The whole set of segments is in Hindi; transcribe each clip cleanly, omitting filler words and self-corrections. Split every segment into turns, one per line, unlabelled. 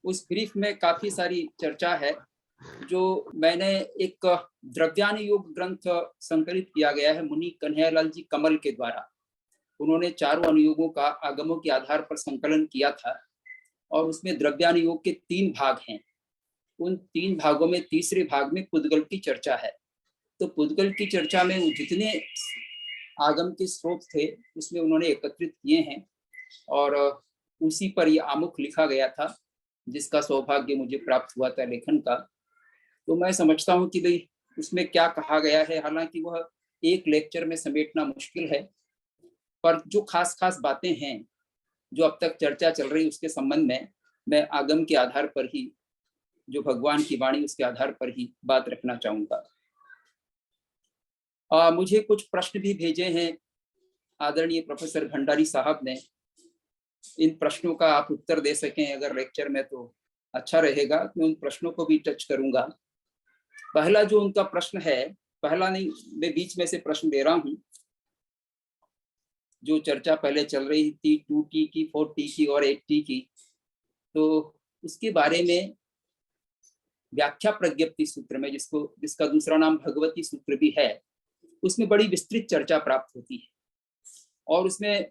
उस ब्रीफ में काफी सारी चर्चा है जो मैंने एक द्रव्यान योग ग्रंथ संकलित किया गया है मुनि कन्हैयालाल जी कमल के द्वारा। उन्होंने चारों अनुयोगों का आगमों के आधार पर संकलन किया था और उसमें द्रव्यान योग के 3 भाग हैं। उन 3 भागों में तीसरे भाग में पुद्गल की चर्चा है। तो पुद्गल की चर्चा में जितने आगम के स्रोत थे उसमें उन्होंने एकत्रित किए हैं और उसी पर ये आमुख लिखा गया था जिसका सौभाग्य मुझे प्राप्त हुआ था लेखन का। तो मैं समझता हूँ कि भाई उसमें क्या कहा गया है, हालांकि वह एक लेक्चर में समेटना मुश्किल है, पर जो खास खास बातें हैं जो अब तक चर्चा चल रही उसके संबंध में मैं आगम के आधार पर ही, जो भगवान की वाणी उसके आधार पर ही बात रखना चाहूंगा। मुझे कुछ प्रश्न भी भेजे हैं आदरणीय प्रोफेसर भंडारी साहब ने। इन प्रश्नों का आप उत्तर दे सकें अगर लेक्चर में तो अच्छा रहेगा। मैं उन प्रश्नों को भी टच करूंगा। पहला जो उनका प्रश्न है, पहला नहीं, मैं बीच में से प्रश्न दे रहा हूं। जो चर्चा पहले चल रही थी 2T की, 4T की और 8T की, तो उसके बारे में व्याख्या प्रज्ञप्ति सूत्र में, जिसका दूसरा नाम भगवती सूत्र भी है, उसमें बड़ी विस्तृत चर्चा प्राप्त होती है और उसमें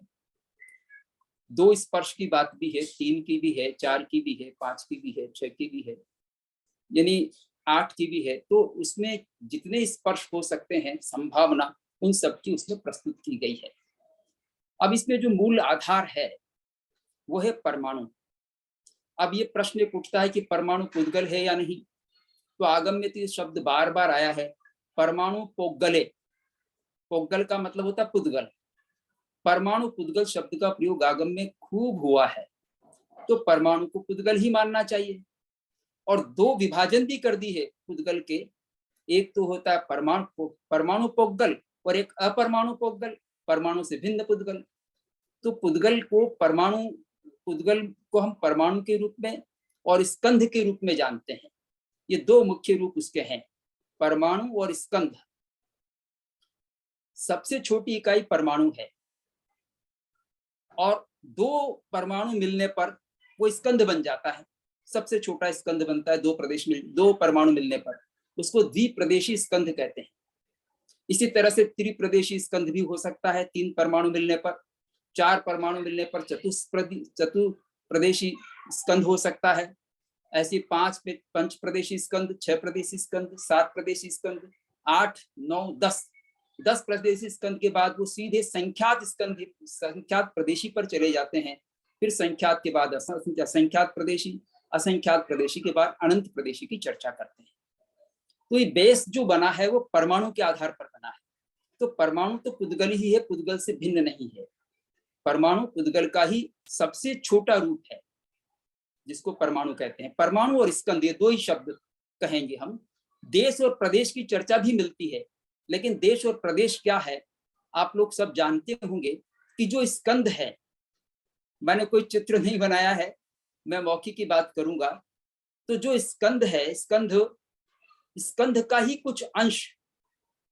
2 स्पर्श की बात भी है, 3 की भी है, 4 की भी है, 5 की भी है, 6 की भी है, यानी 8 की भी है। तो उसमें जितने स्पर्श हो सकते हैं संभावना, उन सब की उसमें प्रस्तुत की गई है। अब इसमें जो मूल आधार है वो है परमाणु। अब ये प्रश्न उठता है कि परमाणु पुद्गल है या नहीं। तो आगम में तो ये शब्द बार बार आया है, परमाणु पोग्गले। पोग्गल का मतलब होता है पुद्गल। परमाणु पुद्गल शब्द का प्रयोग आगम में खूब हुआ है, तो परमाणु को पुद्गल ही मानना चाहिए। और 2 विभाजन भी कर दी है पुद्गल के। एक तो होता है परमाणु पोग्गल और एक अपरमाणु पोग्गल, परमाणु से भिन्न पुद्गल। तो पुद्गल को हम परमाणु के रूप में और स्कंध के रूप में जानते हैं। ये 2 मुख्य रूप उसके हैं, परमाणु और स्कंध। सबसे छोटी इकाई परमाणु है और 2 परमाणु मिलने पर वो स्कंध बन जाता है। सबसे छोटा स्कंध बनता है 2 परमाणु मिलने पर, उसको द्विप्रदेशी स्कंध कहते हैं। इसी तरह से त्रिप्रदेशी स्कंध भी हो सकता है 3 परमाणु मिलने पर। 4 परमाणु मिलने पर चतुष्प्रदेशी स्कंध हो सकता है। ऐसे 5 पंचप्रदेशी स्कंध, 6 प्रदेशी स्कंध, 7 प्रदेशी स्कंध, 8, 9, 10 प्रदेशी स्कंध के बाद वो सीधे संख्यात प्रदेशी पर चले जाते हैं। फिर संख्यात के बाद असंख्यात प्रदेशी, असंख्यात प्रदेशी के बाद अनंत प्रदेशी की चर्चा करते हैं। तो ये बेस जो बना है वो परमाणु के आधार पर बना है। तो परमाणु तो पुद्गल ही है, पुद्गल से भिन्न नहीं है। परमाणु पुद्गल का ही सबसे छोटा रूप है जिसको परमाणु कहते हैं। परमाणु और स्कंध ये 2 ही शब्द कहेंगे हम। देश और प्रदेश की चर्चा भी मिलती है, लेकिन देश और प्रदेश क्या है आप लोग सब जानते होंगे कि जो स्कंध है, मैंने कोई चित्र नहीं बनाया है, मैं मौखिक की बात करूंगा। तो जो स्कंध है, स्कंध का ही कुछ अंश,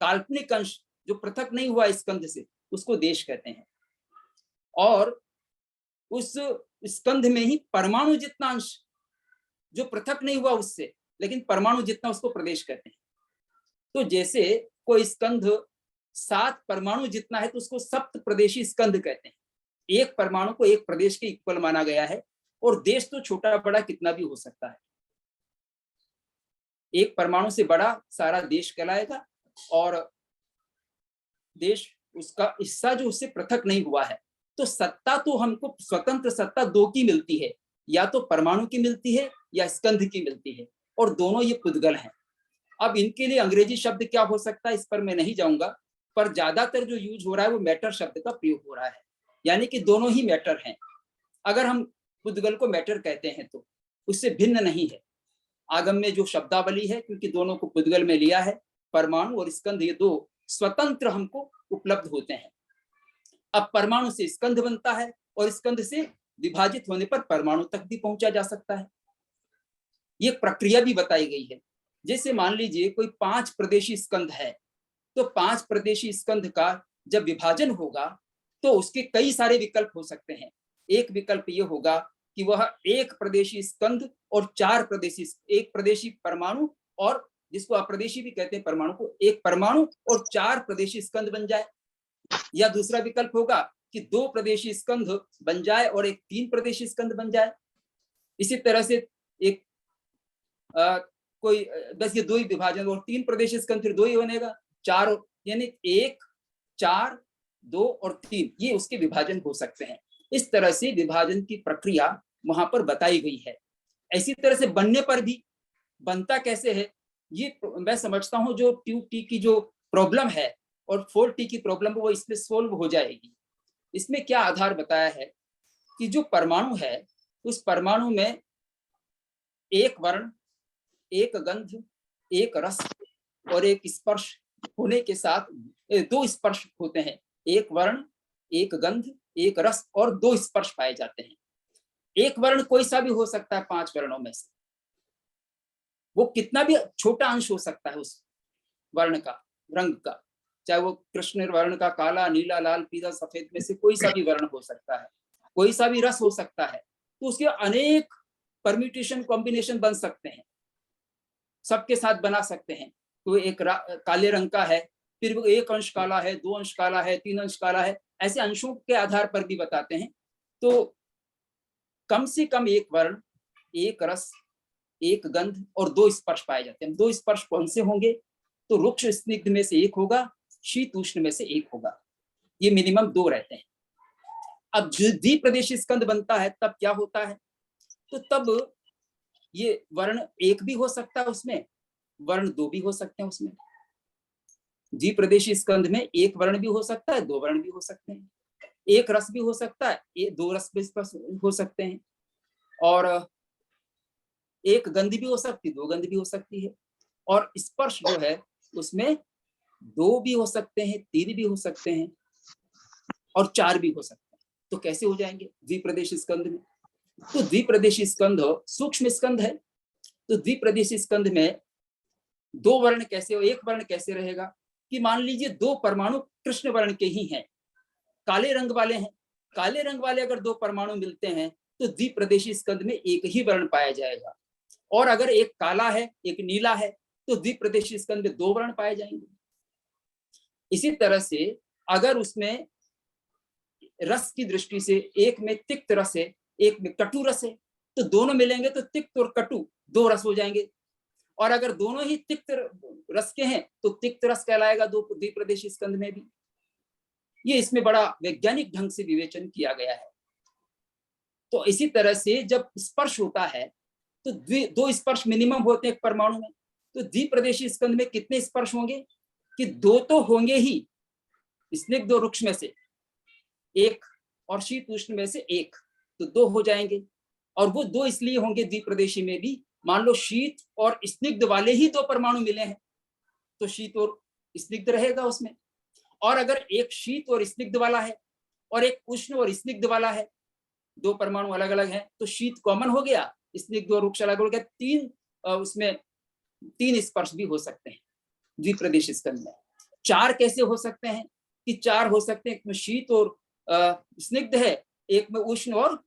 काल्पनिक अंश जो पृथक नहीं हुआ स्कंध से, उसको देश कहते हैं। और उस स्कंध में ही परमाणु जितना अंश जो पृथक नहीं हुआ उससे, लेकिन परमाणु जितना, उसको प्रदेश कहते हैं। तो जैसे कोई स्कंध 7 परमाणु जितना है तो उसको सप्त प्रदेशी स्कंध कहते हैं। एक परमाणु को एक प्रदेश के इक्वल माना गया है। और देश तो छोटा बड़ा कितना भी हो सकता है, एक परमाणु से बड़ा सारा देश कहलाएगा और देश उसका हिस्सा जो उससे पृथक नहीं हुआ है। तो सत्ता तो हमको स्वतंत्र सत्ता 2 की मिलती है, या तो परमाणु की मिलती है या स्कंध की मिलती है, और दोनों ये पुद्गल हैं। अब इनके लिए अंग्रेजी शब्द क्या हो सकता है इस पर मैं नहीं जाऊंगा, पर ज्यादातर जो यूज हो रहा है वो मैटर शब्द का प्रयोग हो रहा है, यानी कि दोनों ही मैटर हैं। अगर हम पुद्गल को मैटर कहते हैं तो उससे भिन्न नहीं है। आगम में जो शब्दावली है, क्योंकि दोनों को पुद्गल में लिया है, परमाणु और स्कंध ये 2 स्वतंत्र हमको उपलब्ध होते हैं। अब परमाणु से स्कंध बनता है और स्कंध से विभाजित होने पर परमाणु तक भी पहुंचा जा सकता है। ये प्रक्रिया भी बताई गई है। जैसे मान लीजिए कोई 5 प्रदेशी स्कंध है, तो 5 प्रदेशी स्कंध का जब विभाजन होगा तो उसके कई सारे विकल्प हो सकते हैं। एक विकल्प ये होगा कि वह एक प्रदेशी स्कंध और चार प्रदेशी, एक प्रदेशी परमाणु और जिसको अप्रदेशी भी कहते हैं परमाणु को, एक परमाणु और चार प्रदेशी स्कंध बन जाए। या दूसरा विकल्प होगा कि दो प्रदेशी स्कंध बन जाए और एक तीन प्रदेशी स्कंध बन जाए। इसी तरह से एक कोई बस ये दो ही विभाजन, और तीन प्रदेशी स्कंध फिर दो ही बनेगा, चार, यानी एक, चार, दो और तीन, ये उसके विभाजन हो सकते हैं। इस तरह से विभाजन की प्रक्रिया वहां पर बताई गई है। इसी तरह से बनने पर भी बनता कैसे है, ये मैं समझता हूं जो 2T की जो प्रॉब्लम है और 4T की प्रॉब्लम वो इसमें सोल्व हो जाएगी। इसमें क्या आधार बताया है कि जो परमाणु है उस परमाणु में एक वर्ण, एक गंध, एक रस और एक स्पर्श होने के साथ दो स्पर्श होते हैं। एक वर्ण, एक गंध, एक रस और दो स्पर्श पाए जाते हैं। एक वर्ण कोई सा भी हो सकता है 5 वर्णों में से, वो कितना भी छोटा अंश हो सकता है उस वर्ण का, रंग का, चाहे वो कृष्ण वर्ण का काला, नीला, लाल, पीला, सफेद में से कोई सा भी वर्ण हो सकता है, कोई सा भी रस हो सकता है। तो उसके अनेक परम्यूटेशन, कॉम्बिनेशन बन सकते हैं, सबके साथ बना सकते हैं। तो एक काले रंग का है, फिर वो एक अंश काला है, दो अंश काला है, तीन अंश काला है, ऐसे अंशों के आधार पर भी बताते हैं। तो कम से कम एक वर्ण, एक रस, एक गंध और दो स्पर्श पाए जाते हैं। दो स्पर्श कौन से होंगे, तो रुक्ष स्निग्ध में से एक होगा, शीत उष्ण में से एक होगा, ये मिनिमम दो रहते हैं। अब जो द्विप्रदेशी स्कंद बनता है तब क्या होता है, तो तब ये वर्ण एक भी हो सकता है उसमें, वर्ण दो भी हो सकते हैं उसमें। द्विप्रदेशी स्कंद में एक वर्ण भी हो सकता है, दो वर्ण भी हो सकते हैं, एक रस भी हो सकता है, दो रस भी हो सकते हैं, और एक गंध भी हो सकती है, दो गंध भी हो सकती है, और स्पर्श जो है उसमें दो भी हो सकते हैं, तीन भी हो सकते हैं और चार भी हो सकते हैं। तो कैसे हो जाएंगे द्विप्रदेशी स्कंद में, तो द्विप्रदेशी स्कंद सूक्ष्म स्कंद है। तो द्विप्रदेशी स्कंद में दो वर्ण कैसे, एक वर्ण कैसे रहेगा कि मान लीजिए दो परमाणु कृष्ण वर्ण के ही हैं, काले रंग वाले हैं, काले रंग वाले अगर दो परमाणु मिलते हैं तो द्विप्रदेशी स्कंद में एक ही वर्ण पाया जाएगा, और अगर एक काला है एक नीला है तो द्विप्रदेशी स्कंद में दो वर्ण पाए जाएंगे। इसी तरह से अगर उसमें रस की दृष्टि से एक में तिक्त रस है, एक में कटु रस है, तो दोनों मिलेंगे तो तिक्त और कटु दो रस हो जाएंगे, और अगर दोनों ही तिक्त रस के हैं तो तिक्त रस कहलाएगा दो द्विप्रदेशी स्कंद में भी। ये इसमें बड़ा वैज्ञानिक ढंग से विवेचन किया गया है। तो इसी तरह से जब स्पर्श होता है तो दो स्पर्श मिनिमम होते हैं एक परमाणु में, तो द्विप्रदेशी स्कंद में कितने स्पर्श होंगे कि दो तो होंगे ही, स्निग्ध और रुक्ष में से एक और शीत उष्ण में से एक, तो दो हो जाएंगे। और वो दो इसलिए होंगे द्विप्रदेशी में भी, मान लो शीत और स्निग्ध वाले ही दो परमाणु मिले हैं तो शीत और स्निग्ध रहेगा उसमें, और अगर एक शीत और स्निग्ध वाला है और एक उष्ण और स्निग्ध वाला है, दो परमाणु अलग अलग हैं, तो शीत कॉमन हो गया, स्निग्ध और रुक्ष अलग हो गया, तीन उसमें तीन स्पर्श भी हो सकते हैं द्विप्रदेशी स्कंद में। चार कैसे हो सकते हैं कि चार हो सकते हैं, एक में शीत और स्निग्ध है, एक में उष्ण और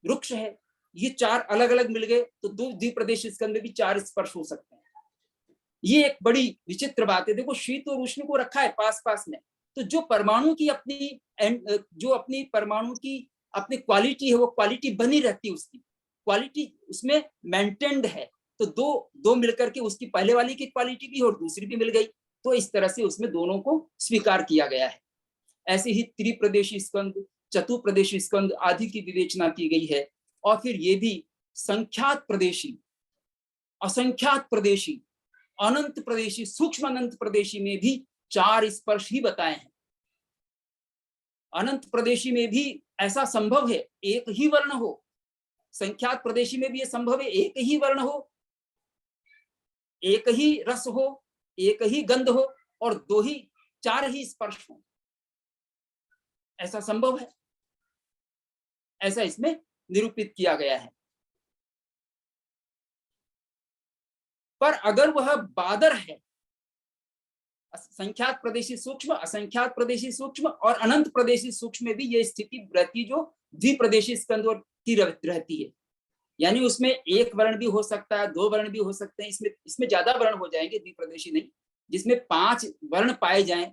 रुक्ष है, ये चार अलग अलग मिल गए तो दो द्विप्रदेशी स्कंद में भी चार स्पर्श हो सकते हैं। ये एक बड़ी विचित्र बात है। देखो शीत और उष्ण को रखा है पास पास में, तो जो परमाणु की अपनी जो अपनी परमाणु की अपनी क्वालिटी है वो क्वालिटी बनी रहती है, उसकी क्वालिटी उसमें मेंटेन्ड है, तो दो दो मिलकर के उसकी पहले वाली की क्वालिटी भी और दूसरी भी मिल गई, तो इस तरह से उसमें दोनों को स्वीकार किया गया है। ऐसे ही त्रिप्रदेशी स्कंद, चतुप्रदेशी स्कंद आदि की विवेचना की गई है। और फिर ये भी संख्यात प्रदेशी, असंख्यात प्रदेशी, अनंत प्रदेशी, सूक्ष्म अनंत प्रदेशी में भी चार स्पर्श ही बताए हैं। अनंत प्रदेशी में भी ऐसा संभव है एक ही वर्ण हो, संख्यात प्रदेशी में भी यह संभव है एक ही वर्ण हो, एक ही रस हो, एक ही गंध हो और दो ही चार ही स्पर्श हो, ऐसा संभव है, ऐसा इसमें निरूपित किया गया है। पर अगर वह बादर है संख्यात प्रदेशी सूक्ष्म, असंख्यात प्रदेशी सूक्ष्म और अनंत प्रदेशी सूक्ष्म में भी ये स्थिति रहती जो द्विप्रदेशी स्कंद की रहती है। यानी उसमें एक वर्ण भी हो सकता है, दो वर्ण भी हो सकते हैं, इसमें ज्यादा वर्ण हो जाएंगे, द्विप्रदेशी नहीं, जिसमें 5 वर्ण पाए जाएं,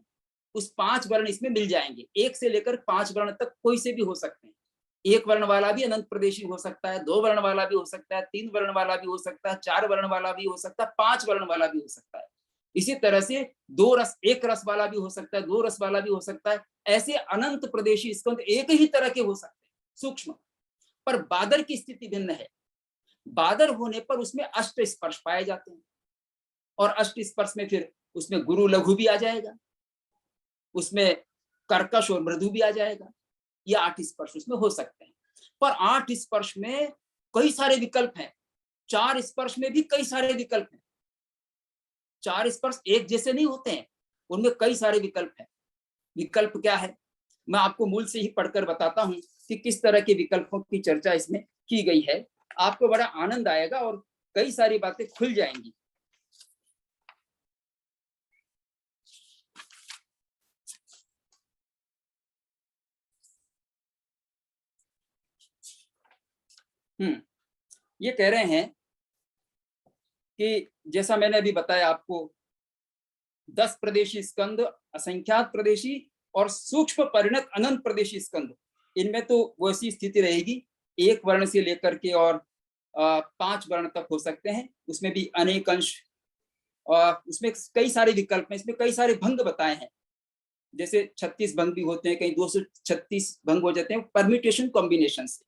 उस 5 वर्ण इसमें मिल जाएंगे। 1 से लेकर 5 वर्ण तक कोई से भी हो सकते हैं। एक वर्ण वाला भी अनंत प्रदेशी हो सकता है, 2 वर्ण वाला भी हो सकता है, 3 वर्ण वाला भी हो सकता है, 4 वर्ण वाला भी हो सकता है, 5 वर्ण वाला भी हो सकता है। इसी तरह से 2 रस, 1 रस वाला भी हो सकता है, 2 रस वाला भी हो सकता है। ऐसे अनंत प्रदेशी स्कंद एक ही तरह के हो सकते हैं सूक्ष्म। पर बादर की स्थिति भिन्न है। बादर होने पर उसमें अष्ट स्पर्श पाए जाते हैं, और अष्ट स्पर्श में फिर उसमें गुरु लघु भी आ जाएगा, उसमें कर्कश और मृदु भी आ जाएगा। ये 8 स्पर्श उसमें हो सकते हैं। पर 8 स्पर्श में कई सारे विकल्प हैं, 4 स्पर्श में भी कई सारे विकल्प हैं। 4 स्पर्श एक जैसे नहीं होते हैं, उनमें कई सारे विकल्प हैं। विकल्प क्या है, मैं आपको मूल से ही पढ़कर बताता हूं कि किस तरह के विकल्पों की चर्चा इसमें की गई है। आपको बड़ा आनंद आएगा और कई सारी बातें खुल जाएंगी। ये कह रहे हैं कि जैसा मैंने अभी बताया आपको, 10 प्रदेशी स्कंद, असंख्यात प्रदेशी और सूक्ष्म परिणत अनंत प्रदेशी स्कंद, इनमें तो वैसी स्थिति रहेगी, एक वर्ण से लेकर के और 5 वर्ण तक हो सकते हैं। उसमें भी अनेक अंश, उसमें कई सारे विकल्प हैं, इसमें कई सारे भंग बताए हैं। जैसे 36 भंग भी होते हैं, कहीं 236 भंग हो जाते हैं परम्यूटेशन कॉम्बिनेशन से।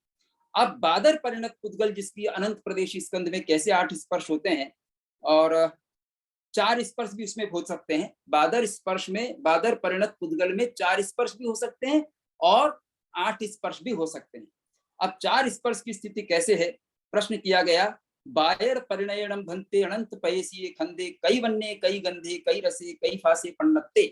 अब बादर परिणत पुद्गल जिसकी अनंत प्रदेशी स्कंद में कैसे 8 स्पर्श होते हैं, और 4 स्पर्श भी उसमें हो सकते हैं। बादर स्पर्श में, बादर परिणत पुद्गल में 4 स्पर्श भी हो सकते हैं और 8 स्पर्श भी हो सकते हैं। अब 4 स्पर्श की स्थिति कैसे है, प्रश्न किया गया। बायर परिणयणम भंते अनंत पयसी खंदे, कई वन्ने कई गंधे कई रसे कई फासे पन्नत्ते।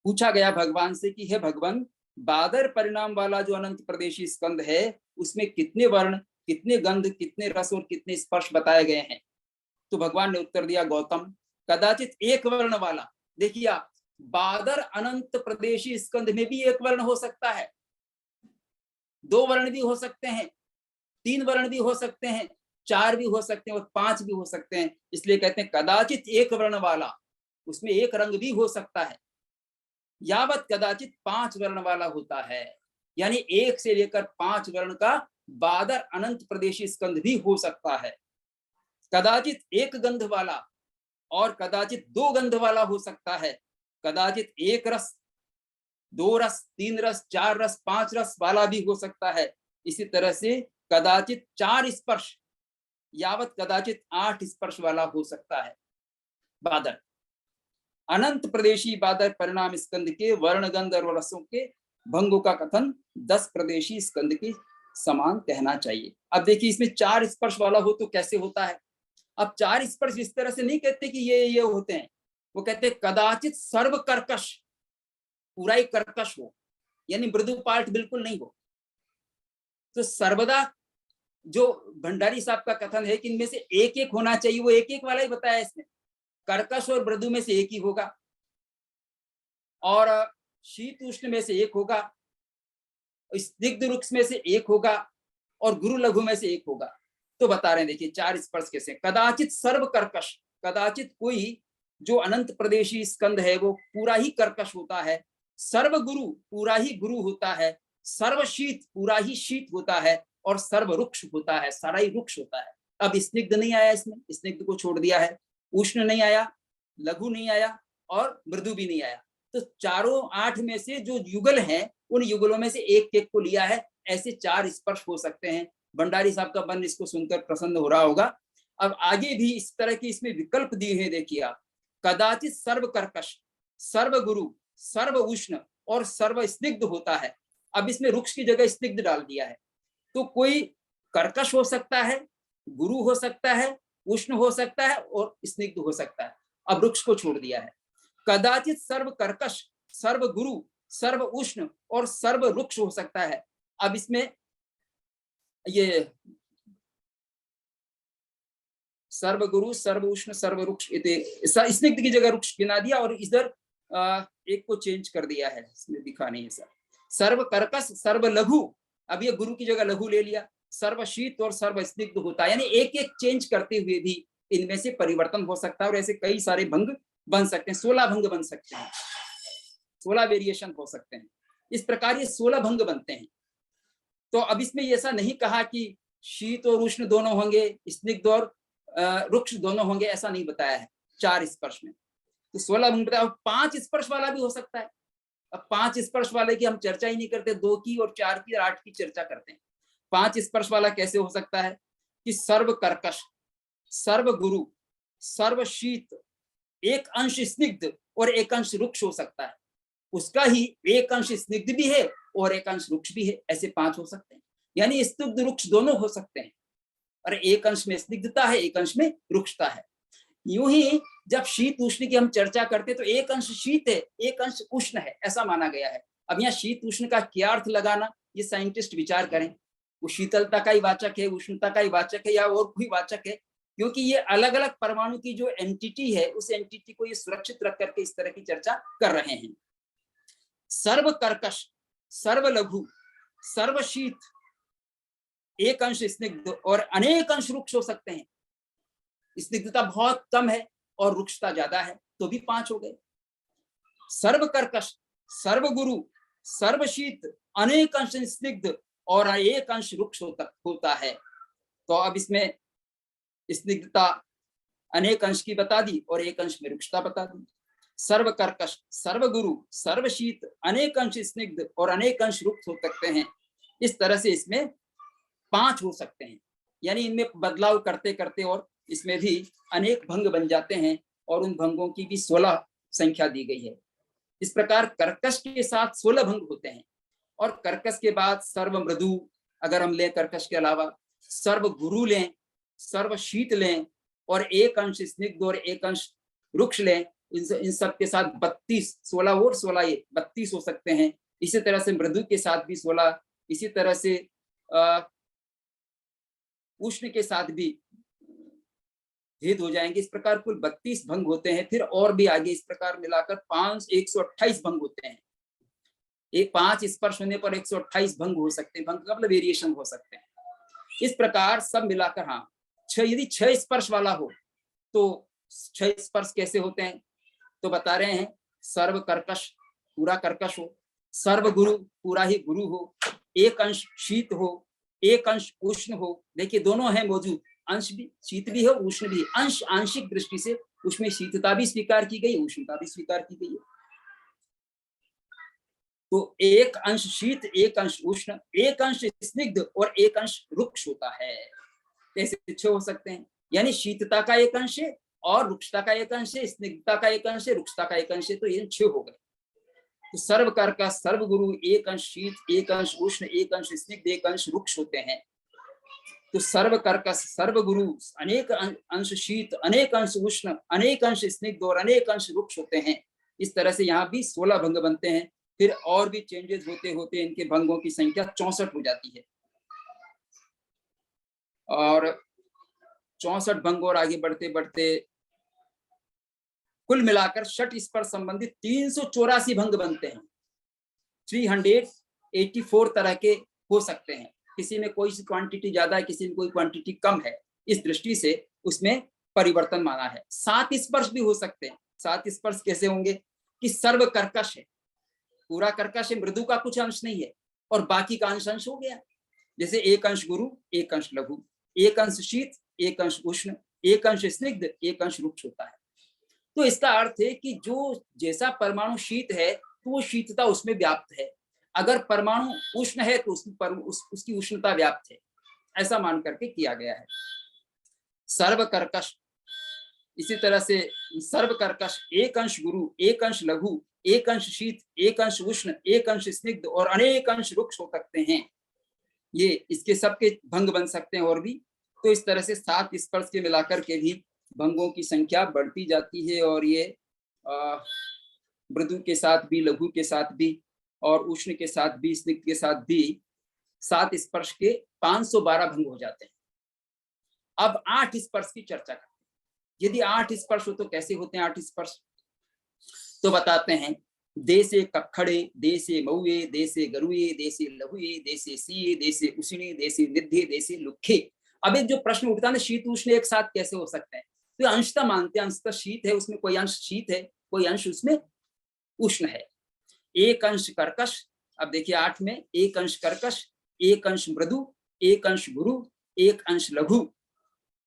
पूछा गया भगवान से कि हे भगवान, बादर परिणाम वाला जो अनंत प्रदेशी स्कंद है, उसमें कितने वर्ण, कितने गंध, कितने रस और कितने स्पर्श बताए गए हैं। तो भगवान ने उत्तर दिया, गौतम, कदाचित एक वर्ण वाला। देखिए आप, बादर अनंत प्रदेशी स्कंद में भी एक वर्ण हो सकता है, 2 वर्ण भी हो सकते हैं, 3 वर्ण भी हो सकते हैं, 4 भी हो सकते हैं और 5 भी हो सकते हैं। इसलिए कहते हैं कदाचित एक वर्ण वाला, उसमें एक रंग भी हो सकता है। यावत कदाचित 5 वर्ण वाला होता है, यानी 1 से लेकर 5 वर्ण का बादर अनंत प्रदेशी स्कंद भी हो सकता है। कदाचित एक गंध वाला और कदाचित 2 गंध वाला हो सकता है। कदाचित 1 रस, 2 रस, 3 रस, 4 रस, 5 रस वाला भी हो सकता है। इसी तरह से कदाचित 4 स्पर्श, यावत कदाचित 8 स्पर्श वाला हो सकता है बादर। अनंत प्रदेशी बादर परिणाम स्कंद के वर्ण गंध और रसों के भंगों का कथन 10 प्रदेशी स्कंद के समान कहना चाहिए। अब देखिए, इसमें 4 स्पर्श वाला हो तो कैसे होता है। अब 4 स्पर्श इस तरह से नहीं कहते कि ये होते हैं, वो कहते हैं कदाचित सर्व कर्कश, पूरा ही कर्कश हो, यानी मृदु पार्ट बिल्कुल नहीं हो। तो सर्वदा जो भंडारी साहब का कथन है कि इनमें से एक एक होना चाहिए, वो एक एक वाला ही बताया इसने। कर्कश और मृदु में से एक ही होगा, और शीत उष्ण में से एक होगा, स्निग्ध रुक्ष में से एक होगा, और गुरु लघु में से एक होगा। तो बता रहे हैं, देखिए 4 स्पर्श कैसे। कदाचित सर्व कर्कश, कदाचित कोई जो अनंत प्रदेशी स्कंद है वो पूरा ही कर्कश होता है। सर्व गुरु, पूरा ही गुरु होता है। सर्व शीत, पूरा ही शीत होता है। और सर्व रुक्ष होता है, सारा ही रुक्ष होता है। अब स्निग्ध नहीं आया इसमें, स्निग्ध को छोड़ दिया है। उष्ण नहीं आया, लघु नहीं आया, और मृदु भी नहीं आया। तो चारों 8 में से जो युगल हैं, उन युगलों में से एक एक को लिया है। ऐसे 4 स्पर्श हो सकते हैं। भंडारी साहब का मन इसको सुनकर प्रसन्न हो रहा होगा। अब आगे भी इस तरह की इसमें विकल्प दिए हैं, देखिए आप। कदाचित सर्व कर्कश, सर्व गुरु, सर्व उष्ण और सर्व स्निग्ध होता है। अब इसमें रुक्ष की जगह स्निग्ध डाल दिया है। तो कोई कर्कश हो सकता है, गुरु हो सकता है, उष्ण हो सकता है और स्निग्ध हो सकता है। अब रुक्ष को छोड़ दिया है। कदाचित सर्व कर्कश, सर्व गुरु, सर्व उष्ण और सर्व रुक्ष हो सकता है। अब इसमें ये सर्व गुरु सर्व उष्ण सर्व रुक्ष, स्निग्ध की जगह रुक्ष गिना दिया और इधर एक को चेंज कर दिया है, इसमें दिखा नहीं है सर। सर्व कर्कश सर्व लघु, अब ये गुरु की जगह लघु ले लिया। सर्व शीत और सर्व स्निग्ध होता है, यानी एक एक चेंज करते हुए भी इनमें से परिवर्तन हो सकता है और ऐसे कई सारे भंग बन सकते हैं। 16 भंग बन सकते हैं, 16 वेरिएशन हो सकते हैं। इस प्रकार ये 16 भंग बनते हैं। तो अब इसमें ऐसा नहीं कहा कि शीत और उष्ण दोनों होंगे, स्निग्ध और रुक्ष दोनों होंगे, ऐसा नहीं बताया है 4 स्पर्श में। तो 16 भंग बताया। 5 स्पर्श वाला भी हो सकता है। अब 5 स्पर्श वाले की हम चर्चा ही नहीं करते, 2 की और 4 की और 8 की चर्चा करते हैं। 5 स्पर्श वाला कैसे हो सकता है कि सर्व कर्कश सर्व गुरु सर्व शीत, एक अंश स्निग्ध और एक अंश रुक्ष हो सकता है। उसका ही एक अंश स्निग्ध भी है और एक अंश रुक्ष भी है, ऐसे 5 हो सकते हैं। यानी स्निग्ध रुक्ष दोनों हो सकते हैं और एक अंश में स्निग्धता है, एक अंश में रुक्षता है। यूं ही जब शीत उष्ण की हम चर्चा करते तो एक अंश शीत है, एक अंश उष्ण है, ऐसा माना गया है। अब यहाँ शीत उष्ण का क्या अर्थ लगाना, ये साइंटिस्ट विचार करें। वो शीतलता का ही वाचक है, उष्णता का ही वाचक है या और कोई वाचक है, क्योंकि ये अलग अलग परमाणु की जो एंटिटी है उस एंटिटी को ये सुरक्षित रख करके इस तरह की चर्चा कर रहे हैं। सर्व कर्कश सर्व लघु सर्व शीत, एक अंश स्निग्ध और अनेक अंश रुक्ष हो सकते हैं। स्निग्धता बहुत कम है और रुक्षता ज्यादा है तो भी 5 हो गए। सर्व कर्कश सर्व गुरु सर्व शीत, अनेक अंश स्निग्ध और एक अंश रुक्ष होता है। तो अब इसमें स्निग्धता अनेक अंश की बता दी और एक अंश में रुक्षता बता दी। सर्व कर्कश सर्व गुरु सर्व शीत, अनेक अंश स्निग्ध और अनेक अंश रुक्ष हो सकते हैं। इस तरह से इसमें 5 हो सकते हैं, यानी इनमें बदलाव करते करते और इसमें भी अनेक भंग बन जाते हैं और उन भंगों की भी 16 संख्या दी गई है। इस प्रकार कर्कश के साथ 16 भंग होते हैं और कर्कश के बाद सर्व मृदु अगर हम लें, कर्कश के अलावा सर्व गुरु लें, सर्व शीत लें और एक अंश स्निग्ध और एक अंश रुक्ष लें, इन सब के साथ 32, 16 और 16 ये 32 हो सकते हैं। इसी तरह से मृदु के साथ भी 16, इसी तरह से उष्ण के साथ भी भेद हो जाएंगे। इस प्रकार कुल 32 भंग होते हैं। फिर और भी आगे इस प्रकार मिलाकर 128 भंग होते हैं। एक 5 स्पर्श होने पर 128 भंग हो सकते हैं। भंग का मतलब वेरिएशन हो सकते हैं। इस प्रकार सब मिलाकर हाँ, यदि 6 स्पर्श वाला हो तो 6 स्पर्श कैसे होते हैं तो बता रहे हैं। सर्व कर्कश पूरा कर्कश हो, सर्व गुरु पूरा ही गुरु हो, एक अंश शीत हो, एक अंश उष्ण हो। देखिए दोनों हैं मौजूद, अंश भी शीत भी है उष्ण भी है। अंश आंशिक दृष्टि से उसमें शीतता भी स्वीकार की गई, उष्णता भी स्वीकार की गई है। तो एक अंश शीत, एक अंश उष्ण, एक अंश स्निग्ध और एक अंश रुक्ष होता है। ऐसे 6 हो सकते हैं, यानी शीतता का एक अंश है और रुक्षता का एक अंश है, स्निग्धता का एक अंश है, रुक्षता का एक अंश है, तो ये 6 हो गए। तो सर्व कर्कश सर्व गुरु, एक अंश शीत, एक अंश उष्ण, एक अंश स्निग्ध, एक अंश रुक्ष होते हैं। तो सर्व कर्कश सर्व गुरु, अनेक अंश शीत, अनेक अंश उष्ण, अनेक अंश स्निग्ध और अनेक अंश रुक्ष होते हैं। इस तरह से यहाँ भी 16 भंग बनते हैं। फिर और भी चेंजेस होते होते इनके भंगों की संख्या 64 हो जाती है और 64 भंग और आगे बढ़ते बढ़ते कुल मिलाकर षट स्पर्श संबंधित 384 भंग बनते हैं। 384 तरह के हो सकते हैं। किसी में कोई क्वांटिटी ज्यादा है, किसी में कोई क्वांटिटी कम है। इस दृष्टि से उसमें परिवर्तन माना है। 7 स्पर्श भी हो सकते हैं। 7 स्पर्श कैसे होंगे कि सर्व कर्कश है, पूरा कर्कश है, मृदु का कुछ अंश नहीं है और बाकी का अंश हो गया। जैसे एक अंश गुरु, एक अंश लघु, एक अंश शीत, एक अंश उष्ण, एक अंश स्निग्ध, एक अंश रुक्ष होता है। तो इसका अर्थ है कि जो जैसा परमाणु शीत है तो वो शीतता उसमें व्याप्त है, अगर परमाणु उष्ण है तो उसकी उष्णता व्याप्त है, ऐसा मान करके किया गया है। सर्व कर्कश इसी तरह से सर्व कर्कश, एक अंश गुरु, एक अंश लघु, एक अंश शीत, एक अंश उष्ण, एक अंश स्निग्ध और अनेक अंश रुक्ष हो सकते हैं। ये इसके सबके भंग बन सकते हैं और भी। तो इस तरह से 7 स्पर्श के मिलाकर के भी भंगों की संख्या बढ़ती जाती है और ये मृदु के साथ भी, लघु के साथ भी और उष्ण के साथ भी, स्निग्ध के साथ भी 7 स्पर्श के 512 भंग हो जाते हैं। अब 8 स्पर्श की चर्चा करते हैं। यदि 8 स्पर्श हो तो कैसे होते हैं 8 स्पर्श? तो बताते हैं, देसे कखड़े, देसे मऊए, देसे गरुए, देसे लहुए, देसे सीए, देसे उसिने, देसे निधे, देसे लुखे। अब एक जो प्रश्न उठता है ना, शीत उष्ण एक साथ कैसे हो सकते हैं? तो अंशतः मानते हैं, अंशतः शीत है, उसमें कोई अंश शीत है, कोई अंश उसमें उष्ण है। एक अंश कर्कश, अब देखिए 8 में एक अंश कर्कश, एक अंश मृदु, एक अंश गुरु, एक अंश लघु।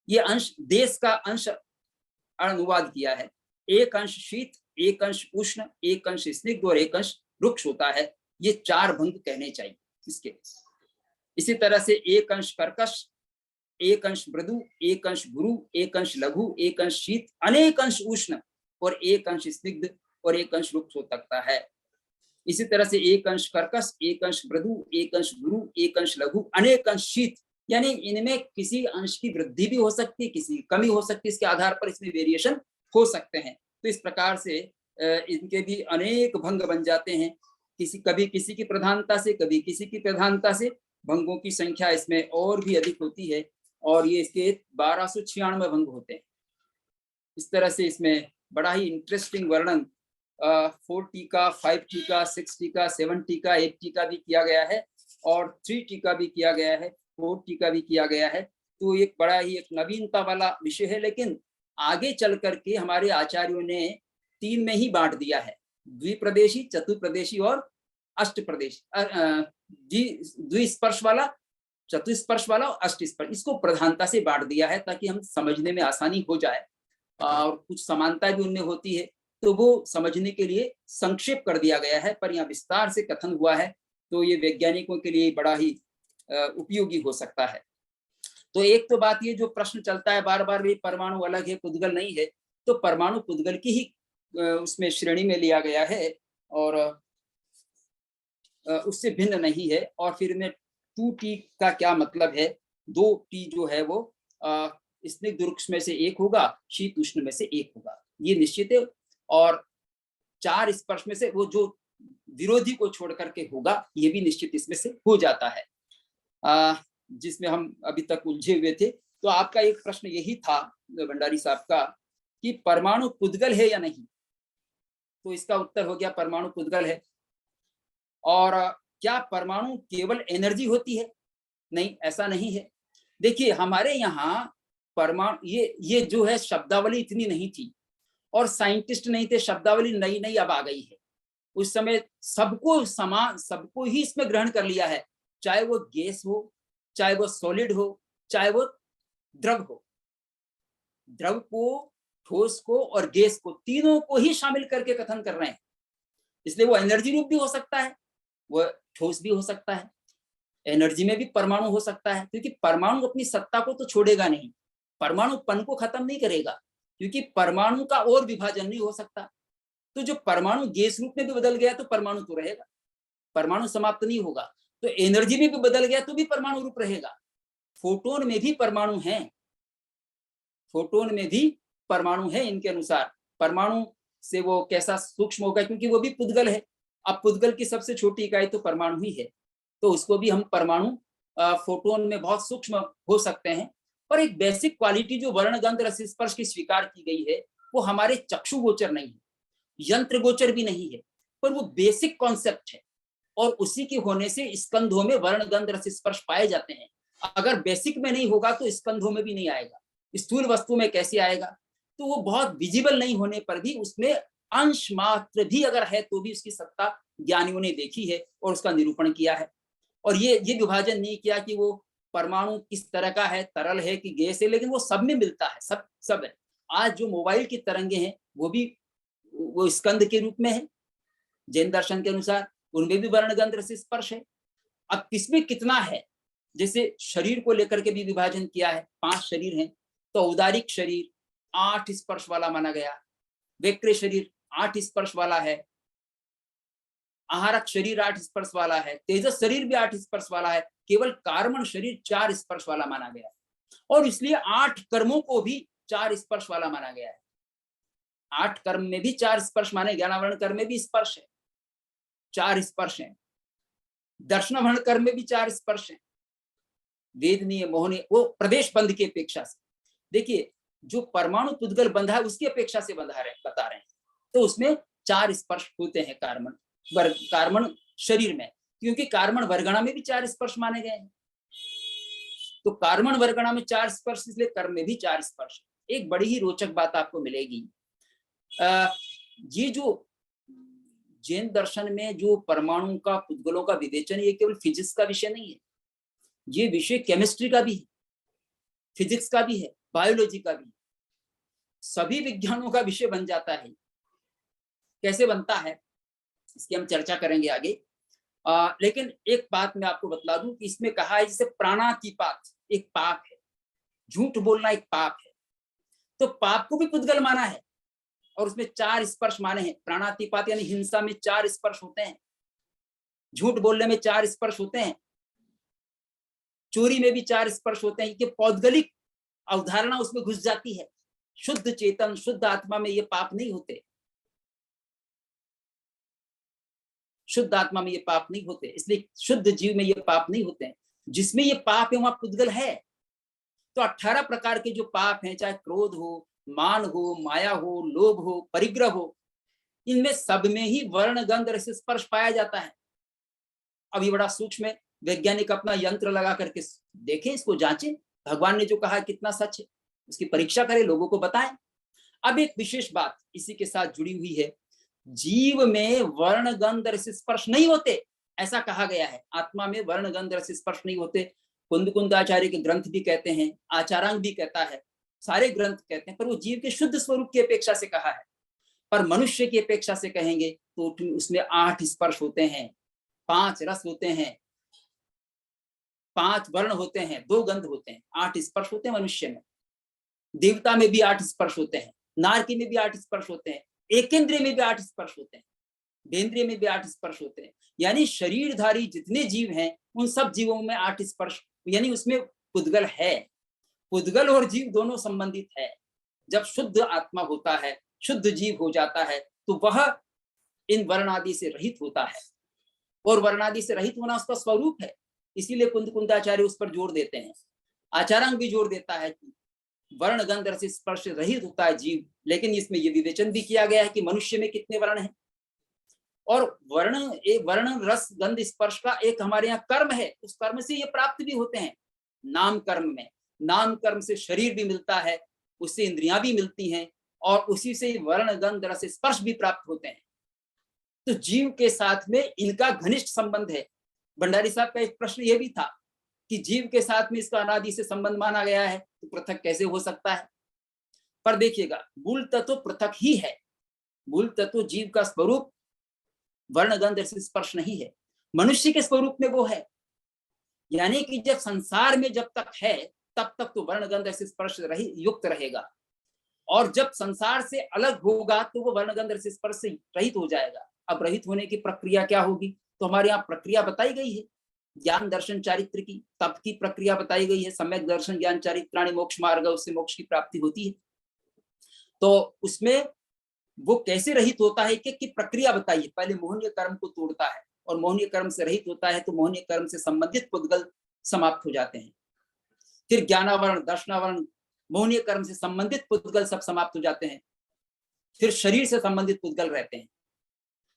ये अंश देश का अंश अनुवाद किया है। एक अंश शीत, एक अंश उष्ण, एक अंश स्निग्ध और एक अंश रुक्ष होता है। ये 4 भंग कहने चाहिए इसके। इसी तरह से एक अंश कर्कश, एक अंश मृदु, एक अंश गुरु, एक अंश लघु, एक अंश शीत, अनेक अंश उष्ण और एक अंश स्निग्ध और एक अंश रुक्ष हो सकता है। इसी तरह से एक अंश कर्कश, एक अंश मृदु, एक अंश गुरु, एक अंश लघु, अनेक अंश शीत, यानी इनमें किसी अंश की वृद्धि भी हो सकती है, किसी कमी हो सकती है, इसके आधार पर इसमें वेरिएशन हो सकते हैं। तो इस प्रकार से इनके भी अनेक भंग बन जाते हैं, कभी किसी की प्रधानता से, कभी किसी की प्रधानता से। भंगों की संख्या इसमें और भी अधिक होती है और ये इसके 1296 भंग होते हैं। इस तरह से इसमें बड़ा ही इंटरेस्टिंग वर्णन 4 टीका, 5 टीका, 6 टीका, 7 टीका, 8 टीका भी किया गया है और 3 टीका भी किया गया है, 4 टीका भी किया गया है। तो एक बड़ा ही एक नवीनता वाला विषय है, लेकिन आगे चल करके हमारे आचार्यों ने 3 में ही बांट दिया है, द्विप्रदेशी, चतुर्प्रदेशी और अष्टप्रदेशी, द्विस्पर्श वाला, चतुस्पर्श वाला और अष्टस्पर्श। इसको प्रधानता से बांट दिया है ताकि हम समझने में आसानी हो जाए और कुछ समानता भी उनमें होती है, तो वो समझने के लिए संक्षेप कर दिया गया है। पर यहाँ विस्तार से कथन हुआ है, तो ये वैज्ञानिकों के लिए बड़ा ही उपयोगी हो सकता है। तो एक तो बात ये जो प्रश्न चलता है बार बार, भी परमाणु अलग है, पुद्गल नहीं है, तो परमाणु पुद्गल की ही उसमें श्रेणी में लिया गया है और उससे भिन्न नहीं है। और फिर में 2T का क्या मतलब है? 2T जो है वो स्निग्ध रुक्ष में से एक होगा, शीत उष्ण में से एक होगा, ये निश्चित है। और 4 स्पर्श में से वो जो विरोधी को छोड़ करके होगा, ये भी निश्चित इसमें से हो जाता है, जिसमें हम अभी तक उलझे हुए थे। तो आपका एक प्रश्न यही था भंडारी साहब का कि परमाणु पुद्गल है या नहीं, तो इसका उत्तर हो गया परमाणु पुद्गल है। और क्या परमाणु केवल एनर्जी होती है? नहीं, ऐसा नहीं है। देखिए हमारे यहाँ परमाणु, ये जो है शब्दावली इतनी नहीं थी और साइंटिस्ट नहीं थे, शब्दावली नई नई अब आ गई है। उस समय सबको समान, सबको ही इसमें ग्रहण कर लिया है, चाहे वो गैस हो, चाहे वो सॉलिड हो, चाहे वो द्रव हो। द्रव को, ठोस को और गैस को, तीनों को ही शामिल करके कथन कर रहे हैं। इसलिए वो एनर्जी रूप भी हो सकता है, वो ठोस भी हो सकता है, एनर्जी में भी परमाणु हो सकता है, क्योंकि परमाणु अपनी सत्ता को तो छोड़ेगा नहीं, परमाणु पन को खत्म नहीं करेगा, क्योंकि परमाणु का और विभाजन नहीं हो सकता। तो जो परमाणु गैस रूप में भी बदल गया तो परमाणु तो रहेगा, परमाणु समाप्त नहीं होगा। तो एनर्जी में भी बदल गया तो भी परमाणु रूप रहेगा। फोटोन में भी परमाणु है, फोटोन में भी परमाणु है। इनके अनुसार परमाणु से वो कैसा सूक्ष्म होगा, क्योंकि वो भी पुद्गल है। अब पुद्गल की सबसे छोटी इकाई तो परमाणु ही है, तो उसको भी हम परमाणु फोटोन में बहुत सूक्ष्म हो सकते हैं। और एक बेसिक क्वालिटी जो वर्ण गंध रस स्पर्श की स्वीकार की गई है, वो हमारे चक्षु गोचर नहीं है, यंत्र गोचर भी नहीं है, पर वो बेसिक कॉन्सेप्ट है और उसी के होने से स्कंधों में वर्ण गंध रस स्पर्श पाए जाते हैं। अगर बेसिक में नहीं होगा तो स्कंधों में भी नहीं आएगा, स्थूल वस्तु में कैसे आएगा? तो वो बहुत विजिबल नहीं होने पर भी उसमें अंश मात्र भी अगर है तो भी उसकी सत्ता ज्ञानियों ने देखी है और उसका निरूपण किया है। और ये विभाजन नहीं किया कि वो परमाणु किस तरह का है, तरल है कि गैस है, लेकिन वो सब में मिलता है, सब है। आज जो मोबाइल की तरंगे हैं वो भी वो स्कंद के रूप में है जैन दर्शन के अनुसार, उनमें भी वर्ण गंध रस स्पर्श है। अब किसमें कितना है, जैसे शरीर को लेकर के भी विभाजन किया है, 5 शरीर हैं, तो उदारिक शरीर 8 स्पर्श वाला माना गया, वैक्र शरीर 8 स्पर्श वाला है, आहारक शरीर 8 स्पर्श वाला है, तेजस शरीर भी 8 स्पर्श वाला है, केवल कार्मण शरीर 4 स्पर्श वाला माना गया। और इसलिए 8 कर्मों को भी 4 स्पर्श वाला माना गया है। 8 कर्म में भी 4 स्पर्श माने, ज्ञानावरण कर्म में भी स्पर्श है, 4 स्पर्श हैं, दर्शनावरण कर्म में भी 4 स्पर्श हैं, वेदनीय, मोहनीय, वो प्रदेश बंध की अपेक्षा से। देखिए जो परमाणु पुद्गल बंधा है उसकी अपेक्षा से बता रहे हैं। तो उसमें 4 स्पर्श होते हैं कार्बन शरीर में, क्योंकि कार्बन वर्गणा में भी 4 स्पर्श माने गए हैं। तो कार्बन वर्गणा में 4 स्पर्श, इसलिए कर्म में भी 4 स्पर्श। एक बड़ी ही रोचक बात आपको मिलेगी, ये जो जैन दर्शन में जो परमाणु का पुद्गलों का विवेचन, ये केवल फिजिक्स का विषय नहीं है, ये विषय केमिस्ट्री का भी है, फिजिक्स का भी है, बायोलॉजी का भी, सभी विज्ञानों का विषय बन जाता है। कैसे बनता है इसकी हम चर्चा करेंगे आगे। लेकिन एक बात मैं आपको बतला दूं कि इसमें कहा है जैसे प्राणातिपात एक पाप है, झूठ बोलना एक पाप है, तो पाप को भी पुद्गल माना है और उसमें 4 स्पर्श माने हैं। प्राणातिपात यानी हिंसा में 4 स्पर्श होते हैं, झूठ बोलने में 4 स्पर्श होते हैं, चोरी में भी 4 स्पर्श होते हैं, कि पौद्गलिक अवधारणा उसमें घुस जाती है। शुद्ध चेतन शुद्ध आत्मा में ये पाप नहीं होते, शुद्ध आत्मा में ये पाप नहीं होते, इसलिए शुद्ध जीव में ये पाप नहीं होते हैं। जिसमें ये पाप है वहां पुद्गल है। तो 18 प्रकार के जो पाप हैं, चाहे क्रोध हो, मान हो, माया हो, लोभ हो, परिग्रह हो, इनमें सब में ही वर्ण गंध रस स्पर्श पाया जाता है। अब ये बड़ा सूक्ष्म है, वैज्ञानिक अपना यंत्र लगा करके देखें, इसको जांचें, भगवान ने जो कहा कितना सच है, उसकी परीक्षा करें, लोगों को बताएं। अब एक विशेष बात इसी के साथ जुड़ी हुई है, जीव में वर्ण गंध रस स्पर्श नहीं होते, ऐसा कहा गया है। आत्मा में वर्ण गंध रस स्पर्श नहीं होते। कुंदकुंदाचार्य के ग्रंथ भी कहते हैं, आचारांग भी कहता है, सारे ग्रंथ कहते हैं, पर वो जीव के शुद्ध स्वरूप की अपेक्षा से कहा है। पर मनुष्य की अपेक्षा से कहेंगे तो उसमें 8 स्पर्श होते हैं, 5 रस होते हैं, 5 वर्ण होते हैं, 2 गंध होते हैं, 8 स्पर्श होते हैं मनुष्य में। देवता में भी 8 स्पर्श होते हैं, नारकी में भी 8 स्पर्श होते हैं, एकेंद्रिय में भी 8 स्पर्श होते हैं, देन्द्रिय में भी 8 स्पर्श होते हैं। यानी शरीरधारी जितने जीव हैं उन सब जीवों में 8 स्पर्श, यानी उसमें पुद्गल है। पुद्गल और जीव दोनों संबंधित है। जब शुद्ध आत्मा होता है, शुद्ध जीव हो जाता है, तो वह इन वर्णादि से रहित होता है, और वर्णादि से रहित होना उसका स्वरूप है। इसीलिए कुंदकुंदाचार्य उस पर जोर देते हैं, आचार्यांग भी जोर देता है कि वर्ण गंध रस स्पर्श रहित होता है जीव। लेकिन इसमें यह विवेचन भी किया गया है कि मनुष्य में कितने वर्ण हैं, और वर्ण रस गंध स्पर्श का एक हमारे यहाँ कर्म है, उस कर्म से ये प्राप्त भी होते हैं। नाम कर्म में, नाम कर्म से शरीर भी मिलता है, उससे इंद्रियां भी मिलती हैं, और उसी से वर्ण गंध रस स्पर्श भी प्राप्त होते हैं। तो जीव के साथ में इनका घनिष्ठ संबंध है। भंडारी साहब का एक प्रश्न यह भी था कि जीव के साथ में इसका अनादि से संबंध माना गया है, तो पृथक कैसे हो सकता है। पर देखिएगा, मूल तत्व पृथक ही है। मूल तत्व जीव का स्वरूप वर्ण गंध रस स्पर्श नहीं है, मनुष्य के स्वरूप में वो है। यानी कि जब संसार में जब तक है तब तक तो वर्ण गंध रस स्पर्श युक्त रहेगा, और जब संसार से अलग होगा तो वो वर्ण गंध रस स्पर्श से रहित हो जाएगा। अब रहित होने की प्रक्रिया क्या होगी, तो हमारे यहाँ प्रक्रिया बताई गई है, ज्ञान दर्शन चारित्र की, तप की प्रक्रिया बताई गई है। सम्यक दर्शन ज्ञान चारित्राणि मोक्ष मार्ग, उससे मोक्ष की प्राप्ति होती है। तो उसमें वो कैसे रहित होता है कि प्रक्रिया बताइए। पहले मोहनीय कर्म को तोड़ता है, और मोहनीय कर्म से रहित होता है, तो मोहनीय कर्म से संबंधित पुद्गल समाप्त हो जाते हैं। फिर ज्ञानावरण, दर्शनावरण, मोहनीय कर्म से संबंधित पुद्गल सब समाप्त हो जाते हैं। फिर शरीर से संबंधित पुद्गल रहते हैं।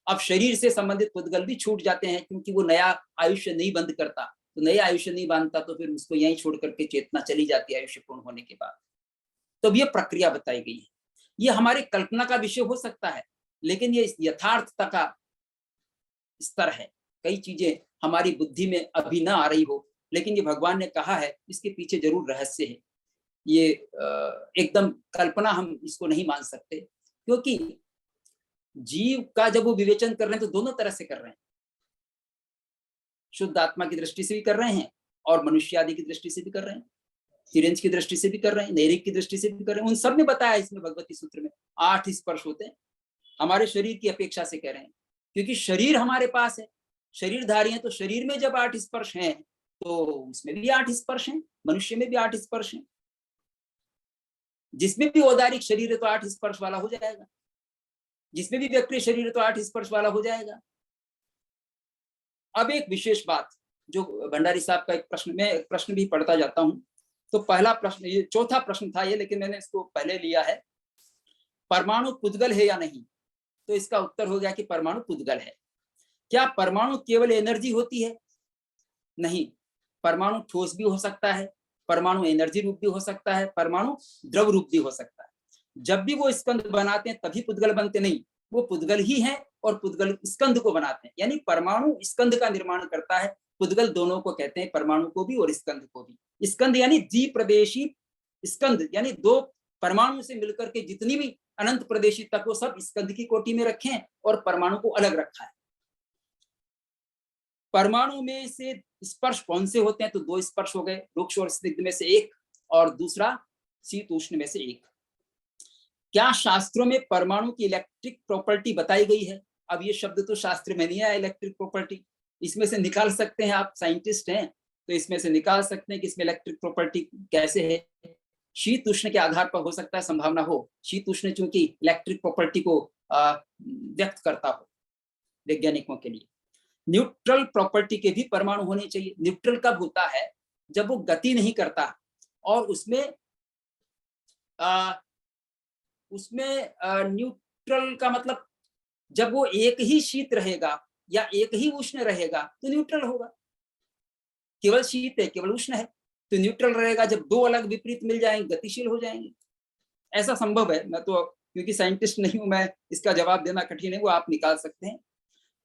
अब शरीर से संबंधित पुद्गल भी छूट जाते हैं, क्योंकि वो नया आयुष्य नहीं बंद करता। तो नया आयुष्य नहीं बांधता तो फिर उसको यहीं छोड़ करके चेतना चली जाती है आयुष्य पूर्ण होने के बाद। तो ये प्रक्रिया बताई गई है। ये हमारी कल्पना का विषय हो सकता है, लेकिन ये यथार्थता का स्तर है। कई चीजें हमारी बुद्धि में अभी ना आ रही हो, लेकिन ये भगवान ने कहा है, इसके पीछे जरूर रहस्य है। ये एकदम कल्पना हम इसको नहीं मान सकते, क्योंकि जीव का जब वो विवेचन कर रहे हैं तो दोनों तरह से कर रहे हैं। शुद्ध आत्मा की दृष्टि से भी कर रहे हैं, और मनुष्य आदि की दृष्टि से भी कर रहे हैं, तिरंज की दृष्टि से भी कर रहे हैं, नैरिक की दृष्टि से भी कर रहे हैं। उन सब ने बताया इसमें भगवती सूत्र में 8 स्पर्श होते हैं। हमारे शरीर की अपेक्षा से कह रहे हैं, क्योंकि शरीर हमारे पास है, शरीरधारी है, तो शरीर में जब 8 स्पर्श हैं तो उसमें भी 8 स्पर्श हैं, मनुष्य में भी 8 स्पर्श हैं। जिसमें भी औदारिक शरीर है तो 8 स्पर्श वाला हो जाएगा, जिसमें भी व्यक्ति शरीर है तो 8 स्पर्श वाला हो जाएगा। अब एक विशेष बात, जो भंडारी साहब का एक प्रश्न, मैं एक प्रश्न भी पढ़ता जाता हूँ। तो पहला प्रश्न, ये चौथा प्रश्न था ये, लेकिन मैंने इसको पहले लिया है। परमाणु पुद्गल है या नहीं? तो इसका उत्तर हो गया कि परमाणु पुद्गल है। क्या परमाणु केवल एनर्जी होती है? नहीं, परमाणु ठोस भी हो सकता है, परमाणु एनर्जी रूप भी हो सकता है, परमाणु द्रव रूप भी हो सकता है। जब भी वो स्कंद बनाते हैं तभी पुद्गल बनते नहीं, वो पुद्गल ही है और पुद्गल स्कंद को बनाते हैं। यानी परमाणु स्कंद का निर्माण करता है, पुद्गल दोनों को कहते हैं, परमाणु को भी और स्कंद को भी। स्कंद यानी द्विप्रदेशी स्कंद, यानी दो परमाणु से मिलकर के जितनी भी अनंत प्रदेशी तक, वो सब स्कंद की कोटि में रखे हैं और परमाणु को अलग रखा है। परमाणु में से स्पर्श कौन से होते हैं? तो दो स्पर्श हो गए, रुक्ष और स्निग्ध में से एक, और दूसरा शीत उष्ण में से एक। क्या शास्त्रों में परमाणु की इलेक्ट्रिक प्रॉपर्टी बताई गई है? अब ये शब्द तो शास्त्र में नहीं है, इलेक्ट्रिक प्रॉपर्टी। इसमें से निकाल सकते हैं, आप साइंटिस्ट हैं तो इसमें से निकाल सकते हैं कि इसमें इलेक्ट्रिक प्रॉपर्टी कैसे है। शीत उष्ण के आधार पर हो सकता है, संभावना हो। शीत उष्ण चूंकि इलेक्ट्रिक प्रॉपर्टी को व्यक्त करता हो वैज्ञानिकों के लिए। न्यूट्रल प्रॉपर्टी के भी परमाणु होने चाहिए। न्यूट्रल कब होता है? जब वो गति नहीं करता और उसमें न्यूट्रल का मतलब जब वो एक ही शीत रहेगा या एक ही उष्ण रहेगा तो न्यूट्रल होगा। केवल शीत है, केवल उष्ण है तो न्यूट्रल रहेगा। जब दो अलग विपरीत मिल जाएंगे गतिशील हो जाएंगे। ऐसा संभव है। मैं तो क्योंकि साइंटिस्ट नहीं हूं, मैं इसका जवाब देना कठिन है, वो आप निकाल सकते हैं।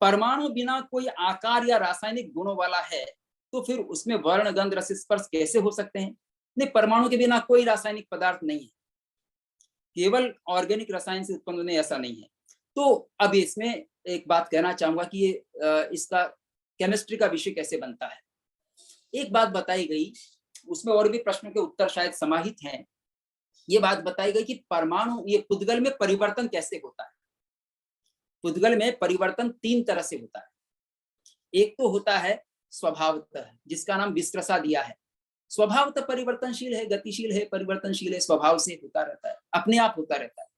परमाणु बिना कोई आकार या रासायनिक गुणों वाला है तो फिर उसमें वर्ण गंध रस स्पर्श कैसे हो सकते हैं? नहीं, परमाणु के बिना कोई रासायनिक पदार्थ नहीं है, केवल ऑर्गेनिक रसायन से उत्पन्न होने, ऐसा नहीं है। तो अब इसमें एक बात कहना चाहूंगा कि ये इसका केमिस्ट्री का विषय कैसे बनता है। एक बात बताई गई, उसमें और भी प्रश्नों के उत्तर शायद समाहित हैं। ये बात बताई गई कि परमाणु, ये पुद्गल में परिवर्तन कैसे होता है। पुद्गल में परिवर्तन तीन तरह से होता है। एक तो होता है स्वभावतः, जिसका नाम विस्त्रसा दिया है। स्वभावतः परिवर्तनशील है, गतिशील है, परिवर्तनशील है, स्वभाव से होता रहता है, अपने आप होता रहता है।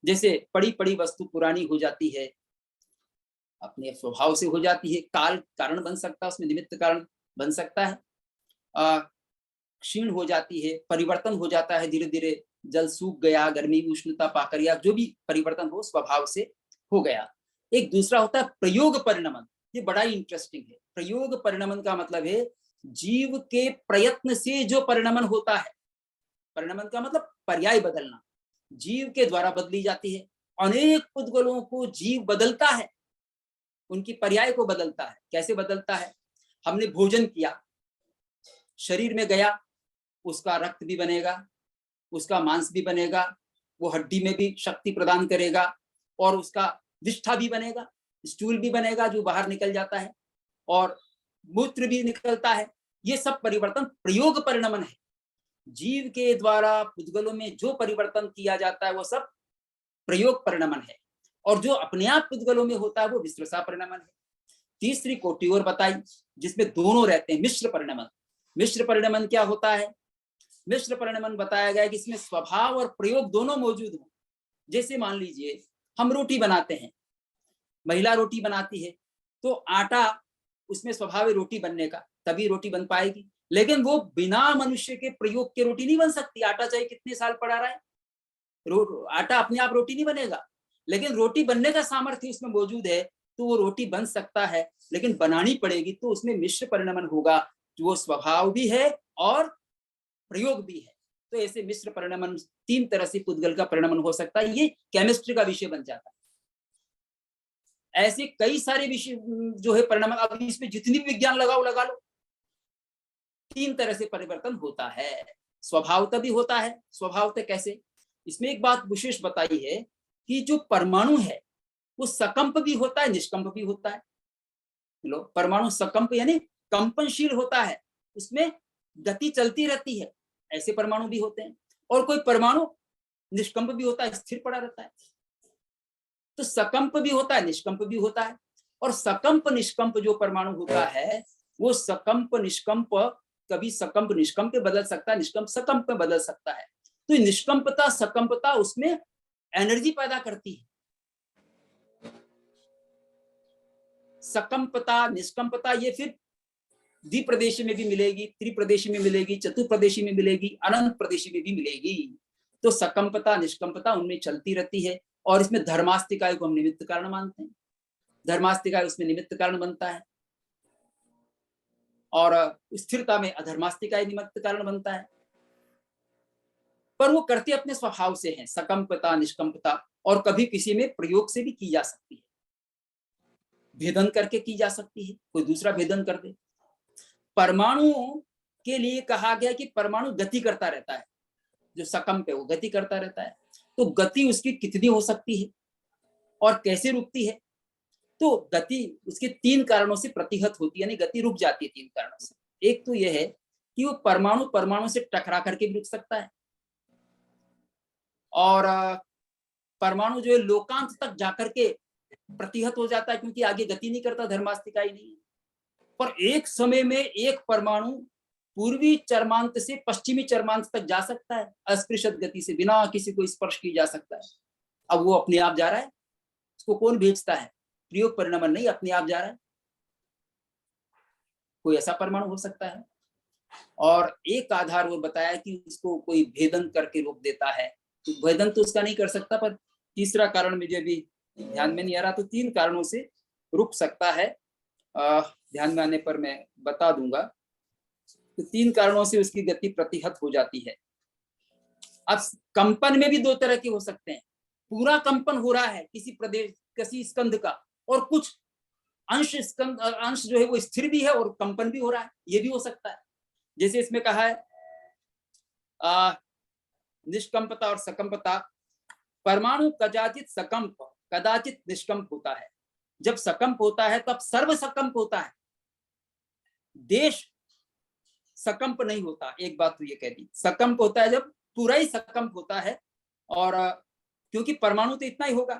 जैसे पड़ी पड़ी वस्तु पुरानी हो जाती है, अपने स्वभाव से हो जाती है। काल कारण बन सकता है, उसमें निमित्त कारण बन सकता है। क्षीण हो जाती है, परिवर्तन हो जाता है धीरे धीरे, जल सूख गया, गर्मी उष्णता पाकर, या जो भी परिवर्तन हो स्वभाव से हो गया। एक दूसरा होता है प्रयोग परिणमन। ये बड़ा ही इंटरेस्टिंग है। प्रयोग परिणमन का मतलब है जीव के प्रयत्न से जो परिणमन होता है। परिणमन का मतलब पर्याय बदलना, जीव के द्वारा बदली जाती है। अनेक पुद्गलों को जीव बदलता है, उनकी पर्याय को बदलता है। कैसे बदलता है? हमने भोजन किया, शरीर में गया, उसका रक्त भी बनेगा, उसका मांस भी बनेगा, वो हड्डी में भी शक्ति प्रदान करेगा, और उसका विष्ठा भी बनेगा, स्टूल भी बनेगा जो बाहर निकल जाता है, और मूत्र भी निकलता है। ये सब परिवर्तन प्रयोग परिणमन है। जीव के द्वारा पुद्गलों में जो परिवर्तन किया जाता है वो सब प्रयोग परिणमन है, और जो अपने आप पुद्गलों में होता है वो विस्त्रसा परिणमन है। तीसरी कोटि और बताई जिसमें दोनों रहते हैं, मिश्र परिणमन। मिश्र परिणमन क्या होता है? मिश्र परिणमन बताया गया कि इसमें स्वभाव और प्रयोग दोनों मौजूद हो। जैसे मान लीजिए हम रोटी बनाते हैं, महिला रोटी बनाती है तो आटा, उसमें स्वभाव है रोटी बनने का, तभी रोटी बन पाएगी। लेकिन वो बिना मनुष्य के प्रयोग के रोटी नहीं बन सकती। आटा चाहे कितने साल पड़ा रहे, आटा अपने आप रोटी नहीं बनेगा। लेकिन रोटी बनने का सामर्थ्य उसमें मौजूद है तो वो रोटी बन सकता है, लेकिन बनानी पड़ेगी। तो उसमें मिश्र परिणमन होगा, वो स्वभाव भी है और प्रयोग भी है। तो ऐसे मिश्र परिणमन, तीन तरह से पुद्गल का परिणमन हो सकता है। ये केमिस्ट्री का विषय बन जाता है। ऐसे कई सारे विषय जो है परिणमन, अब इसमें जितनी भी विज्ञान लगाओ लगा लो, तीन तरह से परिवर्तन होता है। स्वभावतः भी होता है। स्वभावतः कैसे? इसमें एक बात विशेष बताई है कि जो परमाणु है वो सकंप भी होता है, निष्कंप भी होता है। लो, परमाणु सकंप यानी कंपनशील होता है, उसमें गति चलती रहती है, ऐसे परमाणु भी होते हैं। और कोई परमाणु निष्कंप भी होता है, स्थिर पड़ा रहता है। तो सकंप भी होता है, निष्कंप भी होता है। और सकंप निष्कंप जो परमाणु होता है वो सकंप निष्कंप, कभी सकंप निष्कंप पे बदल सकता है, निष्कंप सकंप पे बदल सकता है। तो निष्कंपता सकंपता उसमें एनर्जी पैदा करती है। सकंपता निष्कंपता ये फिर द्विप्रदेशी में भी मिलेगी, त्रिप्रदेशी में मिलेगी, चतुर्प्रदेशी में मिलेगी, अनंत प्रदेशी में भी मिलेगी। तो सकंपता निष्कंपता उनमें चलती रहती है। और इसमें धर्मास्तिकाय को हम निमित्त कारण मानते हैं। धर्मास्तिकाय उसमें निमित्त कारण बनता है, और स्थिरता में अधर्मास्तिकाय निमित्त कारण बनता है। पर वो करते अपने स्वभाव से हैं, सकंपता निष्कंपता, और कभी किसी में प्रयोग से भी की जा सकती है, भेदन करके की जा सकती है, कोई दूसरा भेदन कर दे। परमाणु के लिए कहा गया कि परमाणु गति करता रहता है, जो सकंप है वो गति करता रहता है। तो गति उसकी कितनी हो सकती है और कैसे रुकती है? तो गति उसके 3 कारणों से प्रतिहत होती है, यानी गति रुक जाती है 3 कारणों से। एक तो यह है कि वो परमाणु परमाणु से टकरा करके भी रुक सकता है, और परमाणु जो है लोकांत तक जाकर के प्रतिहत हो जाता है, क्योंकि आगे गति नहीं करता, धर्मास्तिकाय नहीं। पर एक समय में एक परमाणु पूर्वी चरमांत से पश्चिमी चरमांत तक जा सकता है, अस्पृशत गति से, बिना किसी को स्पर्श किए जा सकता है। अब वो अपने आप जा रहा है, उसको कौन भेजता है? प्रयोग परिणाम नहीं, अपने आप जा रहा है। कोई ऐसा परमाणु हो सकता है। और एक आधार वो बताया कि उसको कोई भेदन करके रोक देता है, तो भेदन तो उसका नहीं कर सकता, पर तीसरा कारण मुझे भी ध्यान में नहीं आ रहा, तो 3 कारणों से रुक सकता है। ध्यान में आने पर मैं बता दूंगा। तो 3 कारणों से उसकी गति प्रतिहत हो जाती है। अब कंपन में भी 2 तरह के हो सकते हैं। पूरा कंपन हो रहा है किसी प्रदेश, किसी स्कंध का, और कुछ अंश स्कंध अंश जो है वो स्थिर भी है और कंपन भी हो रहा है, ये भी हो सकता है। जैसे इसमें कहा है निष्कंपता और सकंपता। परमाणु कदाचित सकंप कदाचित निष्कंप होता है। जब सकंप होता है तब सर्व सकंप होता है, देश सकंप नहीं होता। एक बात तो ये कह दी, सकंप होता है जब पूरा ही सकंप होता है, और क्योंकि परमाणु तो इतना ही होगा,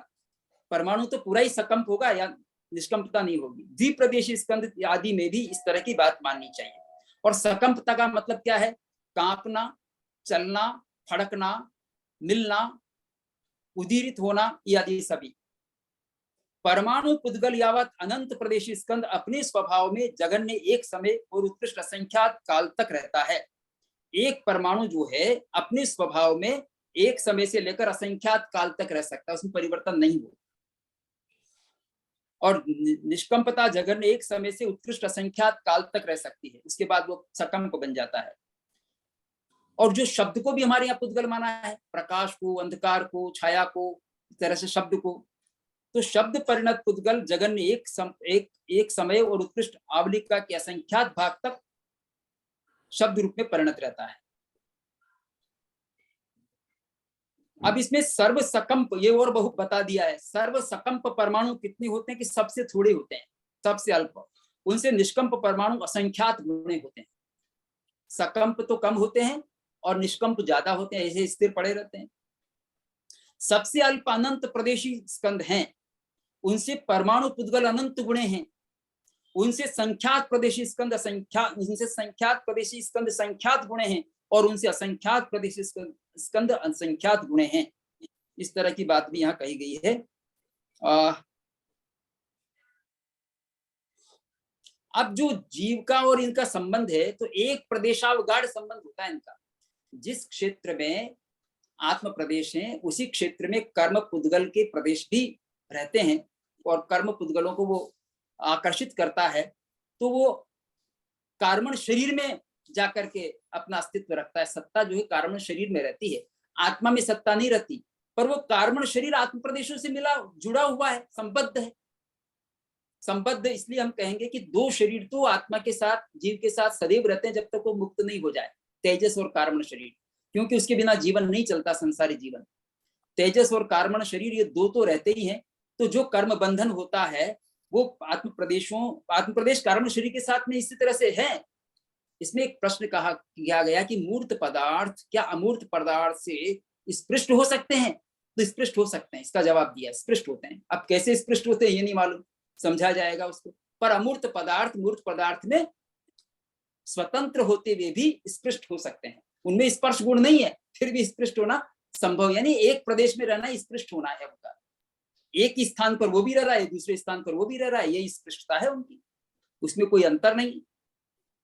परमाणु तो पूरा ही सकंप होगा, या निष्कंपता नहीं होगी। द्विप्रदेशी स्कंध आदि में भी इस तरह की बात माननी चाहिए। और सकंपता का मतलब क्या है? कांपना, चलना, फड़कना, मिलना, उदीरित होना, आदि सभी। परमाणु पुद्गल यावत अनंत प्रदेशी स्कंद अपने स्वभाव में जगन्य एक समय और उत्कृष्ट असंख्यात काल तक रहता है। एक परमाणु जो है अपने स्वभाव में एक समय से लेकर असंख्यात काल तक रह सकता है, उसमें परिवर्तन नहीं हो। और निष्कंपता जगन्य एक समय से उत्कृष्ट असंख्यात काल तक रह सकती है, उसके बाद वो सकंप बन जाता है। और जो शब्द को भी हमारे यहाँ पुद्गल माना है, प्रकाश को, अंधकार को, छाया को, इस तरह से शब्द को। तो शब्द परिणत पुद्गल जगन्य एक समय और उत्कृष्ट आवलिका के असंख्यात भाग तक शब्द रूप में परिणत रहता है। अब इसमें सर्व सकंप ये और बहुत बता दिया है। सर्व सकंप परमाणु कितने होते हैं? कि सबसे थोड़े होते हैं, सबसे अल्प। उनसे निष्कंप परमाणु असंख्यात गुणे होते हैं। सकंप तो कम होते हैं और निष्कंप ज्यादा होते हैं, ऐसे स्थिर पड़े रहते हैं। सबसे अल्प अनंत प्रदेशी स्कंद हैं, उनसे परमाणु पुद्गल अनंत गुणे हैं। उनसे संख्यात प्रदेशी स्कंद संख्यात गुणे हैं, और उनसे असंख्यात प्रदेशी स्कंद असंख्यात गुणे हैं। इस तरह की बात भी यहाँ कही गई है। अब जो जीव का और इनका संबंध है, तो एक प्रदेशावगाढ़ संबंध होता है इनका। जिस क्षेत्र में आत्म प्रदेश है, उसी क्षेत्र में कर्म पुद्गल के प्रदेश भी रहते हैं, और कर्म पुद्गलों को वो आकर्षित करता है। तो वो कार्बन शरीर में जाकर के अपना अस्तित्व रखता है। सत्ता जो है कार्बन शरीर में रहती है, आत्मा में सत्ता नहीं रहती। पर वो कार्बन शरीर आत्म प्रदेशों से मिला जुड़ा हुआ है, संबद्ध है। संबद्ध इसलिए हम कहेंगे कि 2 शरीर तो आत्मा के साथ, जीव के साथ सदैव रहते हैं, जब तक वो मुक्त नहीं हो जाए, तेजस और कार्बन शरीर। क्योंकि उसके बिना जीवन नहीं चलता, संसारी जीवन। तेजस और कार्बन शरीर ये 2 तो रहते ही हैं। तो जो कर्म बंधन होता है वो आत्म प्रदेश कार्बन शरीर के साथ में इसी तरह से है। इसमें एक प्रश्न किया गया कि मूर्त पदार्थ क्या अमूर्त पदार्थ से स्पृष्ट हो सकते हैं? तो स्पृष्ट हो सकते हैं, इसका जवाब दिया, स्पृष्ट होते हैं। अब कैसे स्पृष्ट होते हैं ये नहीं मालूम, समझा जाएगा उसको। पर अमूर्त पदार्थ मूर्त पदार्थ में स्वतंत्र होते हुए भी स्पृष्ट हो सकते हैं। उनमें स्पर्श गुण नहीं है, फिर भी स्पृष्ट होना संभव, यानी एक प्रदेश में रहना स्पृष्ट होना है उनका। एक ही स्थान पर वो भी रह रहा है, दूसरे स्थान पर वो भी रह रहा है, यही स्पृष्टता है उनकी, उसमें कोई अंतर नहीं।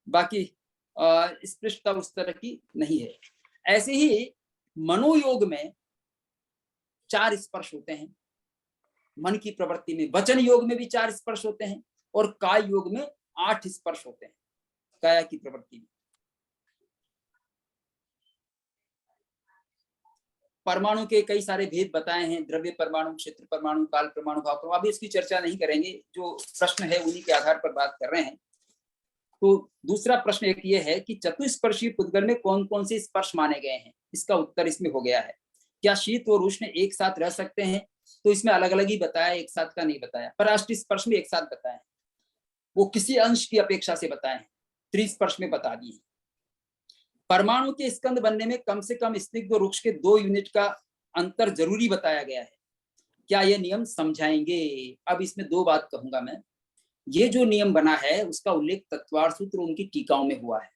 बाकी स्पष्टता उस तरह की नहीं है। ऐसे ही मनोयोग में 4 स्पर्श होते हैं, मन की प्रवृत्ति में। वचन योग में भी 4 स्पर्श होते हैं और काय योग में 8 स्पर्श होते हैं, काया की प्रवृत्ति में। परमाणु के कई सारे भेद बताए हैं, द्रव्य परमाणु, क्षेत्र परमाणु, काल परमाणु, भाव परमाणु। अभी इसकी चर्चा नहीं करेंगे, जो प्रश्न है उन्हीं के आधार पर बात कर रहे हैं। तो दूसरा प्रश्न एक ये है कि चतुस्पर्शी पुद्गल में कौन कौन से स्पर्श माने गए हैं। इसका उत्तर इसमें हो गया है। क्या शीत और उष्ण एक साथ रह सकते हैं? तो इसमें अलग अलग ही बताया, एक साथ का नहीं बताया। पराष्ट स्पर्श में एक साथ बताए, वो किसी अंश की अपेक्षा से बताए हैं, त्रिस्पर्श में बता दिए। परमाणु के स्कंद बनने में कम से कम स्निग्ध और रुक्ष के 2 यूनिट का अंतर जरूरी बताया गया है। क्या यह नियम समझाएंगे? अब इसमें 2 बात कहूंगा मैं। ये जो नियम बना है उसका उल्लेख तत्वार्थ सूत्र उनकी टीकाओं में हुआ है,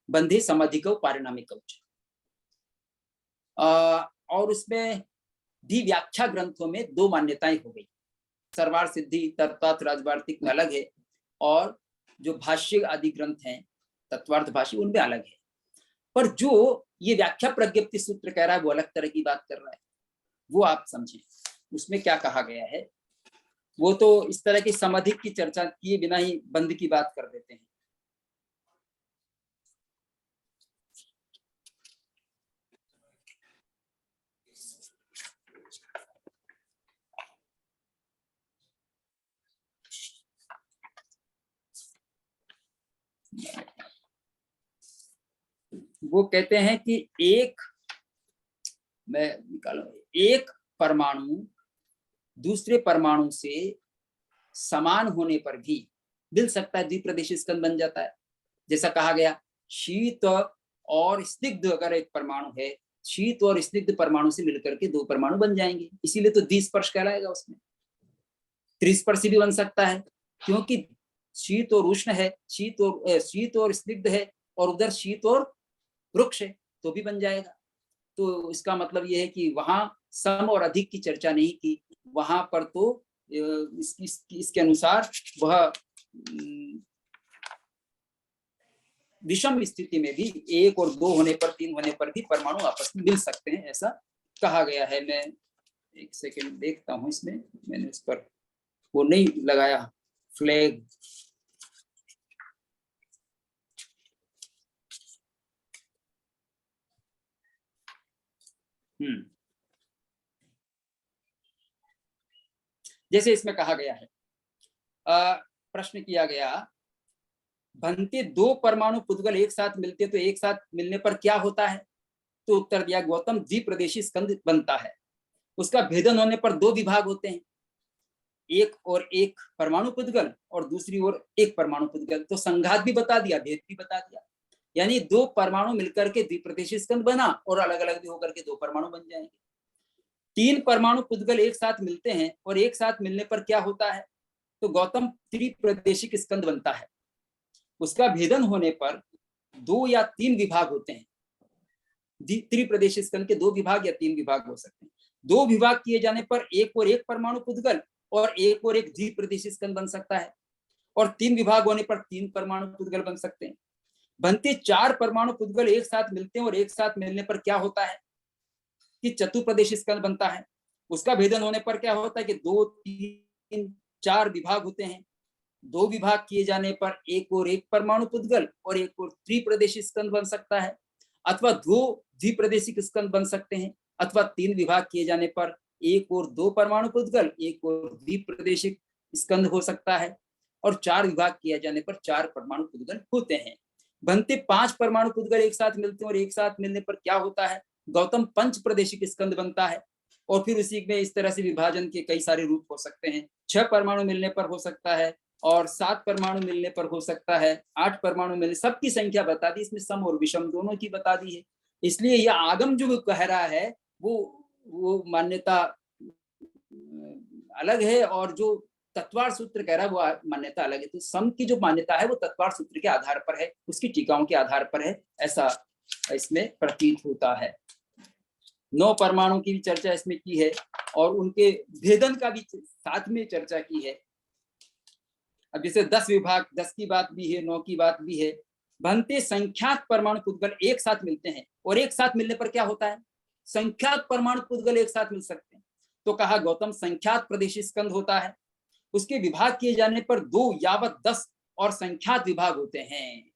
बंधे समधिकौ पारिणामिकौ। और उसमें भी व्याख्या ग्रंथों में 2 मान्यताएं हो गई। सर्वार सिद्धि तत्वार्थ राजवार्तिक में अलग है, और जो भाष्य आदि ग्रंथ हैं तत्वार्थ भाष्य उनमें अलग है। पर जो ये व्याख्या प्रज्ञप्ति सूत्र कह रहा है वो अलग तरह की बात कर रहा है, वो आप समझें उसमें क्या कहा गया है। वो तो इस तरह की समधिक की चर्चा किए बिना ही बंध की बात कर देते हैं। वो कहते हैं कि एक परमाणु दूसरे परमाणु से समान होने पर भी मिल सकता है, द्विप्रदेशीय स्कंद बन जाता है। जैसा कहा गया, शीत और स्निग्ध अगर एक परमाणु है, शीत और स्निग्ध परमाणु से मिलकर के 2 परमाणु बन जाएंगे, इसीलिए तो द्विस्पर्श कहलाएगा। उसमें त्रिस्पर्शी भी बन सकता है, क्योंकि शीत और उष्ण है, शीत और स्निग्ध है, और उधर शीत और वृक्ष है, तो भी बन जाएगा। तो इसका मतलब यह है कि वहां सम और अधिक की चर्चा नहीं की, वहां पर तो इसके अनुसार वह विषम स्थिति में भी 1 और 2 होने पर, 3 होने पर भी परमाणु आपस में मिल सकते हैं, ऐसा कहा गया है। मैं एक सेकंड देखता हूं, इसमें मैंने इस पर वो नहीं लगाया फ्लैग। जैसे इसमें कहा गया है, प्रश्न किया गया, बनते 2 परमाणु पुद्गल एक साथ मिलते तो एक साथ मिलने पर क्या होता है? तो उत्तर दिया, गौतम, द्विप्रदेशी स्कंद बनता है। उसका भेदन होने पर 2 विभाग होते हैं, एक और एक परमाणु पुद्गल और दूसरी ओर एक परमाणु पुद्गल। तो संघात भी बता दिया, भेद भी बता दिया, यानी 2 परमाणु मिलकर के द्विप्रदेशी स्कंद बना, और अलग अलग भी होकर के 2 परमाणु बन जाएंगे। 3 परमाणु पुद्गल एक साथ मिलते हैं और एक साथ मिलने पर क्या होता है? तो गौतम, त्रिप्रदेशिक स्कंद बनता है। उसका भेदन होने पर 2 या 3 विभाग होते हैं। त्रिप्रदेशिक स्कंद के 2 विभाग या 3 विभाग हो सकते हैं। 2 विभाग किए जाने पर एक और एक परमाणु पुद्गल और एक द्विप्रदेशिक स्कंद बन सकता है, और 3 विभाग होने पर 3 परमाणु पुद्गल बन सकते हैं। बनते 4 परमाणु पुद्गल एक साथ मिलते हैं और एक साथ मिलने पर क्या होता है कि चतुर्प्रदेशीय स्कंद बनता है। उसका भेदन होने पर क्या होता है कि 2, 3, 4 विभाग होते हैं। 2 विभाग किए जाने पर एक और एक परमाणु पुद्गल और एक और त्रिप्रदेशीय स्कंद बन सकता है, अथवा 2 द्विप्रदेशिक स्कंद बन सकते हैं, अथवा 3 विभाग किए जाने पर एक और 2 परमाणु पुद्गल, एक और द्विप्रदेशिक स्कंद हो सकता है, और 4 विभाग किया जाने पर 4 परमाणु पुद्गल होते हैं। बनते 5 परमाणु पुद्गल एक साथ मिलते हैं और एक साथ मिलने पर क्या होता है? गौतम, पंच प्रदेशिक स्कंद बनता है। और फिर उसी में इस तरह से विभाजन के कई सारे रूप हो सकते हैं। 6 परमाणु मिलने पर हो सकता है, और 7 परमाणु मिलने पर हो सकता है, 8 परमाणु मिलने, सबकी संख्या बता दी, इसमें सम और विषम दोनों की बता दी है। इसलिए यह आगम जो कह रहा है वो मान्यता अलग है, और जो तत्वार्थ सूत्र कह रहा है वो मान्यता अलग है। तो सम की जो मान्यता है वो तत्वार्थ सूत्र के आधार पर है, उसकी टीकाओं के आधार पर है, ऐसा इसमें प्रतीत होता है। 9 परमाणु की भी चर्चा इसमें की है, और उनके भेदन का भी साथ में चर्चा की है। अब जैसे 10 विभाग, 10 की बात भी है, 9 की बात भी है। बनते संख्यात परमाणु पुद्गल एक साथ मिलते हैं, और एक साथ मिलने पर क्या होता है, संख्यात परमाणु पुद्गल एक साथ मिल सकते हैं। तो कहा गौतम संख्यात प्रदेशी स्कंद होता है, उसके विभाग किए जाने पर 2 यावत 10 और संख्यात विभाग होते हैं।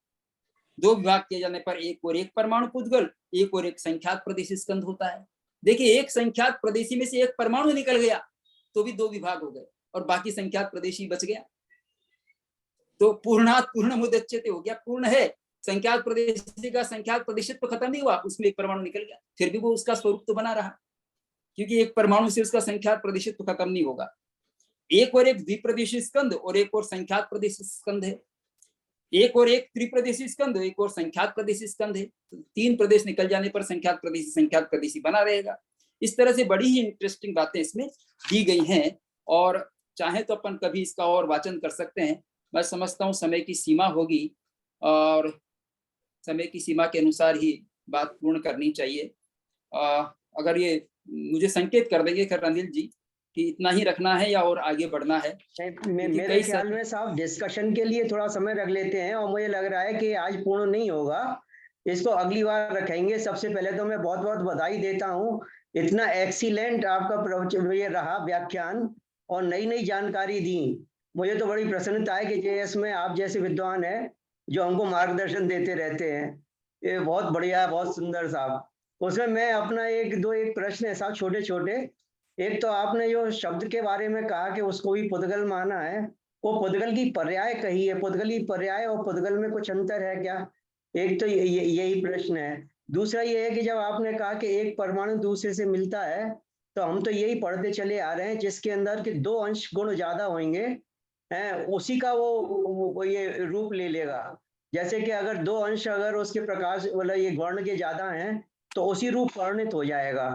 2 विभाग किए जाने पर एक और एक परमाणु पुद्गल, एक और एक संख्यात प्रदेशी स्कंद होता है। देखिए, एक संख्यात प्रदेशी में से एक परमाणु निकल गया तो भी 2 विभाग हो गए, और बाकी संख्यात प्रदेशी बच गया। तो पूर्णात पूर्ण मुदच्यते हो गया, पूर्ण है। संख्यात प्रदेशी का संख्यात प्रदेशित तो खत्म नहीं हुआ, उसमें एक परमाणु निकल गया, फिर भी वो उसका स्वरूप तो बना रहा, क्योंकि एक परमाणु से उसका संख्यात प्रदेशित तो खत्म नहीं होगा। एक और एक द्विप्रदेशी स्कंद और एक और संख्यात प्रदेशी स्कंद है, एक और एक त्रिप्रदेशी स्कंद, एक और संख्यात प्रदेशी स्कंद है। तो 3 प्रदेश निकल जाने पर संख्यात प्रदेशी बना रहेगा। इस तरह से बड़ी ही इंटरेस्टिंग बातें इसमें दी गई हैं, और चाहे तो अपन कभी इसका और वाचन कर सकते हैं। मैं समझता हूँ समय की सीमा होगी, और समय की सीमा के अनुसार ही बात पूर्ण करनी चाहिए। अगर ये मुझे संकेत कर देंगे खैर अनिल जी कि इतना ही रखना है या और आगे बढ़ना है।
मेरे ख्याल में साहब डिस्कशन के लिए थोड़ा समय रख लेते हैं, और मुझे लग रहा है कि आज पूर्ण नहीं होगा, इसको अगली बार रखेंगे। सबसे पहले तो मैं बहुत बहुत बधाई देता हूँ, इतना एक्सीलेंट आपका प्रवचन ये रहा व्याख्यान, और नई नई जानकारी दी। मुझे तो बड़ी प्रसन्नता है कि जेएस में आप जैसे विद्वान हैं जो हमको मार्गदर्शन देते रहते हैं। ये बहुत बढ़िया है, बहुत सुंदर साहब। उसमें मैं अपना एक प्रश्न है साहब, छोटे छोटे। एक तो आपने जो शब्द के बारे में कहा कि उसको भी पुद्गल माना है, वो पुद्गल की पर्याय कही है, पुद्गल की पर्याय और पुद्गल में कुछ अंतर है क्या? एक तो यही प्रश्न है। दूसरा ये है कि जब आपने कहा कि एक परमाणु दूसरे से मिलता है, तो हम तो यही पढ़ते चले आ रहे हैं जिसके अंदर के 2 अंश गुण ज्यादा होंगे, है उसी का वो ये रूप ले लेगा। जैसे कि अगर 2 अंश अगर उसके प्रकाश मतलब ये वर्ण के ज्यादा हैं तो उसी रूप परिणित हो जाएगा।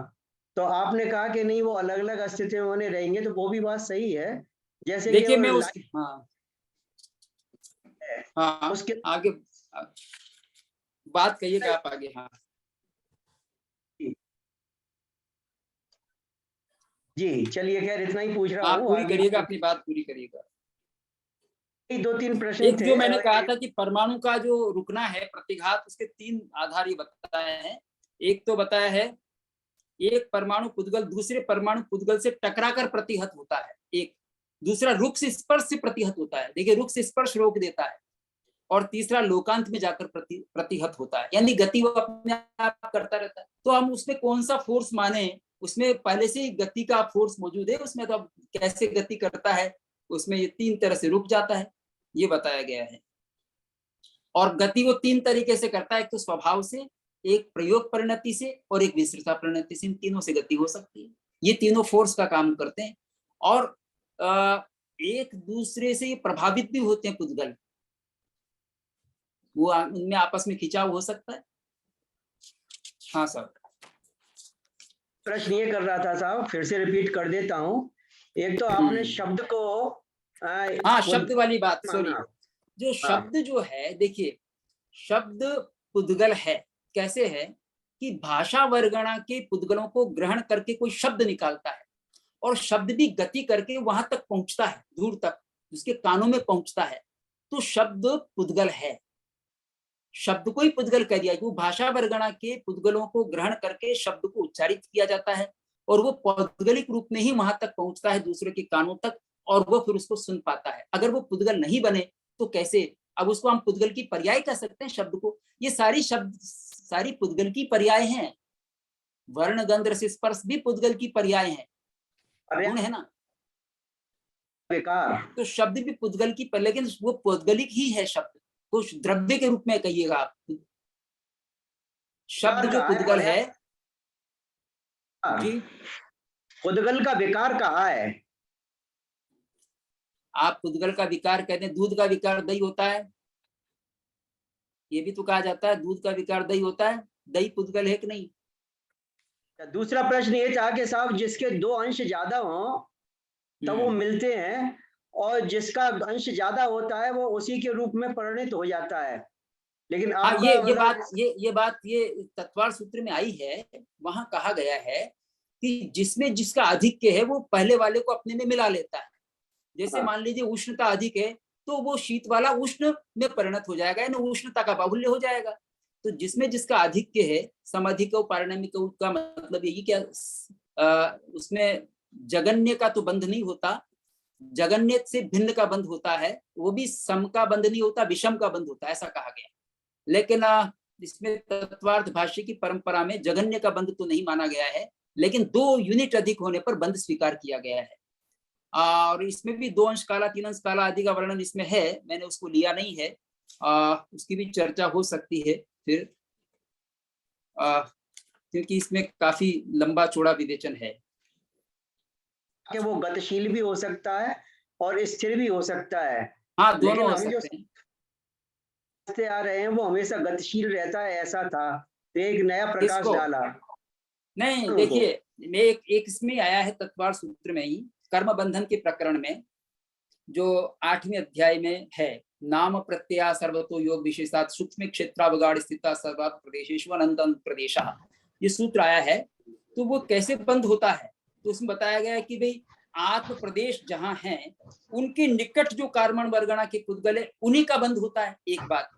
तो आपने कहा कि नहीं वो अलग अलग अस्तित्व में बने रहेंगे, तो वो भी बात सही है। जैसे कि
देखिए मैं उस हाँ
उसके
आगे बात कहिएगा आप आगे। हाँ
जी चलिए, खैर इतना ही पूछ रहा
आप
हूँ,
पूरी
आगे
करिएगा, अपनी बात पूरी करिएगा।
2-3 प्रश्न
एक
थे।
जो मैंने कहा था कि परमाणु का जो रुकना है प्रतिघात, उसके 3 आधार ये बताए हैं। एक तो बताया है एक परमाणु पुद्गल दूसरे परमाणु पुद्गल से टकराकर प्रतिहत होता है, एक दूसरा रुक्ष स्पर्श से प्रतिहत होता है। देखिए रुक्ष स्पर्श रोक देता है, और तीसरा लोकांत में जाकर प्रतिहत होता है, यानी गति वो अपने आप करता रहता है। तो हम उसमें कौन सा फोर्स माने, उसमें पहले से ही गति का फोर्स मौजूद है उसमें, तो अब कैसे गति करता है उसमें ये 3 तरह से रुक जाता है, ये बताया गया है। और गति वो 3 तरीके से करता है, एक तो स्वभाव से, एक प्रयोग परिणति से, और एक विस्तृता परिणति से। इन तीनों से गति हो सकती है, ये तीनों फोर्स का काम करते हैं, और एक दूसरे से प्रभावित भी होते हैं पुद्गल, वो उनमें आपस में खिंचाव हो सकता है। हाँ सर,
प्रश्न ये कर रहा था साहब, फिर से रिपीट कर देता हूँ। एक तो आपने शब्द को
हाँ शब्द वाली बात, सॉरी, जो
हाँ।
शब्द जो है, देखिए शब्द पुद्गल है, कैसे है कि भाषा वर्गणा के पुद्गलों को ग्रहण करके कोई शब्द निकालता है, और शब्द भी गति करके वहां तक पहुंचता है, दूर तक उसके कानों में पहुंचता है, तो शब्द पुद्गल है। शब्द को ही पुद्गल कह दिया कि वो भाषा वर्गणा के पुद्गलों को ग्रहण करके शब्द को उच्चारित किया जाता है, और वो पौद्गलिक रूप में ही वहां तक पहुंचता है, दूसरे के कानों तक, और वो फिर उसको सुन पाता है। अगर वो पुद्गल नहीं बने तो कैसे, अब उसको हम पुद्गल की पर्याय कह सकते हैं शब्द को। ये सारी पुद्गल की पर्याय हैं। वर्ण गंध रस स्पर्श भी पुद्गल की पर्याय हैं, गुण है ना। तो शब्द भी पुद्गल की, लेकिन वो पुद्गलिक ही है शब्द, कुछ द्रव्य के रूप में कहिएगा आप। शब्द जो पुद्गल है जी,
पुद्गल का विकार कहाँ है?
आप पुद्गल का विकार कहते हैं, दूध का विकार दही होता है, ये भी तो कहा जाता है दूध का विकार दही होता है, दही पुद्गल है कि नहीं।
दूसरा प्रश्न ये था कि साहब जिसके 2 अंश ज्यादा हो तब वो मिलते हैं, और जिसका अंश ज्यादा होता है वो उसी के रूप में परिणित हो जाता है। लेकिन आपका
ये तत्वार सूत्र में आई है, वहां कहा गया है कि जिसमें जिसका अधिक है वो पहले वाले को अपने में मिला लेता है। जैसे मान लीजिए उष्णता अधिक है तो वो शीत वाला उष्ण में परिणत हो जाएगा, यानी उष्णता का बाहुल्य हो जाएगा। तो जिसमें जिसका आधिक्य है, समधिक पारणमिक का मतलब यही क्या, उसमें जगन्य का तो बंध नहीं होता, जगन्य से भिन्न का बंध होता है, वो भी सम का बंध नहीं होता, विषम का बंध होता है, ऐसा कहा गया। लेकिन इसमें तत्वार्थ भाष्य की परंपरा में जगन्य का बंध तो नहीं माना गया है, लेकिन 2 यूनिट अधिक होने पर बंध स्वीकार किया गया है। और इसमें भी 2 अंश काला 3 अंश काला आदि का वर्णन इसमें है, मैंने उसको लिया नहीं है, उसकी भी चर्चा हो सकती है फिर, क्योंकि इसमें काफी लंबा चौड़ा विवेचन है
कि वो गतिशील भी हो सकता है और स्थिर भी हो सकता है।
हाँ, दोनों
लेकिन
हो
हम जो
सकते हैं।
समझते आ रहे हैं वो हमेशा गतिशील रहता है, ऐसा था, तो एक नया प्रकाश
किसको?
डाला।
नहीं, देखिए, मैं एक इसमें आया है तत्वार सूत्र में ही, कर्म बंधन के प्रकरण में, जो 8वें अध्याय में है, नाम प्रत्यया सर्वतो योग विशेषात सूक्ष्म क्षेत्रावगाढ़ स्थिता सर्वात् प्रदेशेषु अनंत प्रदेशः, ये सूत्र आया है। तो वो कैसे बंद होता है, तो उसमें बताया गया है कि भाई आत्म प्रदेश जहां हैं उनके निकट जो कार्मण वर्गणा के पुद्गल है उन्हीं का बंद होता है, एक बात।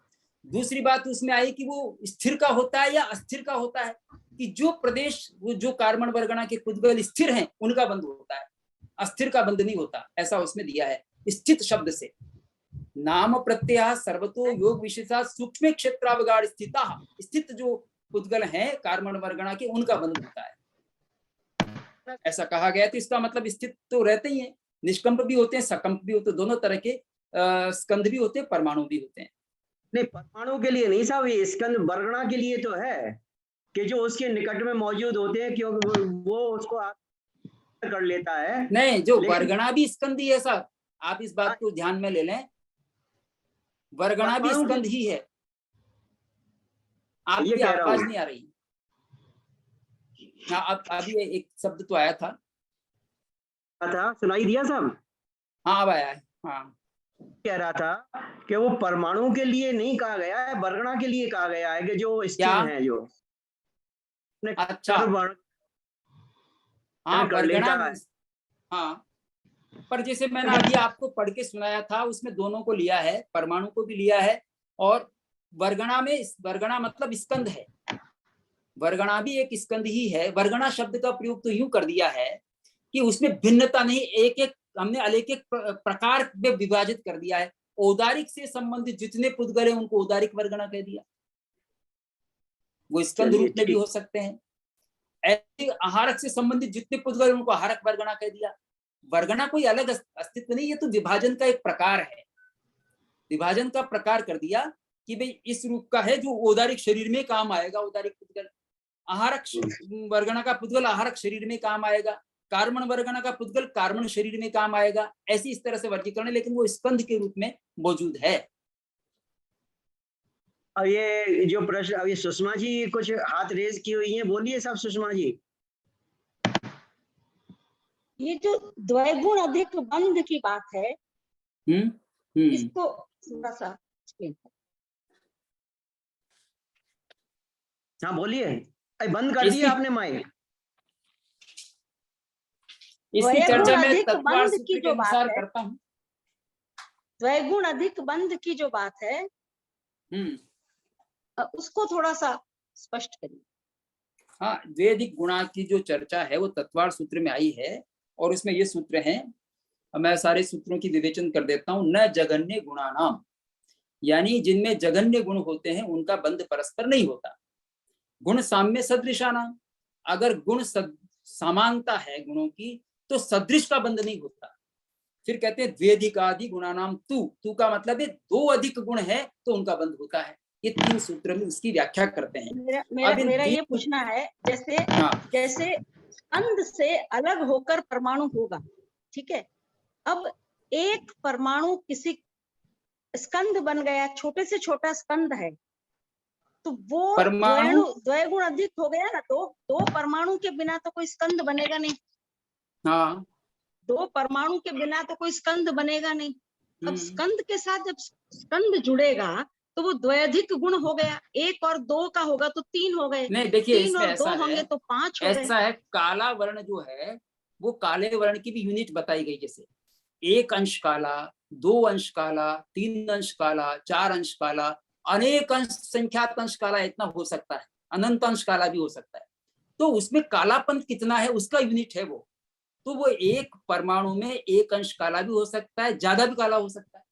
दूसरी बात उसमें आई कि वो स्थिर का होता है या अस्थिर का होता है, कि जो प्रदेश, वो जो कार्मण वर्गणा के पुद्गल स्थिर हैं उनका बंद होता है, अस्थिर का बंद नहीं होता, ऐसा उसमें दिया है स्थित शब्द से। नाम प्रत्यय सर्वतो योग विशेषा सूक्ष्म क्षेत्रावगाढ़ स्थिता, स्थित जो पुद्गल हैं कार्मण वर्गणा के उनका बंध होता है, ऐसा कहा गया। तो इसका मतलब स्थित तो रहते ही हैं, निष्कंप भी होते हैं, सकंप भी होते हैं, दोनों तरह के स्कंद भी होते हैं, परमाणु भी होते हैं।
नहीं, परमाणु के लिए नहीं साहब, ये स्कंद वर्गणा के लिए तो है कि जो उसके निकट में मौजूद होते हैं, क्योंकि वो उसको कर लेता है।
नहीं, जो वर्गणा भी स्कंद ही है साहब, आप इस बात को ध्यान में ले लें, वर्गणा भी स्कंद ही है। आपकी आवाज नहीं आ रही। अब अभी एक शब्द तो आया था,
सुनाई दिया साहब?
हाँ, अब आया है। हाँ,
कह रहा था कि वो परमाणु के लिए नहीं कहा गया है, वर्गणा के लिए कहा गया है कि जो स्थिर है, जो
अच्छा, हाँ, वर्गणा, हाँ, पर जैसे मैंने अभी आपको पढ़ के सुनाया था, उसमें दोनों को लिया है, परमाणु को भी लिया है, और वर्गणा में, वर्गणा मतलब स्कंद है, वर्गणा भी एक स्कंद ही है। वर्गणा शब्द का प्रयोग तो यूं कर दिया है कि उसमें भिन्नता नहीं, एक एक हमने अलैखिक प्रकार में विभाजित कर दिया है। औदारिक से संबंधित जितने पुद्गल हैं उनको औदारिक वर्गणा कह दिया, वो स्कंद रूप में भी हो सकते हैं। ऐसे आहारक से संबंधित जितने पुद्गल उनको आहारक वर्गणा कह दिया। वर्गणा कोई अलग अस्तित्व नहीं, ये तो विभाजन का एक प्रकार है, विभाजन का प्रकार कर दिया कि भाई इस रूप का है जो औदारिक शरीर में काम आएगा, औदारिक पुद्गल, आहारक वर्गणा का पुद्गल आहारक शरीर में काम आएगा, कार्मण वर्गणा का पुद्गल कार्मण शरीर में काम आएगा, ऐसी इस तरह से वर्गीकरण है, लेकिन वो स्कंद के रूप में मौजूद है।
अब ये जो प्रश्न, अभी सुषमा जी कुछ हाथ रेज की हुई हैं, बोलिए साहब सुषमा जी।
ये जो द्वैगुण अधिक बंध की बात है, इसको थोड़ा सा एक्सप्लेन।
हाँ बोलिए, बंद कर दिया आपने माइक।
इसकी चर्चा मैं
अधिक
तत्वार
बंध
सूत्र
की
के
जो बात
अनुसार
है,
करता हूँ।
द्वैगुण अधिक बंध की जो बात है, उसको थोड़ा सा स्पष्ट करिए।
हाँ, द्वैधिक गुणा की जो चर्चा है वो तत्वार सूत्र में आई है, और उसमें ये सूत्र हैं, मैं सारे सूत्रों की विवेचन कर देता हूँ। न जघन्य गुणानाम, यानी जिनमें जघन्य गुण होते हैं उनका बंध परस्पर नहीं होता। गुण साम्य सदृशानाम, अगर गुण समानता है गुणों की तो सदृश का बंध नहीं होता। फिर कहते हैं द्वेधिकादि गुणानाम तू का मतलब है 2 अधिक गुण है तो उनका बंध होता है। ये 3 सूत्र में उसकी व्याख्या करते हैं।
मेरा ये पूछना है, जैसे जैसे स्कंद से अलग होकर परमाणु होगा, ठीक है, अब एक परमाणु किसी स्कंद बन गया, छोटे से छोटा स्कंद है, तो वो द्वैगुण अधिक हो गया ना। दो परमाणु के बिना तो कोई स्कंद बनेगा नहीं।
हाँ,
2 परमाणु के बिना तो कोई स्कंद बनेगा नहीं। अब स्कंद के साथ जब स्कंद जुड़ेगा तो वो द्वैधिक गुण हो गया, 1 और 2 का होगा तो 3 हो गए।
नहीं, देखिए
3 और 2 होंगे तो 5 हो गए।
ऐसा है, काला वर्ण जो है वो काले वर्ण की भी यूनिट बताई गई। जैसे 1 अंश काला, 2 अंश काला, 3 अंश काला, 4 अंश काला, अनेक अंश, संख्यात अंश काला इतना हो सकता है, अनंत अंश काला भी हो सकता है। तो उसमें कालापन कितना है उसका यूनिट है वो। तो वो एक परमाणु में 1 अंश काला भी हो सकता है, ज्यादा भी काला हो सकता है,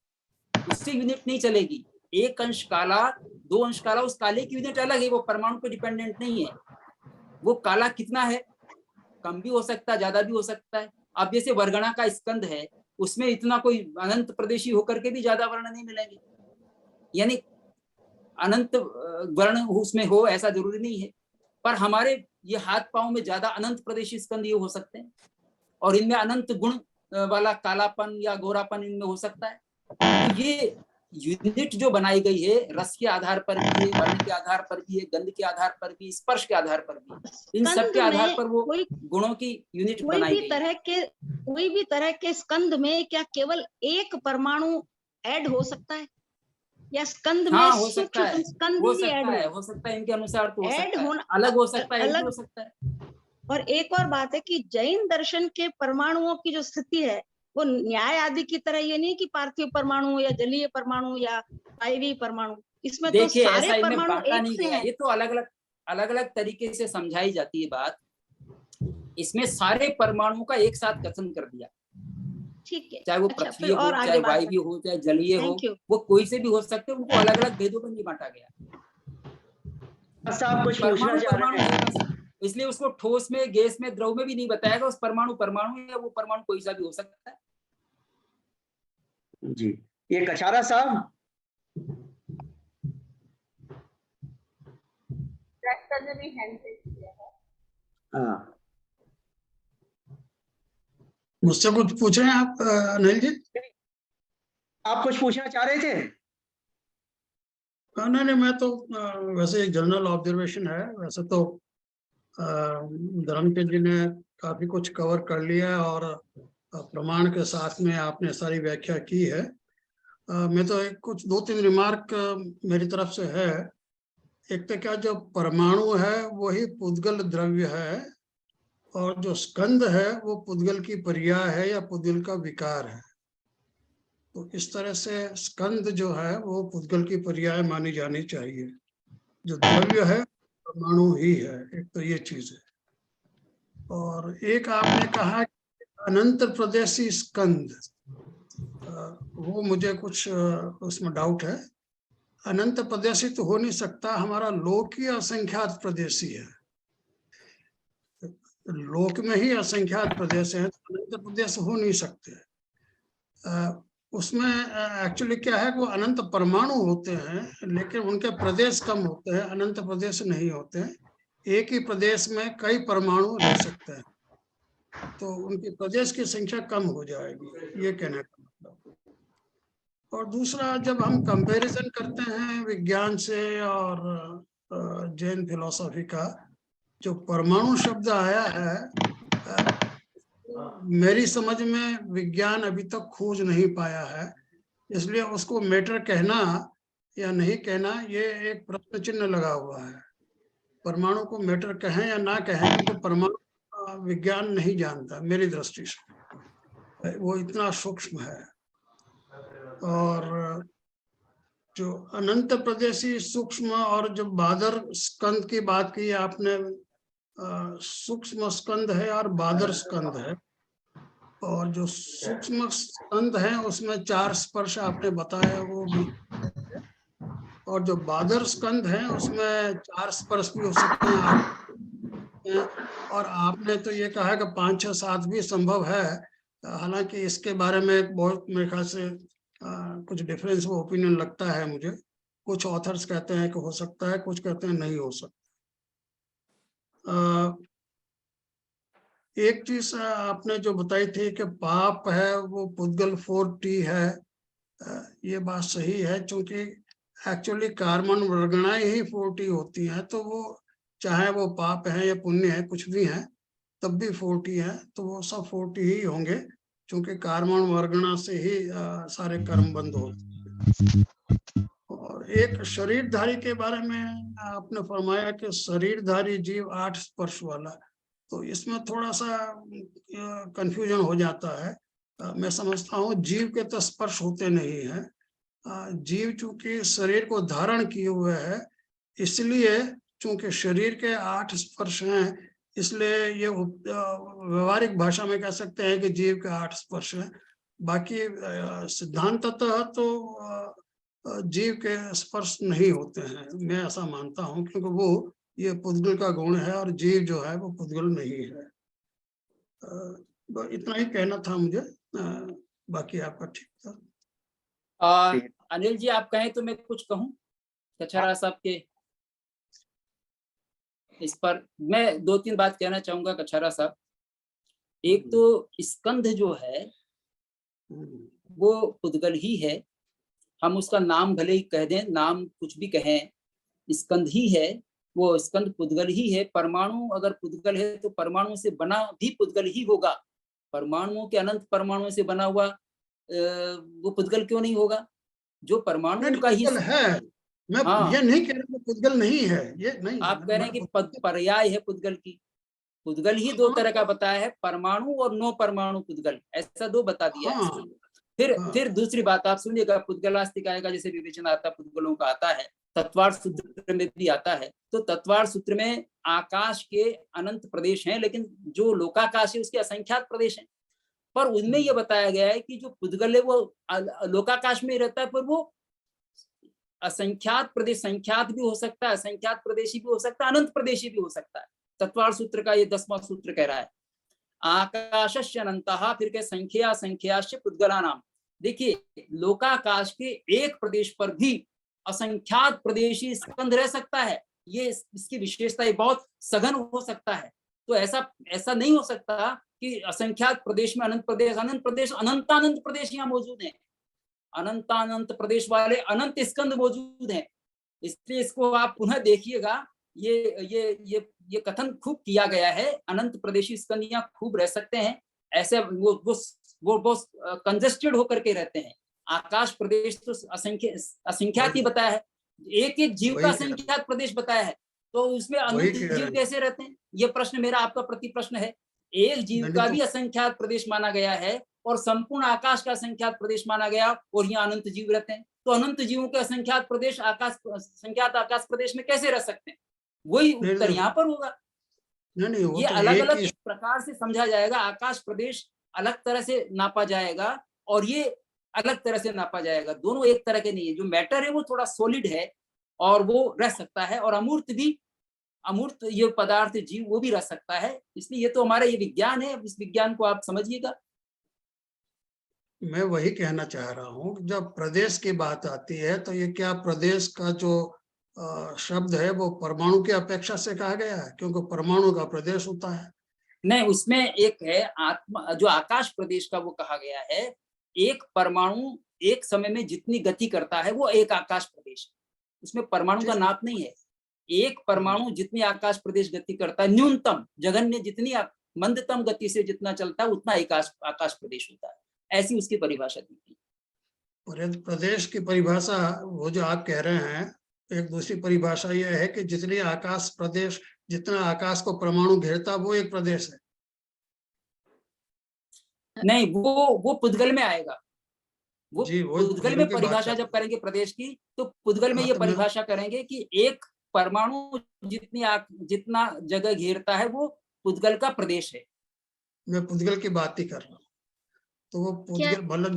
उससे यूनिट नहीं चलेगी। 1 अंश काला, 2 अंश काला, उस काले की यूनिट अलग है, वो परमाणु पे डिपेंडेंट नहीं है। वो काला कितना है, कम भी हो सकता है, ज्यादा भी हो सकता है। अब जैसे वर्गणा का स्कंद है, उसमें इतना कोई अनंत प्रदेशी होकर के भी ज्यादा वर्ण नहीं मिलेंगे, यानी अनंत वर्ण उसमें हो ऐसा जरूरी नहीं है। पर हमारे ये हाथ पांव में ज्यादा अनंत प्रदेशी स्कंद ये हो सकते हैं, और इनमें अनंत गुण वाला कालापन या गोरापन इनमें हो सकता है। तो ये यूनिट जो बनाई गई है, रस के आधार पर भी है, वर्ण के आधार पर भी है, गंध के आधार पर भी, स्पर्श के आधार पर भी, इन सब के आधार पर वो गुणों की यूनिट बनाई गई है।
कोई भी तरह के स्कंद में क्या केवल एक परमाणु ऐड हो सकता है, या स्कंद में
हाँ, हो सकता है,
स्कंद
हो
ही ऐड
सकता है, इनके अनुसार तो हो सकता है,
होना
अलग हो सकता है,
अलग
हो सकता है।
और एक और बात है कि जैन दर्शन के परमाणुओं की जो स्थिति है वो न्याय आदि की तरह ये नहीं कि पार्थिव परमाणु या जलीय परमाणु या वायवीय परमाणु, इसमें तो सारे परमाणु एक से हैं।
ये तो अलग अलग तरीके से समझाई जाती है बात। इसमें सारे परमाणुओं का एक साथ कथन कर दिया,
ठीक है,
चाहे वो
अच्छा,
पृथ्वी हो,
और
चाहे वायवीय हो, चाहे जलीय हो, वो कोई से भी हो सकते हैं, उनको अलग अलग भेदों में नहीं बांटा गया।
कुछ पूछना चाह रहे हैं,
इसलिए उसको ठोस में, गैस में, द्रव में भी नहीं बताएगा। उस परमाणु या वो परमाणु कोई सा भी हो सकता है।
जी, ये कछारा साहब
ने भी हैंड रेज किया है।
हाँ,
मुझसे कुछ पूछ रहे हैं आप अनिल जी?
आप कुछ पूछना चाह रहे थे?
नहीं, मैं तो वैसे एक जनरल ऑब्जर्वेशन है। वैसे तो धर्मचंद जी ने काफी कुछ कवर कर लिया है और प्रमाण के साथ में आपने सारी व्याख्या की है। मैं तो कुछ 2-3 रिमार्क मेरी तरफ से है। एक तो क्या, जो परमाणु है वही पुद्गल द्रव्य है, और जो स्कंद है वो पुद्गल की पर्याय है या पुद्गल का विकार है। तो इस तरह से स्कंद जो है वो पुद्गल की पर्याय मानी जानी चाहिए। जो द्रव्य है परमाणु ही है, एक तो ये चीज है। और एक आपने कहा कि अनंत प्रदेशी स्कंद, वो मुझे कुछ उसमें डाउट है। अनंत प्रदेशी तो हो नहीं सकता, हमारा लोक ही असंख्यात प्रदेशी है। लोक में ही असंख्यात प्रदेश है, तो अनंत प्रदेश हो नहीं सकते। उसमें एक्चुअली क्या है, वो अनंत परमाणु होते हैं लेकिन उनके प्रदेश कम होते हैं, अनंत प्रदेश नहीं होते हैं। एक ही प्रदेश में कई परमाणु रह सकते हैं, तो उनके प्रदेश की संख्या कम हो जाएगी, ये कहने का मतलब। और दूसरा, जब हम कंपैरिजन करते हैं विज्ञान से और जैन फिलॉसफी का, जो परमाणु शब्द आया है, मेरी समझ में विज्ञान अभी तक खोज नहीं पाया है, इसलिए उसको मैटर कहना या नहीं कहना ये एक प्रश्न चिन्ह लगा हुआ है। परमाणु को मैटर कहें या ना कहें, क्योंकि परमाणु विज्ञान नहीं जानता मेरी दृष्टि से, वो इतना सूक्ष्म है। और जो अनंत प्रदेशी सूक्ष्म, और जो बादर स्कंद की बात की आपने, सूक्ष्म स्कंद है और बादर स्कंद है। और जो सूक्ष्म स्कंद है उसमें 4 स्पर्श आपने बताया वो भी, और जो बादर स्कंद है उसमें 4 स्पर्श भी हो सकते हैं। और आपने तो ये कहा कि 5, 6, 7 भी संभव है। हालांकि इसके बारे में बहुत मेरे ख्याल से कुछ डिफरेंस वो ओपिनियन लगता है मुझे। कुछ ऑथर्स कहते हैं कि हो सकता है, कुछ कहते हैं नहीं हो सकता। एक चीज आपने जो बताई थी कि पाप है वो पुद्गल 4T है, ये बात सही है, क्योंकि एक्चुअली कार्बन वर्गणाएं ही 4T होती हैं, तो वो चाहे वो पाप है या पुण्य है, कुछ भी है, तब भी 4T है, तो वो सब 4T ही होंगे, क्योंकि कार्बन वर्गणा से ही सारे कर्म बंद होते हैं। और एक शरीरधारी के बारे में आपने फरमाया कि शरीरधारी जीव 8 स्पर्श वाला, तो इसमें थोड़ा सा कंफ्यूजन हो जाता है। मैं समझता हूँ जीव के तो स्पर्श होते नहीं है। जीव चूंकि शरीर को धारण किए हुए है, इसलिए चूंकि शरीर के 8 स्पर्श हैं, इसलिए ये व्यवहारिक भाषा में कह सकते हैं कि जीव के 8 स्पर्श हैं। बाकी सिद्धांततः तो जीव के स्पर्श नहीं होते हैं, मैं ऐसा मानता हूँ, क्योंकि वो ये पुद्गल का गुण है और जीव जो है वो पुद्गल नहीं है। इतना ही कहना था मुझे, बाकी आपका ठीक था।
अनिल जी आप कहें तो मैं कुछ कहूं कछारा साहब के इस पर। मैं 2-3 बात कहना चाहूंगा कछारा साहब। एक तो स्कंध जो है वो पुद्गल ही है, हम उसका नाम भले ही कह दें, नाम कुछ भी कहें, स्कंध ही है, वो स्कंध पुद्गल ही है। परमाणु अगर पुद्गल है तो परमाणु से बना भी पुद्गल ही होगा। परमाणुओं के अनंत परमाणु से बना हुआ वो पुद्गल क्यों नहीं होगा? जो परमाणु का ही
है। मैं ये नहीं कह रहा पुद्गल नहीं है, ये नहीं।
आप कह रहे हैं कि पर्याय है पुद्गल की। पुद्गल ही 2 तरह का बताया है, परमाणु और नो परमाणु पुद्गल, ऐसा 2 बता दिया है। फिर दूसरी बात आप सुनिएगा, पुद्गलास्तिकाय का जैसे विवेचन आता है पुद्गलों का आता है, तत्वार्थ सूत्र में भी आता है। तो तत्वार्थ सूत्र में आकाश के अनंत प्रदेश हैं, लेकिन जो लोकाकाश है उसके असंख्यात प्रदेश हैं। पर उनमें यह बताया गया है कि जो पुद्गल है वो लोकाकाश में रहता है, पर वो असंख्यात प्रदेश, संख्यात भी हो सकता है, असंख्यात प्रदेशी भी हो सकता है, अनंत प्रदेशी भी हो सकता है। तत्वार्थ सूत्र का ये 10वां सूत्र कह रहा है आकाशस्य अनंतः, फिर के संख्या संख्याश्च पुद्गला नाम। देखिए लोकाकाश के एक प्रदेश पर भी असंख्यात प्रदेशी स्कंध रह सकता है, ये इसकी विशेषता, बहुत सघन हो सकता है। तो ऐसा नहीं हो सकता कि असंख्यात प्रदेश में अनंत प्रदेश, अनंतानंत प्रदेश यहाँ मौजूद है, अनंतानंत प्रदेश वाले अनंत स्कंद मौजूद हैं। इसलिए इसको आप पुनः देखिएगा, ये कथन खूब किया गया है, अनंत प्रदेशी स्कंद यहाँ खूब रह सकते हैं। ऐसे वो कंजेस्टेड होकर के रहते हैं। आकाश प्रदेश तो असंख्यात ही बताया है, एक एक जीव का असंख्यात प्रदेश बताया है, तो उसमें अनंत जीव कैसे रहते हैं? ये प्रश्न मेरा आपका प्रति प्रश्न है। एक जीव का भी असंख्यात प्रदेश माना गया है और संपूर्ण आकाश का असंख्यात प्रदेश माना गया, और यहाँ अनंत जीव रहते हैं। तो अनंत जीवों के असंख्यात प्रदेश संख्यात आकाश प्रदेश में कैसे रह सकते हैं? वही उत्तर यहाँ पर होगा।
नहीं,
ये अलग अलग प्रकार से समझा जाएगा। आकाश प्रदेश अलग तरह से नापा जाएगा और ये अलग तरह से नापा जाएगा, दोनों एक तरह के नहीं है। जो मैटर है वो थोड़ा सॉलिड है और वो रह सकता है, और अमूर्त ये पदार्थ जीव वो भी रह सकता है। इसलिए ये तो हमारा ये विज्ञान है, इस विज्ञान को आप समझिएगा।
मैं वही कहना चाह रहा हूँ, जब प्रदेश की बात आती है तो ये क्या प्रदेश का जो शब्द है वो परमाणु की अपेक्षा से कहा गया है, क्योंकि परमाणु का प्रदेश होता है?
नहीं, उसमें एक है आत्मा, जो आकाश प्रदेश का वो कहा गया है। एक परमाणु एक समय में जितनी गति करता है वो एक आकाश प्रदेश, उसमें परमाणु का नाप नहीं है। एक परमाणु जितनी आकाश प्रदेश गति करता है, न्यूनतम जघन्य जितनी मंदतम गति से जितना चलता है उतना आकाश प्रदेश होता है, ऐसी उसकी परिभाषा दी थी।
प्रदेश की परिभाषा वो जो आप कह रहे हैं, एक दूसरी परिभाषा यह है कि जितनी आकाश प्रदेश, जितना आकाश को परमाणु घेरता वो एक प्रदेश है।
नहीं, वो पुद्गल में आएगा। वो पुद्गल में परिभाषा जब करेंगे प्रदेश की, तो पुद्गल में ये परिभाषा करेंगे कि एक परमाणु जितना जगह घेरता है वो पुद्गल का प्रदेश है।
मैं पुद्गल की बात ही कर रहा हूँ। तो वो पुद्गल मतलब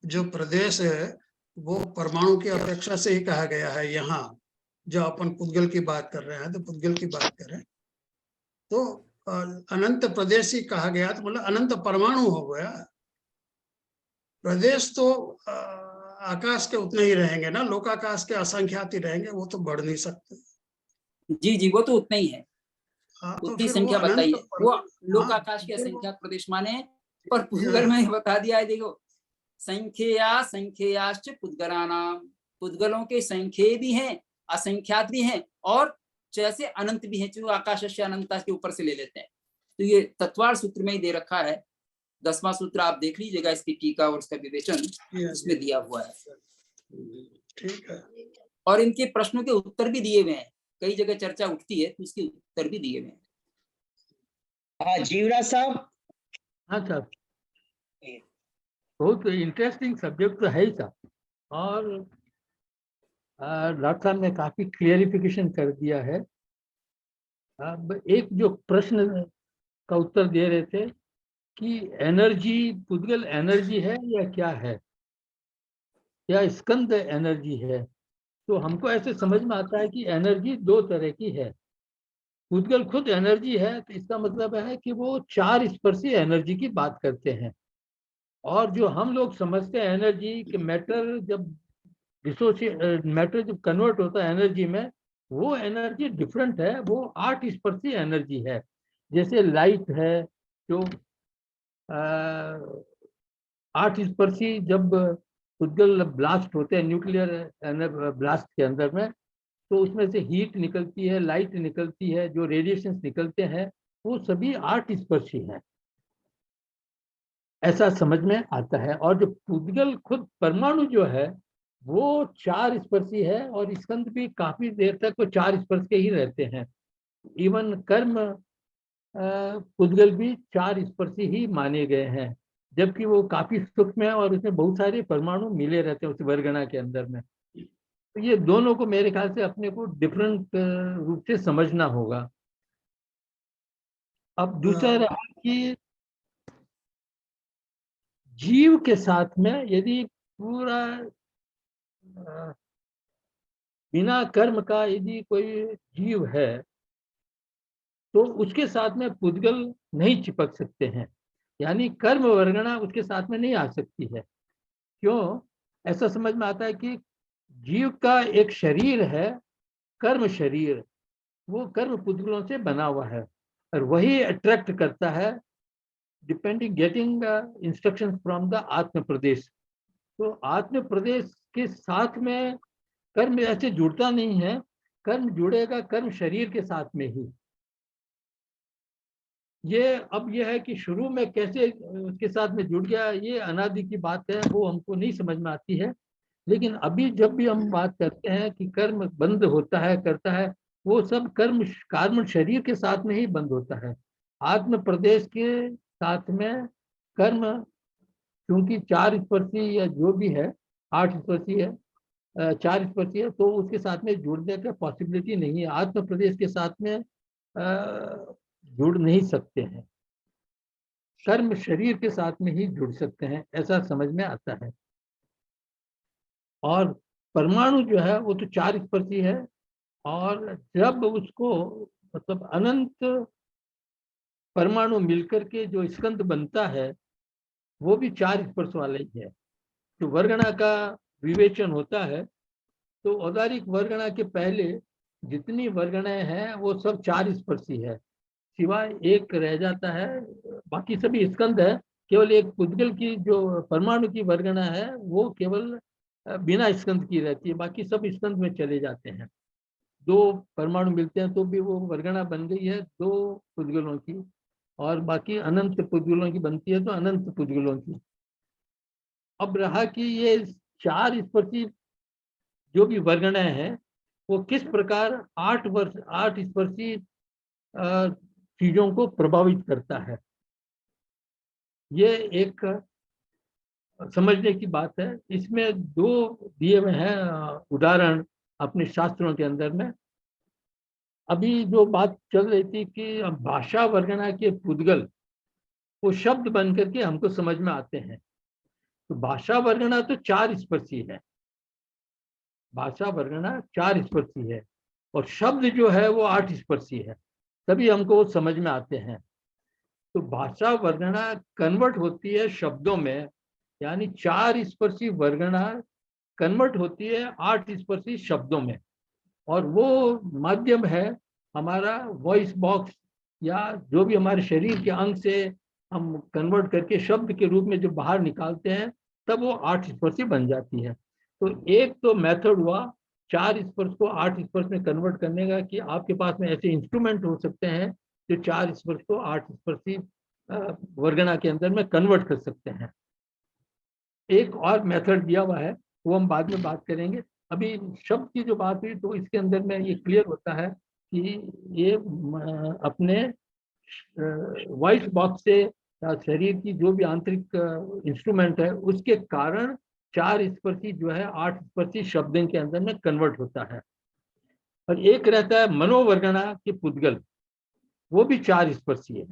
जो प्रदेश है वो परमाणु की अपेक्षा से ही कहा गया है। यहाँ जो अपन पुद्गल की बात कर रहे हैं, तो पुद्गल की बात करें तो अनंत प्रदेश ही कहा गया, तो मतलब अनंत परमाणु हो गया। प्रदेश तो आकाश के उतने ही रहेंगे ना, लोकाकाश के असंख्यात ही रहेंगे, वो तो बढ़ नहीं सकते।
जी, वो तो उतना ही है।
तो
उतनी संख्या बताइए, वो लोकाकाश के असंख्यात प्रदेश माने, पर पुद्गल में बता दिया है। देखो, संख्याश्च पुद्गलानाम, पुद्गलों के संख्या भी हैं, असंख्यात भी हैं, और जैसे अनंत भी हैं, जो आकाशस्य अनंता के ऊपर से ले लेते हैं। तो ये तत्वार्थ सूत्र में ही दे रखा है। 10वां सूत्र आप देख लीजिएगा, इसकी टीका और उसका विवेचन इसमें दिया हुआ है।
ठीक है।
और इनके प्रश्नों के उत्तर भी दिए हुए हैं, कई जगह चर्चा उठती है तो उसके उत्तर भी दिए हुए हैं।
हाँ, जीवराज साहब।
हाँ साहब। बहुत इंटरेस्टिंग सब्जेक्ट तो है ही था, और डॉक्टर साहब ने काफी क्लियरिफिकेशन कर दिया है। अब एक जो प्रश्न का उत्तर दे रहे थे कि एनर्जी पुद्गल एनर्जी है या क्या है, या स्कंद एनर्जी है, तो हमको ऐसे समझ में आता है कि एनर्जी दो तरह की है। पुद्गल खुद एनर्जी है, तो इसका मतलब है कि वो चार स्पर्शी एनर्जी की बात करते हैं। और जो हम लोग समझते हैं एनर्जी कि मैटर जब मैटर जब कन्वर्ट होता है एनर्जी में, वो एनर्जी डिफरेंट है, वो आठ स्पर्शी एनर्जी है। जैसे लाइट है जो आठ स्पर्शी, जब पुद्गल ब्लास्ट होते हैं न्यूक्लियर ब्लास्ट के अंदर में, तो उसमें से हीट निकलती है, लाइट निकलती है, जो रेडिएशन निकलते हैं वो सभी आठ स्पर्शी हैं, ऐसा समझ में आता है। और जो पुद्गल खुद परमाणु जो है वो चार स्पर्शी है, और स्कंद भी काफी देर तक वो चार स्पर्श के ही रहते हैं। इवन कर्म पुद्गल भी चार स्पर्शी ही माने गए हैं, जबकि वो काफी सूक्ष्म है और उसमें बहुत सारे परमाणु मिले रहते हैं उस वर्गणा के अंदर में। तो ये दोनों को मेरे ख्याल से अपने को डिफरेंट रूप से समझना होगा। अब दूसरा रहा कि जीव के साथ में यदि पूरा बिना कर्म का यदि कोई जीव है, तो उसके साथ में पुद्गल नहीं चिपक सकते हैं, यानी कर्म वर्गणा उसके साथ में नहीं आ सकती है। क्यों? ऐसा समझ में आता है कि जीव का एक शरीर है, कर्म शरीर, वो कर्म पुद्गलों से बना हुआ है, और वही अट्रैक्ट करता है depending getting instruction from the आत्म प्रदेश। तो आत्म प्रदेश के साथ में कर्म ऐसे जुड़ता नहीं है, कर्म जुड़ेगा कर्म शरीर के साथ में ही। ये अब यह है कि शुरू में कैसे उसके साथ में जुड़ गया, ये अनादि की बात है, वो हमको नहीं समझ में आती है। लेकिन अभी जब भी हम बात करते हैं कि कर्म बंद होता है, करता है, वो सब कर्म शरीर के साथ में ही बंद होता है। आत्म प्रदेश के साथ में कर्म, क्योंकि चार स्पर्शी या जो भी है, आठ स्पर्शी है, चार स्पर्शी है, तो उसके साथ में जुड़ने का पॉसिबिलिटी नहीं है। आत्म प्रदेश के साथ में जुड़ नहीं सकते हैं, कर्म शरीर के साथ में ही जुड़ सकते हैं, ऐसा समझ में आता है। और परमाणु जो है वो तो चार स्पर्शी है, और जब उसको मतलब अनंत परमाणु मिलकर के जो स्कंद बनता है वो भी चार स्पर्श वाला ही है। तो वर्गणा का विवेचन होता है, तो औदारिक वर्गणा के पहले जितनी वर्गणाएं हैं वो सब चार स्पर्शी है, सिवाय एक रह जाता है, बाकी सभी स्कंद है। केवल एक पुद्गल की जो परमाणु की वर्गणा है वो केवल बिना स्कंद की रहती है, बाकी सब स्कंद में चले जाते हैं। दो परमाणु मिलते हैं तो भी वो वर्गणा बन गई है दो पुद्गलों की, और बाकी अनंत पुद्गलों की बनती है तो अनंत पुद्गलों की। अब रहा कि ये चार स्पर्शी जो भी वर्गणाएं हैं वो किस प्रकार आठ स्पर्शी चीजों को प्रभावित करता है, ये एक समझने की बात है। इसमें दो दिए हुए हैं उदाहरण अपने शास्त्रों के अंदर में। अभी जो बात चल रही थी कि भाषा वर्गणा के पुद्गल वो शब्द बन करके हमको समझ में आते हैं, तो भाषा वर्गणा तो चार स्पर्शी है, भाषा वर्गणा चार स्पर्शी है, और शब्द जो है वो आठ स्पर्शी है, तभी हमको वो समझ में आते हैं। तो भाषा वर्गणा कन्वर्ट होती है शब्दों में, यानी चार स्पर्शी वर्गणा कन्वर्ट होती है आठ स्पर्शी शब्दों में, और वो माध्यम है हमारा वॉइस बॉक्स, या जो भी हमारे शरीर के अंग से हम कन्वर्ट करके शब्द के रूप में जो बाहर निकालते हैं, तब वो आठ स्पर्शी बन जाती है। तो एक तो मेथड हुआ चार स्पर्श को आठ स्पर्श में कन्वर्ट करने का, कि आपके पास में ऐसे इंस्ट्रूमेंट हो सकते हैं जो चार स्पर्श को आठ स्पर्शी वर्गणा के अंदर में कन्वर्ट कर सकते हैं। एक और मेथड दिया हुआ है, वो हम बाद में बात करेंगे। अभी शब्द की जो बात हुई तो इसके अंदर में ये क्लियर होता है कि ये अपने वॉइस बॉक्स से या शरीर की जो भी आंतरिक इंस्ट्रूमेंट है उसके कारण 4 स्पर्शी जो है 8 स्पर्शी शब्दों के अंदर में कन्वर्ट होता है। और एक रहता है मनोवर्गणा के पुद्गल, वो भी 4 स्पर्शी है।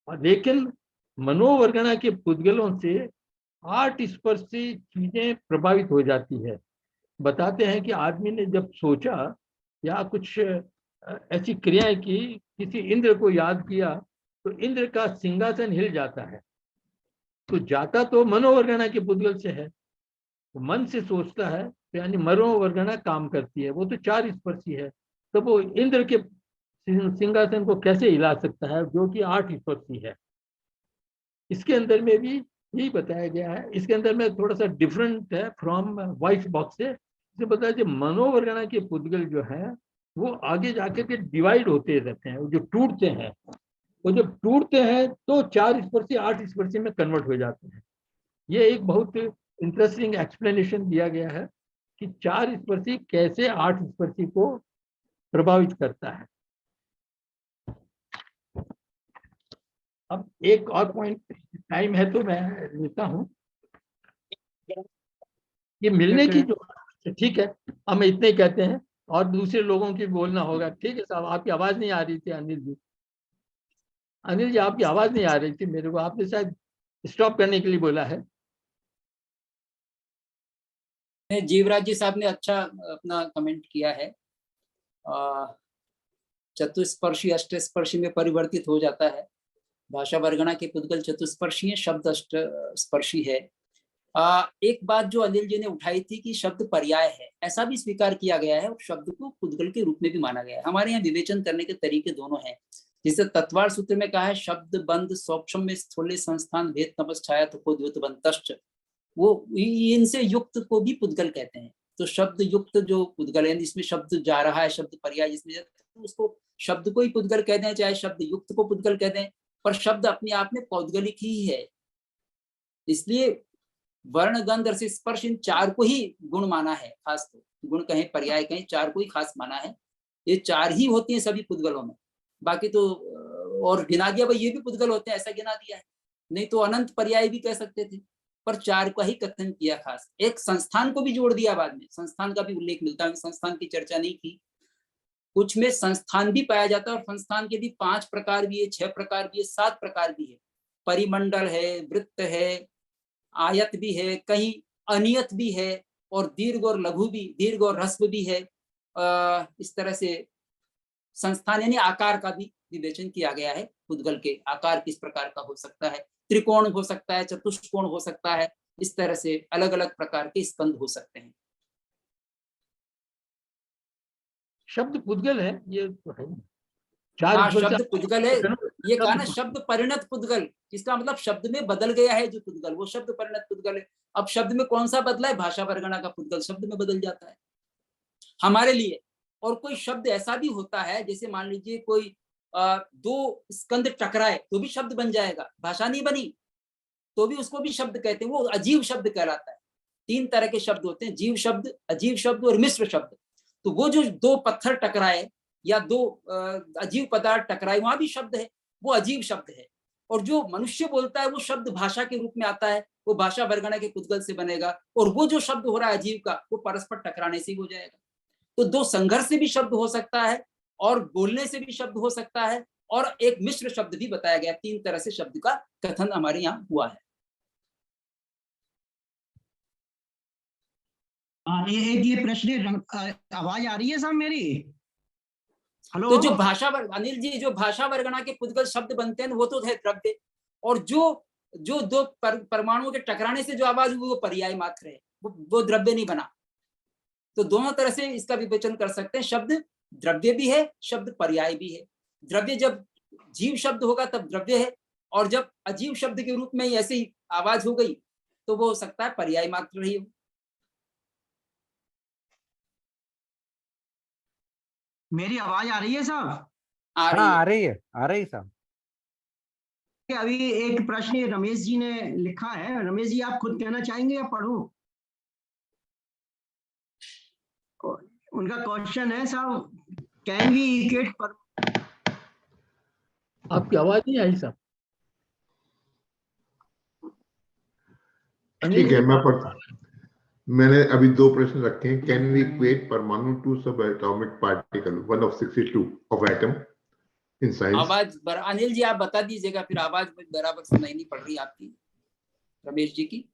और लेकिन मनोवर्गणा के पुद्गलों से 8 स्पर्शी चीजें प्रभावित हो जाती है। बताते हैं कि आदमी ने जब सोचा या कुछ ऐसी क्रियाएं की, किसी इंद्र को याद किया, तो इंद्र का सिंहासन हिल जाता है। तो जाता तो मनोवर्गणा के पुद्गल से है, तो मन से सोचता है, तो यानी मनोवर्गणा काम करती है, वो तो 4 स्पर्शी है। तो वो इंद्र के सिंहासन को कैसे हिला सकता है जो कि 8 स्पर्शी है। इसके अंदर में भी यही बताया गया है। इसके अंदर में थोड़ा सा डिफरेंट है फ्रॉम व्हाइट बॉक्स से। इसे बताया कि मनोवर्गणा के पुद्गल जो है वो आगे जाकर के डिवाइड होते रहते हैं, जो टूटते हैं। वो जब टूटते हैं तो 4 स्पर्शी 8 स्पर्शी में कन्वर्ट हो जाते हैं। ये एक बहुत इंटरेस्टिंग एक्सप्लेनेशन दिया गया है कि 4 स्पर्शी कैसे 8 स्पर्शी को प्रभावित करता है। अब एक और पॉइंट, टाइम है तो मैं लेता हूं। ये मिलने की जो, ठीक है, हम इतने ही कहते हैं और दूसरे लोगों की बोलना होगा। ठीक है साहब, आपकी आवाज नहीं आ रही थी अनिल जी। अनिल जी आपकी आवाज नहीं आ रही थी मेरे को, आपने शायद स्टॉप करने के लिए बोला है।
जीवराज जी साहब ने अच्छा अपना कमेंट किया है। चतुस्पर्शी अष्टस्पर्शी में परिवर्तित हो जाता है। भाषा वर्गणा के पुद्गल चतुस्पर्शी है, शब्द अष्टस्पर्शी है। एक बात जो अनिल जी ने उठाई थी कि शब्द पर्याय है, ऐसा भी स्वीकार किया गया है और शब्द को पुद्गल के रूप में भी माना गया है। हमारे यहाँ विवेचन करने के तरीके दोनों हैं। जिसे तत्वार सूत्र में कहा है शब्द बंद सौक्षम में स्थूले संस्थान भेद तपस छाया तपोद्योतबंतश्च, वो इनसे युक्त को भी पुद्गल कहते हैं। तो शब्द युक्त जो पुद्गल है, इसमें शब्द जा रहा है, शब्द पर्याय जिसमें तो उसको शब्द को ही पुद्गल कहते हैं, चाहे शब्द युक्त को पुद्गल कहते हैं। पर शब्द अपने आप में पौद्गलिक ही है। इसलिए वर्ण गंध रस स्पर्श इन 4 को ही गुण माना है। खास तो गुण कहें पर्याय कहें, 4 को ही खास माना है। ये 4 ही होती हैं सभी पुद्गलों में। बाकी तो और गिना दिया भाई ये भी पुद्गल होते हैं, ऐसा गिना दिया है। नहीं तो अनंत पर्याय भी कह सकते थे, पर 4 का ही कथन किया खास। एक संस्थान को भी जोड़ दिया बाद में, संस्थान का भी उल्लेख मिलता है। संस्थान की चर्चा नहीं की, कुछ में संस्थान भी पाया जाता है और संस्थान के भी 5 प्रकार भी है, 6 प्रकार भी है, 7 प्रकार भी है। परिमंडल है, वृत्त है, आयत भी है, कहीं अनियत भी है, और दीर्घ और लघु भी, दीर्घ और ह्रस्व भी है। इस तरह से संस्थान यानी आकार का भी विवेचन किया गया है। पुद्गल के आकार किस प्रकार का हो सकता है, त्रिकोण हो सकता है, चतुष्कोण हो सकता है, इस तरह से अलग अलग प्रकार के स्कंद हो सकते हैं।
शब्द पुद्गल है, ये तो है।
हाँ, शब्द पुद्गल है। ये कहा ना शब्द परिणत पुद्गल, इसका मतलब शब्द में बदल गया है जो पुद्गल, वो शब्द परिणत पुद्गल है। अब शब्द में कौन सा बदला है? भाषा वर्गणा का पुद्गल शब्द में बदल जाता है हमारे लिए। और कोई शब्द ऐसा भी होता है, जैसे मान लीजिए कोई 2 स्कंद टकराए तो भी शब्द बन जाएगा, भाषा नहीं बनी तो भी उसको भी शब्द कहते हैं, वो अजीव शब्द कहलाता है। 3 तरह के शब्द होते हैं, जीव शब्द, अजीव शब्द और मिश्र शब्द। तो वो जो 2 पत्थर टकराए या 2 अजीव पदार्थ टकराए, वहां भी शब्द है, वो अजीव शब्द है। और जो मनुष्य बोलता है वो शब्द भाषा के रूप में आता है, वो भाषा वर्गणा के पुद्गल से बनेगा। और वो जो शब्द हो रहा है अजीव का, वो परस्पर टकराने से ही हो जाएगा। तो 2 संघर्ष से भी शब्द हो सकता है, और बोलने से भी शब्द हो सकता है, और एक मिश्र शब्द भी बताया गया। 3 तरह से शब्द का कथन हमारे यहाँ हुआ है।
एक ये प्रश्न, आवाज आ रही है साहब मेरी? हेलो।
तो जो भाषा अनिल जी, जो भाषा वर्गणा के पुद्गल शब्द बनते हैं वो तो है द्रव्य, और जो 2 परमाणुओं के टकराने से जो आवाज हुई वो पर्याय मात्र है, वो द्रव्य नहीं बना। तो दोनों तरह से इसका विवेचन कर सकते हैं। शब्द द्रव्य भी है, शब्द पर्याय भी है। द्रव्य जब जीव शब्द होगा तब द्रव्य है, और जब अजीव शब्द के रूप में ही ऐसे ही आवाज हो गई तो वो हो सकता है पर्याय मात्र रही हो।
मेरी आवाज आ रही है साहब?
आ रही है साहब।
अभी एक प्रश्न रमेश जी ने लिखा है। रमेश जी आप खुद कहना चाहेंगे या पढ़ूं? उनका क्वेश्चन है साहब, कैन वी इक्वेट पर...
आपकी आवाज नहीं आई साहब।
ठीक है, मैंने अभी 2 प्रश्न रखे हैं। कैन वी इक्वेट परमाणु टू सब atomic particle, one of 62 of atom in science?
आवाज अनिल जी आप बता दीजिएगा, फिर आवाज बराबर सुनाई नहीं पड़ रही आपकी, रमेश जी की।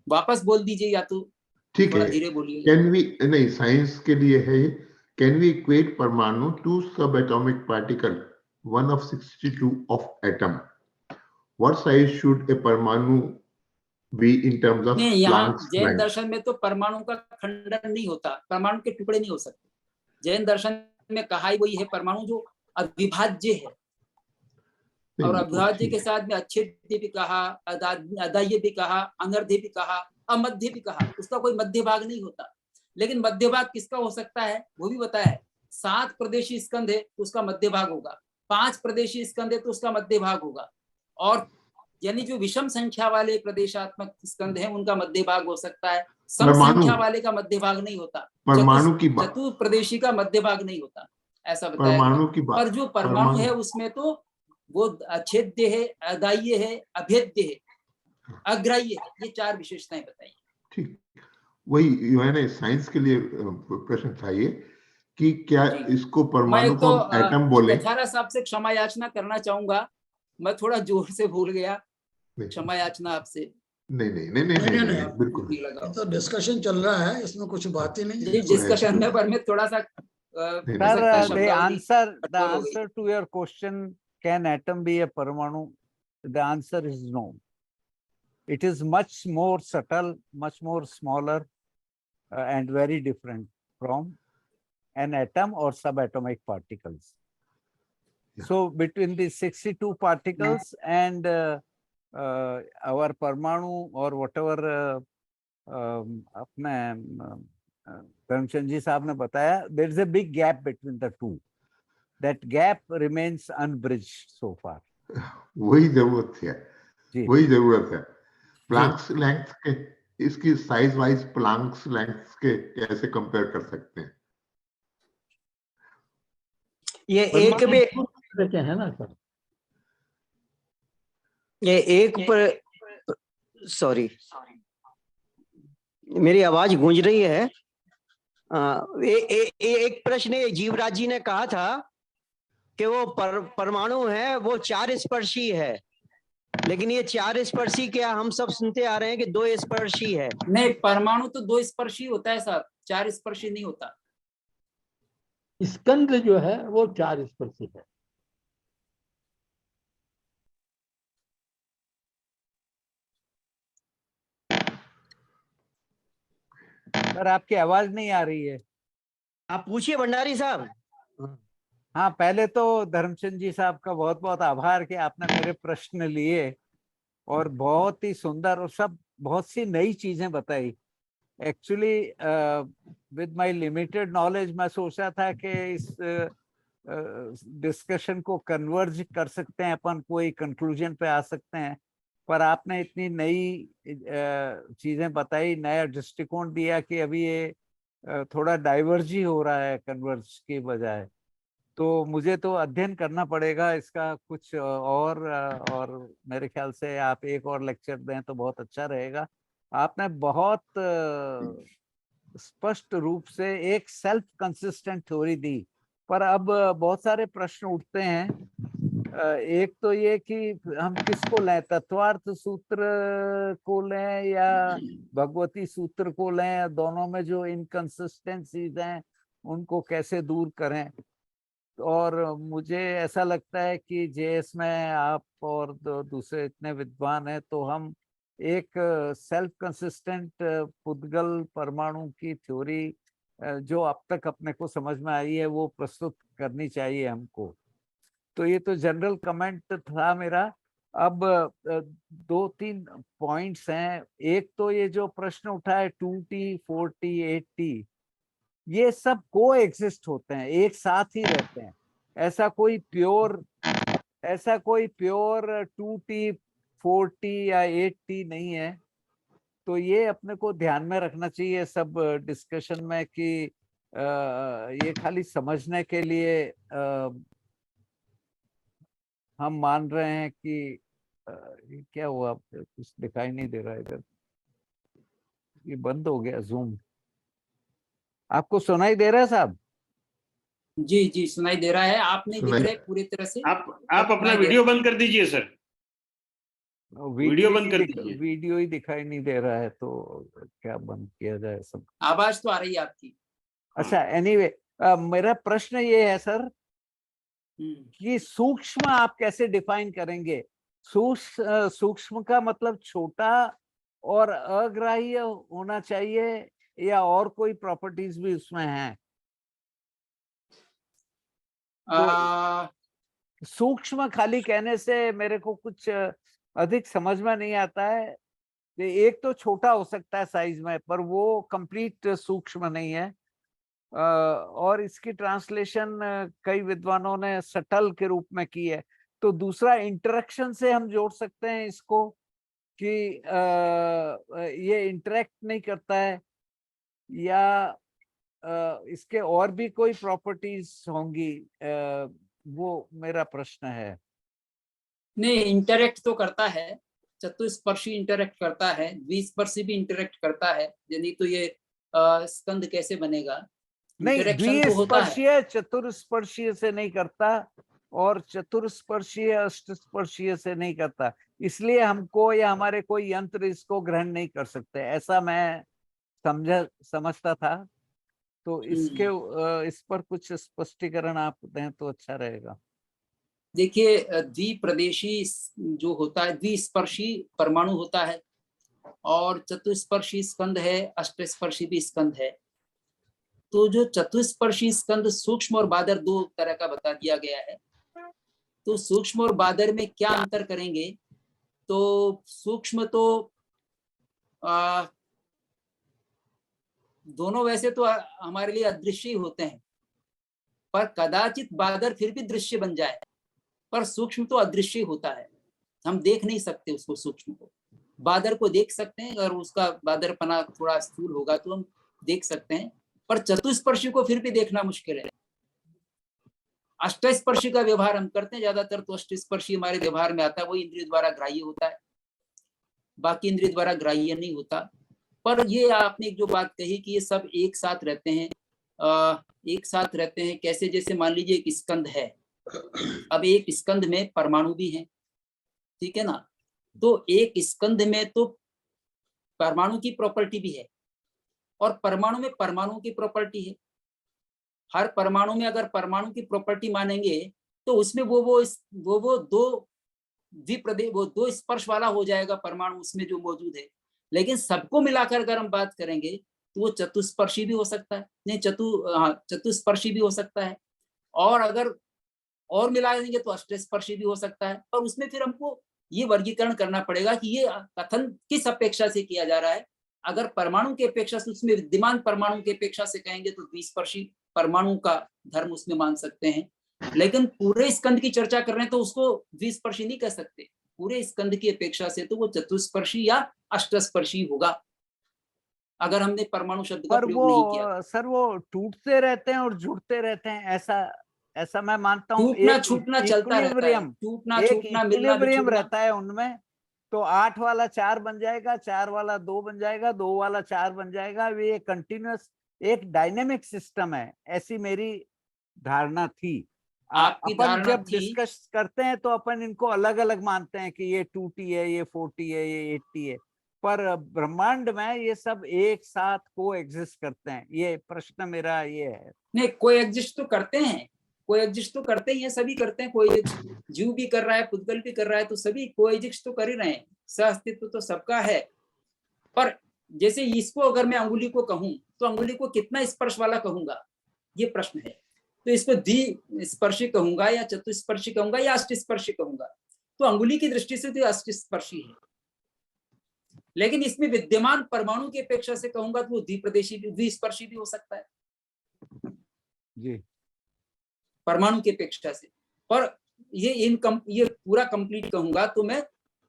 वापस बोल दीजिए या तो
ठीक है,
धीरे बोलिए।
कैन वी, नहीं साइंस के लिए है ये। कैन वी इक्वेट परमाणु टू सब atomic particle, one of 62 of atom? What size should ए परमाणु बी इन टर्म्स ऑफ
नहीं, यहाँ
प्लैंक्स
जैन
लेंथ?
दर्शन में तो परमाणु का खंडन नहीं होता, परमाणु के टुकड़े नहीं हो सकते। जैन दर्शन में कहा ही वही है, परमाणु जो अविभाज्य है, और अविभाज्य के साथ में अच्छेद्य भी कहा, अदाह्य भी कहा, अनर्ध्य भी कहा, अमध्य भी कहा, उसका कोई मध्य भाग नहीं होता। लेकिन मध्य भाग किसका हो सकता है वो भी बताया है। 7 प्रदेशी स्कंध है तो उसका मध्य भाग होगा, 5 प्रदेशी स्कंध है तो उसका मध्य भाग होगा, और यानी जो विषम संख्या वाले प्रदेशात्मक स्कंध हैं उनका मध्य भाग हो सकता है। सम संख्या वाले का मध्य भाग नहीं होता,
परमाणु की बात,
चतुर् प्रदेशी का मध्य भाग नहीं होता, ऐसा बताया
परमाणु की बात।
पर जो परमाणु है उसमें तो वो अछेद्य है, अदाह्य है, अभेद्य है, अग्राह्य है, ये 4 विशेषताएं बताई।
ठीक, वही मैंने साइंस के लिए प्रश्न था ये कि क्या इसको परमाणु को हम एटम बोले?
यथारा साहब से क्षमा याचना करना चाहूंगा, मैं थोड़ा जोर से भूल गया, क्षमा याचना आपसे।
नहीं, बिल्कुल
तो डिस्कशन चल रहा है, इसमें कुछ बात ही नहीं है।
डिस्कशन में पर मैं थोड़ा सा
the answer to your question, can atom be a parmanu? The answer is no. It is much more subtle, much more smaller, and very different from an atom or subatomic particles. Yeah. So between the 62 particles and our parmanu or whatever Dharmchand जी साहब ने बताया, there is a big gap between the two. That gap remains unbridged so far.
वही जरूरत है। प्लैंक्स लेंथ के, इसकी साइज वाइज प्लैंक्स लेंथ के कैसे कंपेयर कर सकते हैं?
ये एक में
है ना सर,
ये एक पर, सॉरी मेरी आवाज गूंज रही है। एक प्रश्न जीवराज जी ने कहा था कि वो परमाणु है वो 4 स्पर्शी है, लेकिन ये 4 स्पर्शी क्या हम सब सुनते आ रहे हैं कि 2 स्पर्शी है।
नहीं, परमाणु तो 2 स्पर्शी होता है साहब, 4 स्पर्शी नहीं होता।
स्कंद जो है वो 4 स्पर्शी है।
सर आपकी आवाज नहीं आ रही है,
आप पूछिए भंडारी साहब।
हाँ, पहले तो धर्मचंद जी साहब का बहुत बहुत आभार कि आपने मेरे प्रश्न लिए और बहुत ही सुंदर और सब बहुत सी नई चीजें बताई। Actually with my limited knowledge मैं सोच रहा था कि इस डिस्कशन को कन्वर्ज कर सकते हैं, अपन कोई कंक्लूजन पे आ सकते हैं, पर आपने इतनी नई चीजें बताई, नया दृष्टिकोण दिया कि अभी ये थोड़ा डाइवर्ज ही हो रहा है कन्वर्ज की बजाय। तो मुझे तो अध्ययन करना पड़ेगा इसका कुछ और मेरे ख्याल से आप एक और लेक्चर दें तो बहुत अच्छा रहेगा। आपने बहुत स्पष्ट रूप से एक सेल्फ कंसिस्टेंट थ्योरी दी, पर अब बहुत सारे प्रश्न उठते हैं। एक तो ये कि हम किसको लें, तत्वार्थ सूत्र को लें या भगवती सूत्र को लें, दोनों में जो इनकंसिस्टेंसीज हैं उनको कैसे दूर करें। और मुझे ऐसा लगता है कि जेएस में आप और दूसरे इतने विद्वान हैं, तो हम एक सेल्फ कंसिस्टेंट पुद्गल परमाणु की थ्योरी जो अब तक अपने को समझ में आई है वो प्रस्तुत करनी चाहिए हमको। तो ये तो जनरल कमेंट था मेरा। अब 2-3 पॉइंट्स हैं। एक तो ये जो प्रश्न उठा है 2T, 4T, 8T, ये सब को एग्जिस्ट होते हैं, एक साथ ही रहते हैं। ऐसा कोई प्योर 2T, 4T या 8T नहीं है। तो ये अपने को ध्यान में रखना चाहिए सब डिस्कशन में कि ये खाली समझने के लिए हम मान रहे हैं कि ये क्या हुआ, कुछ दिखाई नहीं दे रहा है इधर, ये बंद हो गया जूम। आपको सुनाई दे रहा है साहब?
जी जी सुनाई दे रहा है, आप नहीं दिख रहे पूरी तरह से।
आप अपना वीडियो बंद कर दीजिए सर, वीडियो बंद कर दीजिए।
वीडियो ही दिखाई नहीं दे रहा है तो क्या बंद किया जाए सब?
आवाज तो आ रही है आपकी।
अच्छा एनीवे, मेरा प्रश्न ये है सर कि सूक्ष्म आप कैसे डिफाइन करेंगे? सूक्ष्म का मतलब छोटा और अग्राह्य होना चाहिए या और कोई प्रॉपर्टीज भी उसमें हैं? तो सूक्ष्म खाली कहने से मेरे को कुछ अधिक समझ में नहीं आता है। एक तो छोटा हो सकता है साइज में, पर वो कंप्लीट सूक्ष्म नहीं है। और इसकी ट्रांसलेशन कई विद्वानों ने सटल के रूप में की है। तो दूसरा इंटरेक्शन से हम जोड़ सकते हैं इसको कि ये इंटरेक्ट नहीं करता है, या इसके और भी कोई प्रॉपर्टीज होंगी, वो मेरा प्रश्न है।
नहीं, इंटरेक्ट तो करता है, चतुस्पर्शी इंटरेक्ट करता है, द्विस्पर्शी भी इंटरेक्ट करता है, यानी तो ये स्कंद कैसे बनेगा?
नहीं, द्विस्पर्शीय चतुर्स्पर्शीय से नहीं करता और चतुर्स्पर्शीय अष्टस्पर्शीय से नहीं करता, इसलिए हमको या हमारे कोई यंत्र इसको ग्रहण नहीं कर सकते, ऐसा मैं समझता था। तो इसके इस पर कुछ स्पष्टीकरण आप दें तो अच्छा रहेगा।
देखिए, द्विप्रदेशी जो होता है, द्विस्पर्शी परमाणु होता है, और चतुस्पर्शी स्कंद है, अष्टस्पर्शी भी स्कंद है। तो जो चतुस्पर्शी स्कंद सूक्ष्म और बादर दो तरह का बता दिया गया है। तो सूक्ष्म और बादर में क्या अंतर करेंगे? तो सूक्ष्म तो दोनों वैसे तो हमारे लिए अदृश्य ही होते हैं, पर कदाचित बादर फिर भी दृश्य बन जाए, पर सूक्ष्म तो अदृश्य होता है, हम देख नहीं सकते उसको। सूक्ष्म को, बादर को देख सकते हैं, अगर उसका बादरपना थोड़ा स्थूल होगा तो हम देख सकते हैं, पर चतुस्पर्शी को फिर भी देखना मुश्किल है। अष्टस्पर्शी का व्यवहार हम करते हैं ज्यादातर, तो अष्टस्पर्शी हमारे व्यवहार में आता है, वो इंद्रिय द्वारा ग्राह्य होता है, बाकी इंद्रिय द्वारा ग्राह्य नहीं होता। पर ये आपने जो बात कही कि ये सब एक साथ रहते हैं, एक साथ रहते हैं कैसे? जैसे मान लीजिए एक स्कंद है, अब एक स्कंद में परमाणु भी हैं, ठीक है ना? तो एक स्कंद में तो परमाणु की प्रॉपर्टी भी है, और परमाणु में परमाणु की प्रॉपर्टी है। हर परमाणु में अगर परमाणु की प्रॉपर्टी मानेंगे तो उसमें वो दो स्पर्श वाला हो जाएगा परमाणु उसमें जो मौजूद है। लेकिन सबको मिलाकर अगर हम बात करेंगे तो वो चतुस्पर्शी भी हो सकता है, नहीं चतुस्पर्शी भी हो सकता है, और अगर और मिला देंगे तो अष्टस्पर्शी भी हो सकता है। और उसमें फिर हमको ये वर्गीकरण करना पड़ेगा कि ये कथन किस अपेक्षा से किया जा रहा है। अगर परमाणु की अपेक्षा से, उसमें विद्यमान परमाणु की अपेक्षा से कहेंगे तो द्विस्पर्शी परमाणु का धर्म उसमें मान सकते हैं। लेकिन पूरे स्कंद की चर्चा कर रहे हैं तो उसको द्विस्पर्शी नहीं कह सकते, पूरे स्कंद की अपेक्षा से तो वो चतुस्पर्शी या अष्टस्पर्शी होगा, अगर हमने परमाणु शब्द का प्रयोग नहीं किया।
सर वो टूटते रहते हैं और जुड़ते रहते हैं, ऐसा मैं मानता हूँ।
टूटना छूटना चलता रहता है, टूटना छूटना मिलना
इक्विलिब्रियम रहता है उनमें। तो 8 वाला 4 बन जाएगा, 4 वाला 2 बन जाएगा, 2 वाला 4 बन जाएगा। ये कंटिन्यूअस एक डायनेमिक सिस्टम है, ऐसी मेरी धारणा थी। अपन जब डिस्कस करते हैं तो अपन इनको अलग अलग मानते हैं कि ये 2T है, ये 4T है, ये 8T है, पर ब्रह्मांड में ये सब एक साथ को एग्जिस्ट करते हैं। ये प्रश्न मेरा ये है।
नहीं, कोई एग्जिस्ट तो करते हैं, कोई एग्जिस्ट तो करते ही हैं, सभी करते हैं। कोई जीव भी कर रहा है, पुद्गल भी कर रहा है, तो सभी कोई एग्जिस्ट तो कर ही रहे हैं, सह अस्तित्व तो सबका है। पर जैसे इसको अगर मैं अंगुली को कहूं तो अंगुली को कितना स्पर्श वाला कहूंगा, ये प्रश्न है। तो इसको द्विस्पर्शी कहूंगा या चतुस्पर्शी कहूंगा या अष्टस्पर्शी कहूंगा? तो अंगुली की दृष्टि से तो अष्टस्पर्शी है, लेकिन इसमें विद्यमान परमाणु की अपेक्षा से कहूंगा तो वो द्विस्पर्शी भी हो सकता है
जी,
परमाणु की अपेक्षा से। पर ये पूरा कंप्लीट कहूंगा तो मैं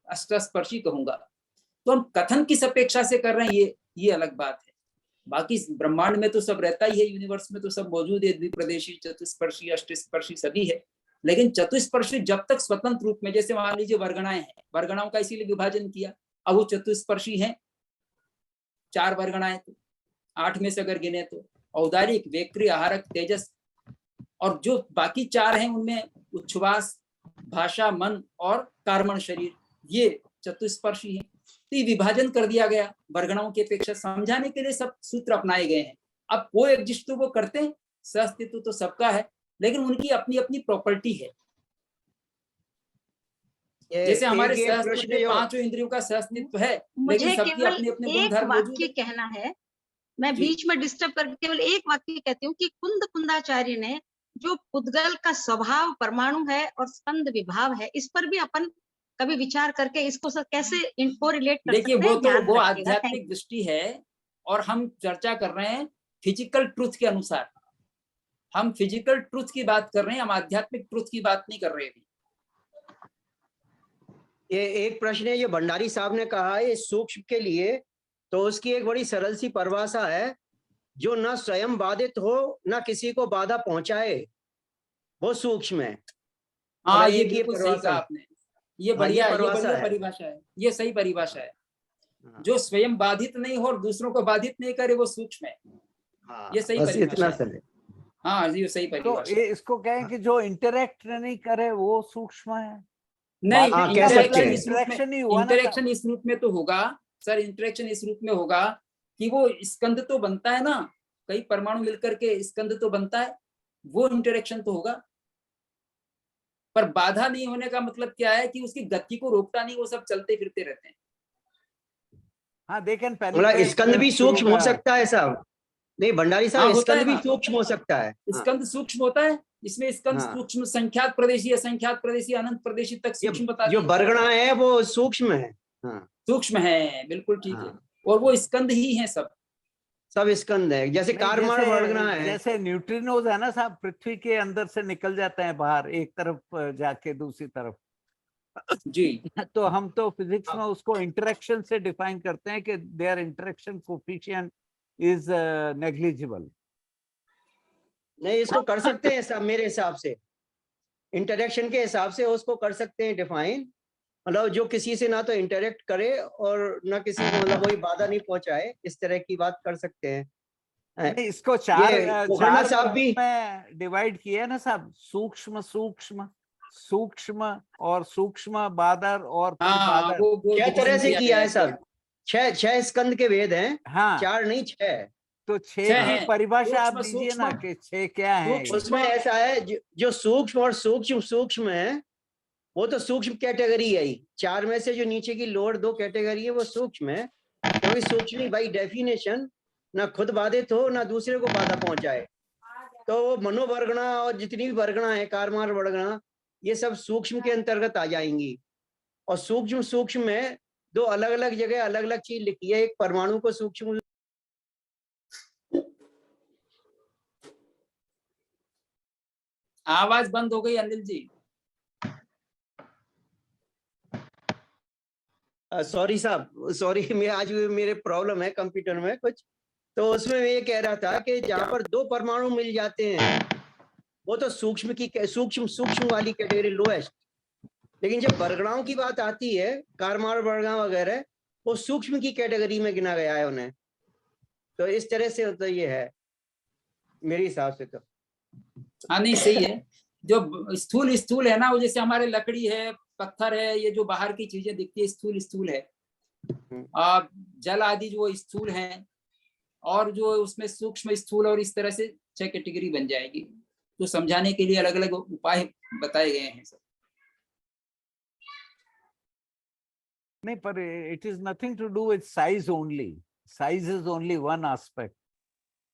अष्टस्पर्शी कहूंगा। तो हम कथन किस अपेक्षा से कर रहे हैं ये अलग बात है। बाकी ब्रह्मांड में तो सब रहता ही है, यूनिवर्स में तो सब मौजूद है, द्विप्रदेशी, चतुष्पर्शी, अष्टस्पर्शी सभी है। लेकिन चतुष्पर्शी जब तक स्वतंत्र रूप में, जैसे मान लीजिए वर्गणाएं हैं, वर्गणाओं का इसीलिए विभाजन किया, अब वो चतुष्पर्शी हैं, 4 वर्गणाएं, तो 8 में से अगर गिने तो औदारिक, वेक्री, आहारक, तेजस, और जो बाकी 4 हैं उनमें उच्छ्वास, भाषा, मन और कार्मण शरीर, ये चतुष्पर्शी हैं। तो विभाजन कर दिया गया वर्गणाओं की अपेक्षा, समझाने के लिए सब सूत्र अपनाए गए हैं। अब वो एग्जिस्ट तो वो करते हैं, सहअस्तित्व तो सबका है, लेकिन उनकी अपनी अपनी प्रॉपर्टी है। जैसे हमारे सहअस्तित्व में 5 इंद्रियों का सहअस्तित्व है, लेकिन सबकी अपने अपने गुणधर्म मौजूद है।
कहना है, मैं बीच में डिस्टर्ब करके केवल एक वाक्य कहती हूँ कि कुंदाचार्य ने जो पुद्गल का स्वभाव परमाणु है और स्कंद विभाव है, इस पर भी अपन कभी विचार करके इसको कैसे इनको रिलेट कर सकते हैं।
देखिए वो आध्यात्मिक दृष्टि है, और हम चर्चा कर रहे हैं फिजिकल ट्रुथ के अनुसार। हम फिजिकल ट्रुथ की बात कर रहे हैं, हम आध्यात्मिक ट्रुथ की बात नहीं कर रहे हैं।
ये एक प्रश्न है, ये भंडारी साहब ने कहा है सूक्ष्म के लिए, तो उसकी एक बड़ी सरल सी परिभाषा है, जो न स्वयं बाधित हो न किसी को बाधा पहुंचाए, वो सूक्ष्म है।
हाँ, ये बिल्कुल सही कहा आपने, ये बढ़िया परिभाषा है, ये सही परिभाषा है। जो स्वयं बाधित नहीं हो और दूसरों को बाधित नहीं करे, वो सूक्ष्म है। ये सही परिभाषा है। हाँ, ये सही परिभाषा।
तो इसको कहें कि जो इंटरेक्ट नहीं करे वो सूक्ष्म है?
नहीं, इंटरेक्शन इस रूप में तो होगा सर, इंटरेक्शन इस रूप में होगा कि वो स्कंद तो बनता है ना, कई परमाणु मिलकर के स्कंद तो बनता है, वो इंटरेक्शन तो होगा। पर बाधा नहीं होने का मतलब क्या है कि उसकी गति को रोकता नहीं, वो सब चलते फिरते रहते हैं।
हाँ, देखें
स्कंद भी सूक्ष्म हो सकता है साहब। नहीं भंडारी साहब, स्कंद भी सूक्ष्म हो सकता है।
स्कंद सूक्ष्म होता है, इसमें स्कंद सूक्ष्म, संख्यात प्रदेशी, असंख्यात प्रदेशी, अनंत प्रदेशी तक सूक्ष्म बता
जो वर्गणा है वो सूक्ष्म है।
सूक्ष्म है, बिल्कुल ठीक है। और वो स्कंद ही है, सब
स्कंद है। जैसे कार्बन वर्गणा है,
जैसे न्यूट्रिनोज है ना साहब, पृथ्वी के अंदर से निकल जाते हैं बाहर, एक तरफ जाके दूसरी तरफ
जी।
तो हम तो फिजिक्स में उसको इंटरेक्शन से डिफाइन करते हैं कि there interaction coefficient is negligible.
नहीं, इसको कर सकते हैं साहब, मेरे हिसाब से इंटरेक्शन के हिसाब से उसको कर सकते हैं डिफाइन, मतलब जो किसी से ना तो इंटरेक्ट करे और ना किसी को मतलब कोई बाधा नहीं पहुंचाए, इस तरह की बात कर सकते हैं।
नहीं, इसको चार साहब भी डिवाइड किया ना साहब, सूक्ष्म सूक्ष्म सूक्ष्म और सूक्ष्म बादर और बादर,
क्या तरह से किया है साहब? 6 स्कंद के वेद हैं।
हाँ,
4 नहीं 6।
तो 6 की परिभाषा आप दीजिए ना कि 6 क्या है?
उसमें ऐसा है, जो सूक्ष्म और सूक्ष्म है वो तो सूक्ष्म कैटेगरी है ही। 4 में से जो नीचे की लोअर 2 कैटेगरी है वो सूक्ष्म है, क्योंकि सूक्ष्म बाई डेफिनेशन ना खुद बाधित हो ना दूसरे को बाधा पहुंचाए। तो वो मनोवर्गणा और जितनी भी वर्गणा है, कार्मार वर्गणा, ये सब सूक्ष्म के अंतर्गत आ जाएंगी। और सूक्ष्म में 2 अलग अलग जगह अलग अलग चीज लिखी है। एक परमाणु को सूक्ष्म,
आवाज बंद हो गई अनिल जी।
सॉरी साहब, सॉरी, मैं आज मेरे प्रॉब्लम है कंप्यूटर में कुछ। तो उसमें मैं ये कह रहा था कि जहां पर 2 परमाणु मिल जाते हैं वो तो सूक्ष्म वाली कैटेगरी लोएस्ट। लेकिन जब वर्गणाओं की बात आती है, कार्मार वर्गणा वगैरह, वो सूक्ष्म की कैटेगरी में गिना गया है उन्हें। तो इस तरह से तो ये है मेरे हिसाब से। तो
हाँ, नहीं सही है। जो स्थूल है ना, वो जैसे हमारे लकड़ी है, पत्थर है, ये जो बाहर की चीजें दिखती है स्थूल है। जल आदि जो स्थूल हैं, और जो उसमें सूक्ष्म स्थूल, और इस तरह से 6 कैटेगरी बन जाएगी। तो समझाने के लिए अलग अलग उपाय बताए गए हैं सब।
नहीं, पर it is nothing to do with size only. Size is only one aspect,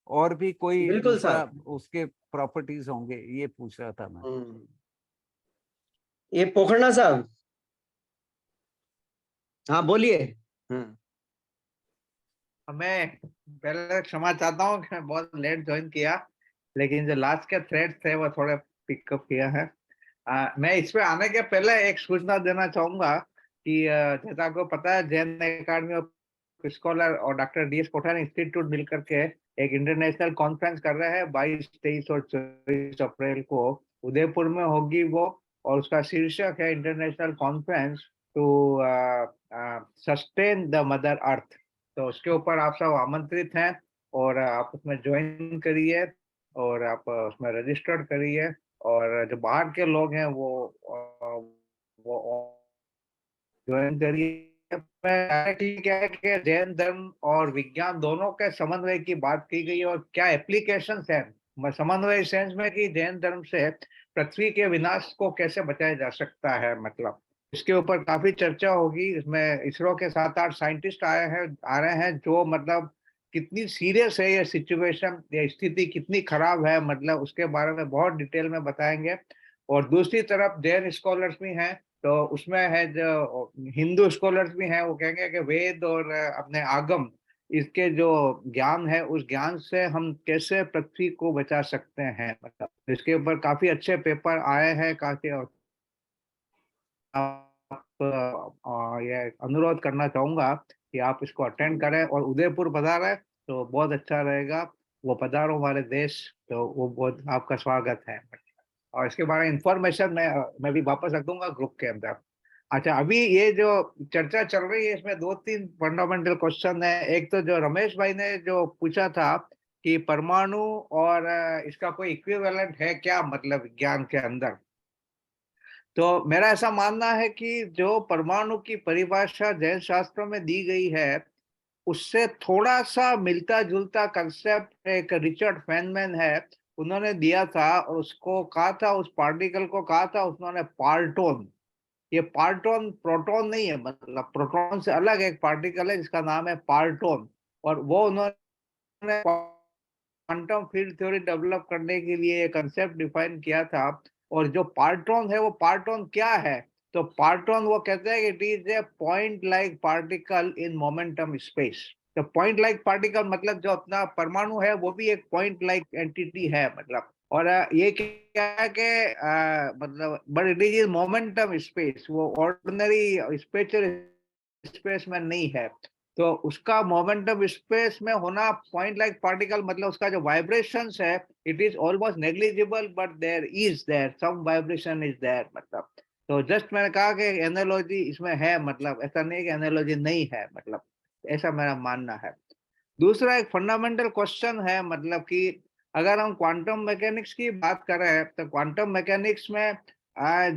और भी कोई उसके प्रॉपर्टीज होंगे, ये पूछ रहा था मैं।
ये पोखरना साहब, हाँ बोलिए।
मैं पहले क्षमा चाहता हूँ कि मैं बहुत लेट ज्वाइन किया, लेकिन जो लास्ट के थ्रेड थे वो थोड़े पिकअप किया है। मैं इस पे आने के पहले एक सूचना देना चाहूंगा कि जैसा आपको पता है, जैन अकेडमी ऑफ स्कॉलर और doctor D S Kothari institute मिलकर के एक इंटरनेशनल कॉन्फ्रेंस कर रहे हैं 22, 23 और 24 अप्रैल को उदयपुर में होगी वो, और उसका शीर्षक है international conference to sustain the mother earth. तो उसके ऊपर आप सब आमंत्रित हैं और आप उसमें ज्वाइन करिए और आप उसमें रजिस्टर्ड करिए, और जो बाहर के लोग हैं वो ज्वाइन करिए। क्या है कि जैन धर्म और विज्ञान दोनों के समन्वय की बात की गई और क्या एप्लीकेशंस है समन्वय सेंस में कि जैन धर्म से पृथ्वी के विनाश को कैसे बचाया जा सकता है, मतलब इसके ऊपर काफी चर्चा होगी। इसमें इसरो के 7-8 साइंटिस्ट आ रहे हैं जो मतलब कितनी सीरियस है ये सिचुएशन, ये स्थिति कितनी खराब है, मतलब उसके बारे में बहुत डिटेल में बताएंगे। और दूसरी तरफ जैन स्कॉलर्स भी हैं, तो उसमें है जो हिंदू स्कॉलर्स भी हैं, वो कहेंगे कि वेद और अपने आगम इसके जो ज्ञान है उस ज्ञान से हम कैसे पृथ्वी को बचा सकते हैं, मतलब इसके ऊपर काफी अच्छे पेपर आए हैं। काफी ये अनुरोध करना चाहूंगा कि आप इसको अटेंड करें, और उदयपुर पधारें तो बहुत अच्छा रहेगा। वो पधारो हमारे देश, तो वो बहुत आपका स्वागत है। और इसके बारे में इंफॉर्मेशन मैं भी वापस रख दूंगा ग्रुप के अंदर। अच्छा, अभी ये जो चर्चा चल रही है इसमें 2-3 फंडामेंटल क्वेश्चन है। एक तो जो रमेश भाई ने जो पूछा था कि परमाणु और इसका कोई इक्विवेलेंट है क्या, मतलब विज्ञान के अंदर। तो मेरा ऐसा मानना है कि जो परमाणु की परिभाषा जैन शास्त्रों में दी गई है उससे थोड़ा सा मिलता जुलता कंसेप्ट एक रिचर्ड फेनमैन है, उन्होंने दिया था, और उसको कहा था, उस पार्टिकल को कहा था उन्होंने पार्टोन। ये पार्टोन प्रोटॉन नहीं है, मतलब प्रोटॉन से अलग एक पार्टिकल है जिसका नाम है पार्टोन, और वो उन्होंने क्वांटम फील्ड थ्योरी डेवलप करने के लिए एक कंसेप्ट डिफाइन किया था। और जो पार्टोन है वो पार्टोन क्या है, तो पार्टोन वो कहते हैं कि it is a point like particle in momentum space. तो पॉइंट लाइक पार्टिकल मतलब जो अपना परमाणु है वो भी एक पॉइंट लाइक एंटिटी है, मतलब। और ये क्या है कि मतलब but it is momentum space, वो ऑर्डिनरी स्पेशल स्पेस में नहीं है। तो उसका मोमेंटम स्पेस में होना पॉइंट लाइक पार्टिकल, मतलब उसका जो वाइब्रेशंस है it is almost negligible but there some vibration is there, मतलब। तो जस्ट मैंने कहा कि एनालॉजी इसमें है, मतलब ऐसा नहीं कि एनालॉजी नहीं है, मतलब ऐसा मेरा मानना है। दूसरा एक फंडामेंटल क्वेश्चन है, मतलब कि अगर हम क्वांटम मैकेनिक्स की बात करें तो क्वांटम मैकेनिक्स में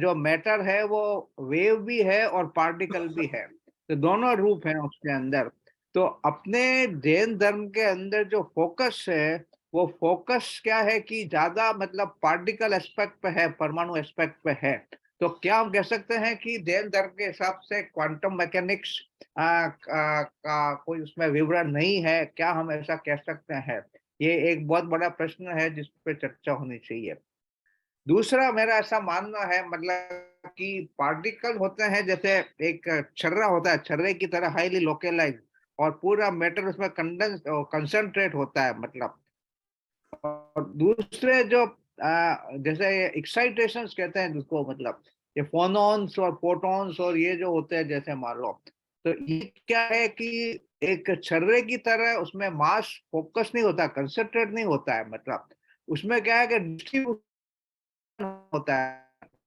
जो मैटर है वो वेव भी है और पार्टिकल भी है, तो दोनों रूप हैं उसके अंदर। तो अपने जैन धर्म के अंदर जो फोकस है वो फोकस क्या है कि ज्यादा मतलब पार्टिकल एस्पेक्ट पे है, परमाणु एस्पेक्ट पे है। तो क्या हम कह सकते हैं कि जैन धर्म के हिसाब से क्वांटम मैकेनिक्स का कोई उसमें विवरण नहीं है, क्या हम ऐसा कह सकते हैं? ये एक बहुत बड़ा प्रश्न है जिस पे चर्चा होनी चाहिए। दूसरा मेरा ऐसा मानना है, मतलब कि पार्टिकल होते हैं जैसे एक छर्रा होता है, छर्रे की तरह हाईली लोकलाइज, और पूरा मैटर उसमें कंडेंस कंसंट्रेट होता है, मतलब। और दूसरे जो जैसे एक्साइटेशंस कहते हैं जिसको, मतलब ये फोनॉन्स और फोटॉन्स और ये जो होते हैं जैसे मान लो, तो ये क्या है कि एक छर्रे की तरह उसमें मास फोकस नहीं होता, कंसंट्रेट नहीं होता है, मतलब उसमें क्या है कि डिस्ट्रीब्यूशन होता है,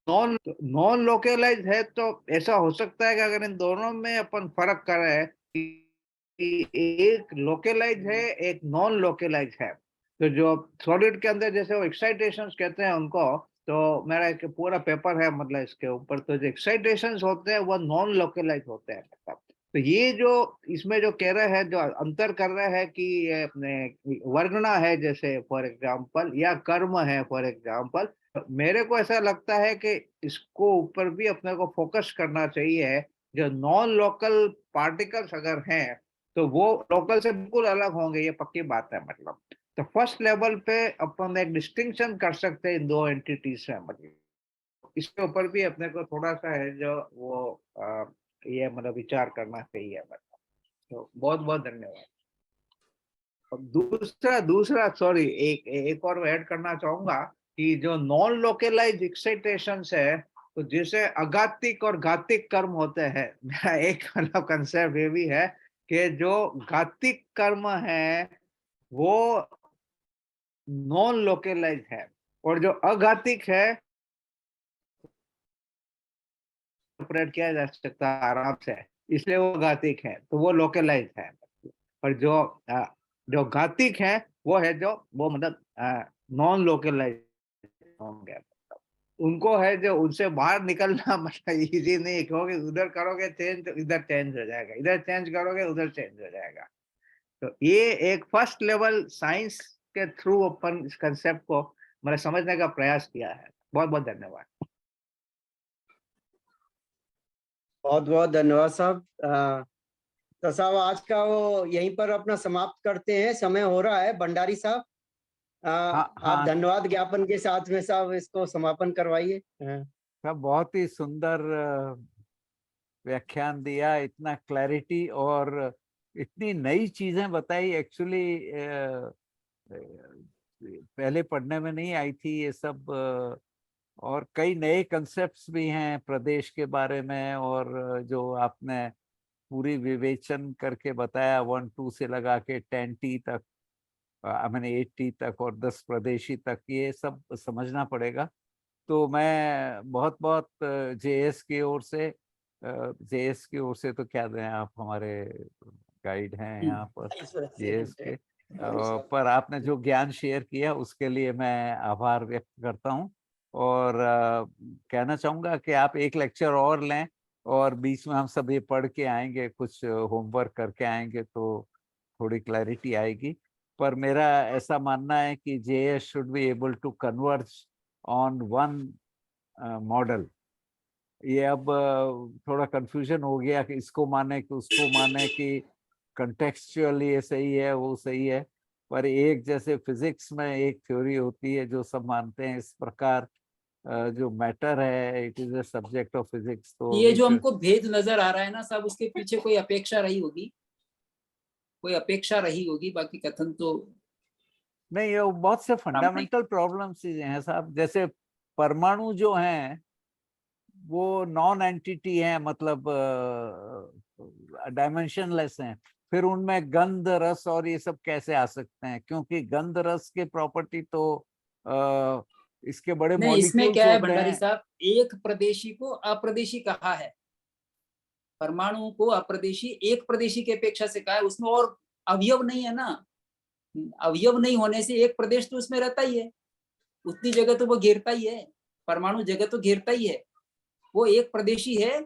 नॉन लोकलाइज है। तो ऐसा हो सकता है कि अगर इन दोनों में अपन फर्क करें कि एक लोकलाइज है एक नॉन लोकलाइज है, तो जो सॉलिड के अंदर जैसे वो एक्साइटेशंस कहते हैं उनको, तो मेरा एक पूरा पेपर है मतलब इसके ऊपर। तो जो एक्साइटेशंस होते हैं वो नॉन लोकलाइज होते हैं, मतलब। तो ये जो इसमें जो कह रहे हैं, जो अंतर कर रहे हैं कि ये अपने वर्गना है जैसे फॉर एग्जांपल, या कर्म है फॉर एग्जांपल, मेरे को ऐसा लगता है कि इसको ऊपर भी अपने को फोकस करना चाहिए। जो नॉन लोकल पार्टिकल्स अगर हैं तो वो लोकल से बिल्कुल अलग होंगे, ये पक्की बात है, मतलब। तो फर्स्ट लेवल पे अपन एक डिस्टिंक्शन कर सकते हैं इन दो एंटिटीज से, मतलब इसके ऊपर भी अपने को थोड़ा सा है जो वो ये मतलब विचार करना चाहिए, मतलब। तो बहुत बहुत धन्यवाद। दूसरा सॉरी, एक और ऐड करना चाहूंगा कि जो नॉन लोकलाइज एक्साइटेशंस है, तो जैसे अघातिक और घातिक कर्म होते हैं, मेरा एक मतलब कंसेप्ट ये भी है कि जो घातिक कर्म है वो नॉन लोकलाइज है और जो अघातिक है ऑपरेट किया जा सकता है आराम से, इसलिए वो घातिक है, तो वो लोकलाइज है। पर जो घातिक है वो है जो वो मतलब नॉन लोकलाइज होंगे, उनको है जो उनसे बाहर निकलना मतलब इजी नहीं, क्योंकि उधर करोगे चेंज तो इधर चेंज हो जाएगा, इधर चेंज करोगे उधर चेंज हो जाएगा। तो ये एक फर्स्ट लेवल साइंस के थ्रू अपन इस कंसेप्ट को मतलब समझने का प्रयास किया है। बहुत बहुत धन्यवाद।
बहुत बहुत धन्यवाद साहब। तो साहब आज का वो यहीं पर अपना समाप्त करते हैं, समय हो रहा है। भंडारी साहब आप धन्यवाद ज्ञापन के साथ में साहब इसको समापन करवाइए।
सब बहुत ही सुंदर व्याख्यान दिया, इतना क्लैरिटी और इतनी नई चीजें बताई। एक्चुअली पहले पढ़ने में नहीं आई थी ये सब, और कई नए कंसेप्ट्स भी हैं प्रदेश के बारे में, और जो आपने पूरी विवेचन करके बताया 1 2 से लगा के 10T तक, मैंने 8T तक और 10 प्रदेशी तक, ये सब समझना पड़ेगा। तो मैं बहुत बहुत जेएस की ओर से, जेएस की ओर से तो क्या दें, आप हमारे गाइड हैं यहाँ पर जेएस के, पर आपने जो ज्ञान शेयर किया उसके लिए मैं आभार व्यक्त करता हूँ। और कहना चाहूँगा कि आप एक लेक्चर और लें और बीच में हम सब ये पढ़ के आएंगे, कुछ होमवर्क करके आएंगे तो थोड़ी क्लैरिटी आएगी। पर मेरा ऐसा मानना है कि JS should be able to converge on one model. ये अब थोड़ा कंफ्यूजन हो गया कि इसको माने कि उसको माने, कि कंटेक्सचुअल ये सही है वो सही है, पर एक जैसे फिजिक्स में एक थ्योरी होती है जो सब मानते हैं, इस प्रकार जो मैटर है it is a subject of physics. तो
ये जो हमको भेद नजर आ रहा है ना साहब, उसके पीछे कोई अपेक्षा रही होगी, कोई अपेक्षा रही होगी, बाकी कथन तो
नहीं। ये बहुत से फंडामेंटल प्रॉब्लम्स हैं साहब, जैसे परमाणु जो हैं वो नॉन एंटिटी हैं, मतलब डायमेंशनलेस हैं, फिर उनमें गंध रस और ये सब कैसे आ सकते हैं? क्योंकि गंध रस के प्रॉपर्टी तो इसके बड़े
नहीं, इसमें
मॉलिक्यूल्स
क्या है
होते
भंडारी
हैं।
साहब, एक प्रदेशी को अप्रदेशी कहा है, परमाणु को अप्रदेशी एक प्रदेशी की अपेक्षा से कहा है, उसमें और अवयव नहीं है ना, अवयव नहीं होने से एक प्रदेश तो उसमें रहता ही है, उतनी जगह तो वो घेरता ही है, परमाणु जगह तो घेरता ही है, वो एक प्रदेशी है,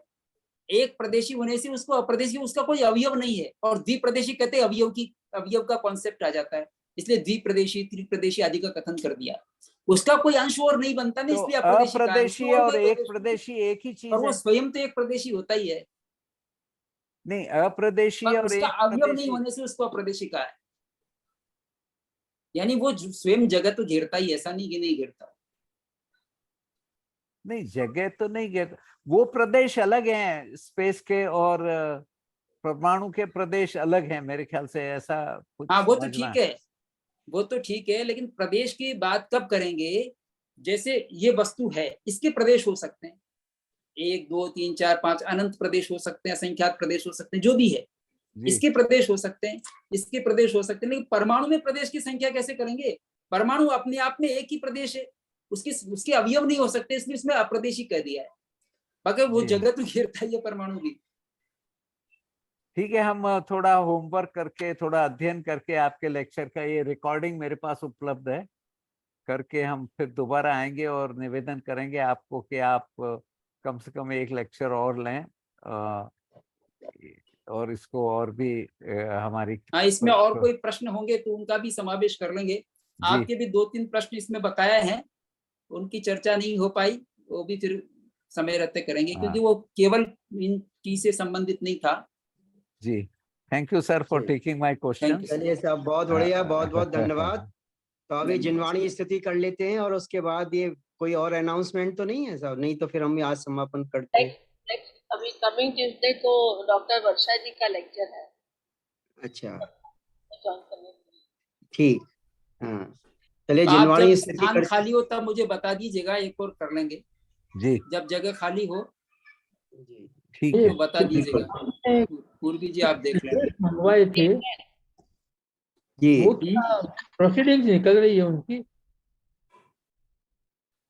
एक प्रदेशी होने से उसको अप्रदेशी, उसका कोई अवयव नहीं है। और द्विप्रदेशी कहते हैं अवयव का कॉन्सेप्ट आ जाता है, इसलिए द्विप्रदेशी त्रिप्रदेशी आदि का कथन कर दिया, उसका कोई अंश और नहीं बनता ना, इसलिए
अप्रदेशी और एक प्रदेशी एक ही चीज है,
और वो स्वयं तो एक प्रदेशी होता ही है।
नहीं, अप्रदेशी और
उसका
एक
अवयव नहीं होने से उसको अप्रदेशी कहा है, यानी वो स्वयं जगह तो घेरता ही, ऐसा नहीं कि नहीं घेरता।
नहीं, जगह तो नहीं घेरता, वो प्रदेश अलग हैं स्पेस के, और परमाणु के प्रदेश अलग हैं मेरे ख्याल से, ऐसा कुछ।
हाँ वो तो ठीक है, वो तो ठीक है, लेकिन प्रदेश की बात कब करेंगे, जैसे ये वस्तु है, इसके प्रदेश हो सकते हैं 1 2 3 4 5 अनंत प्रदेश हो सकते हैं, असंख्यात प्रदेश हो सकते हैं, जो भी है इसके प्रदेश हो सकते हैं, इसके प्रदेश हो सकते हैं, लेकिन परमाणु में प्रदेश की संख्या कैसे करेंगे? परमाणु अपने आप में एक ही प्रदेश है, उसके अवयव नहीं हो सकते, इसलिए इसमें अप्रदेशी कह दिया है, बाकी वो जगह तो घेरता ही है परमाणु भी।
ठीक है, हम थोड़ा होमवर्क करके, थोड़ा अध्ययन करके, आपके लेक्चर का ये रिकॉर्डिंग मेरे पास उपलब्ध है, करके हम फिर दोबारा आएंगे और निवेदन करेंगे आपको कि आप कम से कम एक लेक्चर और लें, और इसको और भी हमारी
हाँ, इसमें और कोई प्रश्न होंगे तो उनका भी समावेश कर लेंगे। आपके भी 2-3 प्रश्न इसमें बकाया हैं, उनकी चर्चा नहीं हो पाई, वो भी फिर समय रहते करेंगे, क्योंकि वो केवल इन चीज से संबंधित नहीं था।
जी, thank you sir for taking my question.
चलिए साहब, बहुत बढ़िया, बहुत बहुत धन्यवाद। तो अभी जिनवाणी स्थिति कर लेते हैं और उसके बाद ये कोई और अनाउंसमेंट तो नहीं है साहब? नहीं तो फिर हम आज समापन करते हैं।
अभी कमिंग ट्यूसडे को डॉक्टर वर्षा जी का लेक्चर है।
अच्छा, ठीक, हाँ, चलिए
तो
जिनवाणी
स्थिति स्थान खाली हो तब मुझे बता दीजिएगा, एक और कर लेंगे
जी,
जब जगह खाली हो
जी,
ठीक है,
तो बता दीजिएगा। पूर्वी जी आप देख लें।
मंगवाए थे
जी
वो क्या प्रोसीडिंग्स निकल रही है उनकी?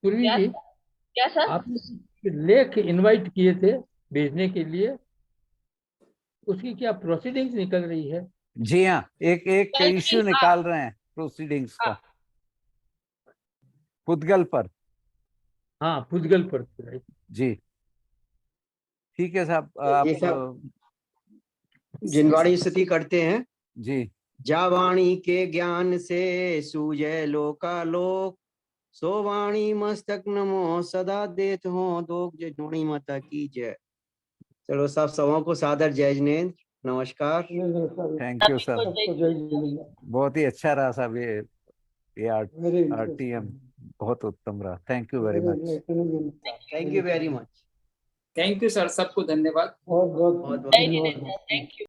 पूर्वी
क्या
जी
क्या सर?
आपने लेख इनवाइट किए थे भेजने के लिए, उसकी क्या प्रोसीडिंग्स निकल रही है?
जी हाँ, एक एक
कल
इश्यू
हाँ।
निकाल रहे हैं प्रोसीडिंग्स का पुद्गल पर।
हाँ पुद्गल पर
जी ठीक है साहब,
ये
आप
सब जिनवाड़ी स्तुति करते हैं।
जी
जा वाणी के ज्ञान से सूझे लोकालोक, सो वाणी मस्तक नमो सदा देत हो दोग जय जोड़ी माता की जय। चलो सब सबों को सादर जय जिनेंद्र, नमस्कार।
थैंक यू सर, बहुत ही अच्छा रहा साहब ये RTM बहुत उत्तम रहा। Thank you very much.
Thank you very much.
Thank you sir, सबको धन्यवाद।
बहुत बहुत
जय जिनेंद्र, थैंक यू।